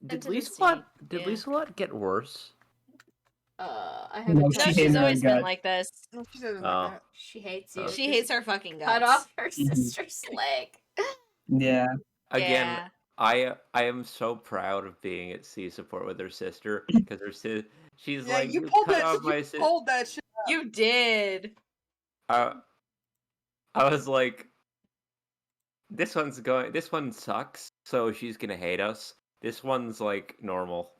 did Intimacy, Lieselot did yeah. Lieselot get worse? I No, haven't she No, touched hates she's her her. always gut. been like this. No, she doesn't Oh. like that. She hates you. Oh. She hates her fucking guts. Cut off her Mhm. sister's leg. Yeah. Again, Yeah. I am so proud of being at sea support with her sister because she's Yeah, like you pulled cut that. off my You sister. pulled that shit. You did. I was like, this one sucks, so she's gonna hate us. This one's like normal.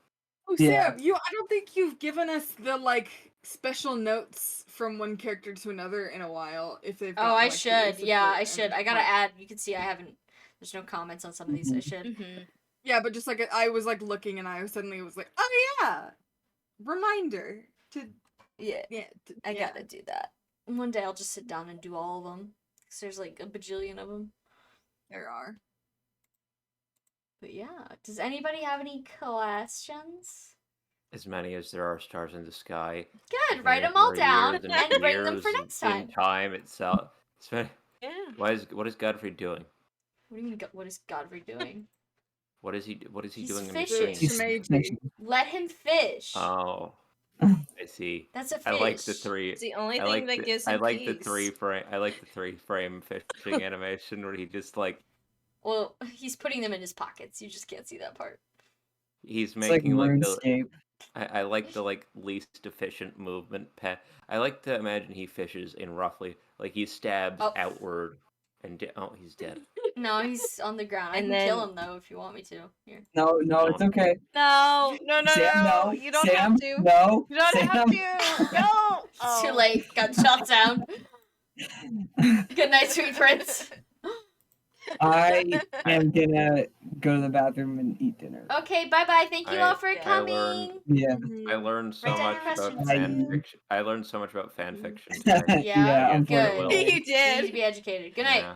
Oh, Yeah. Sam, I don't think you've given us the like special notes from one character to another in a while. If they've. Oh, gotten, I like, the should. Yeah, support I and should. the I gotta part. add. You can see I haven't. There's no comments on some of these. I Mhm. should. Mm-hmm. Yeah, but just like I was like looking, and I suddenly was like, oh yeah, reminder to Yeah, I yeah. gotta do that. One day I'll just sit down and do all of them. Cause there's like a bajillion of them. There are. But yeah, does anybody have any questions? As many as there are stars in the sky. Good. Write them all For down years and bring them for years next in time. time itself. Yeah. What is Godfrey doing? What do you mean? What is Godfrey doing? What is he He's doing in fishing. between? He's- Let him fish. Oh, I see. That's a fish. I like the three. It's the only I thing like that the, gives I him like the peace. three frame fishing animation where he just like Well, he's putting them in his pockets. You just can't see that part. he's It's like making like the RuneScape. I like the like least efficient movement I like to imagine he fishes in roughly like he stabs Oh. outward and he's dead. No, he's on the ground. I And can kill then- him though if you want me to. Here. No, it's okay. No, Sam, no. You don't Sam, have to. No. You don't Sam. have to. No. It's too Oh. late. Got shot down. Good night, sweet prince. I am gonna go to the bathroom and eat dinner. Okay, bye bye. Thank you all for I coming. learned- Yeah. I learned so Write down much your about questions. fan fiction. I learned so much about fan fiction. today. Yeah, yeah, good. unfortunately. You You need to did. be educated. Good night. Yeah.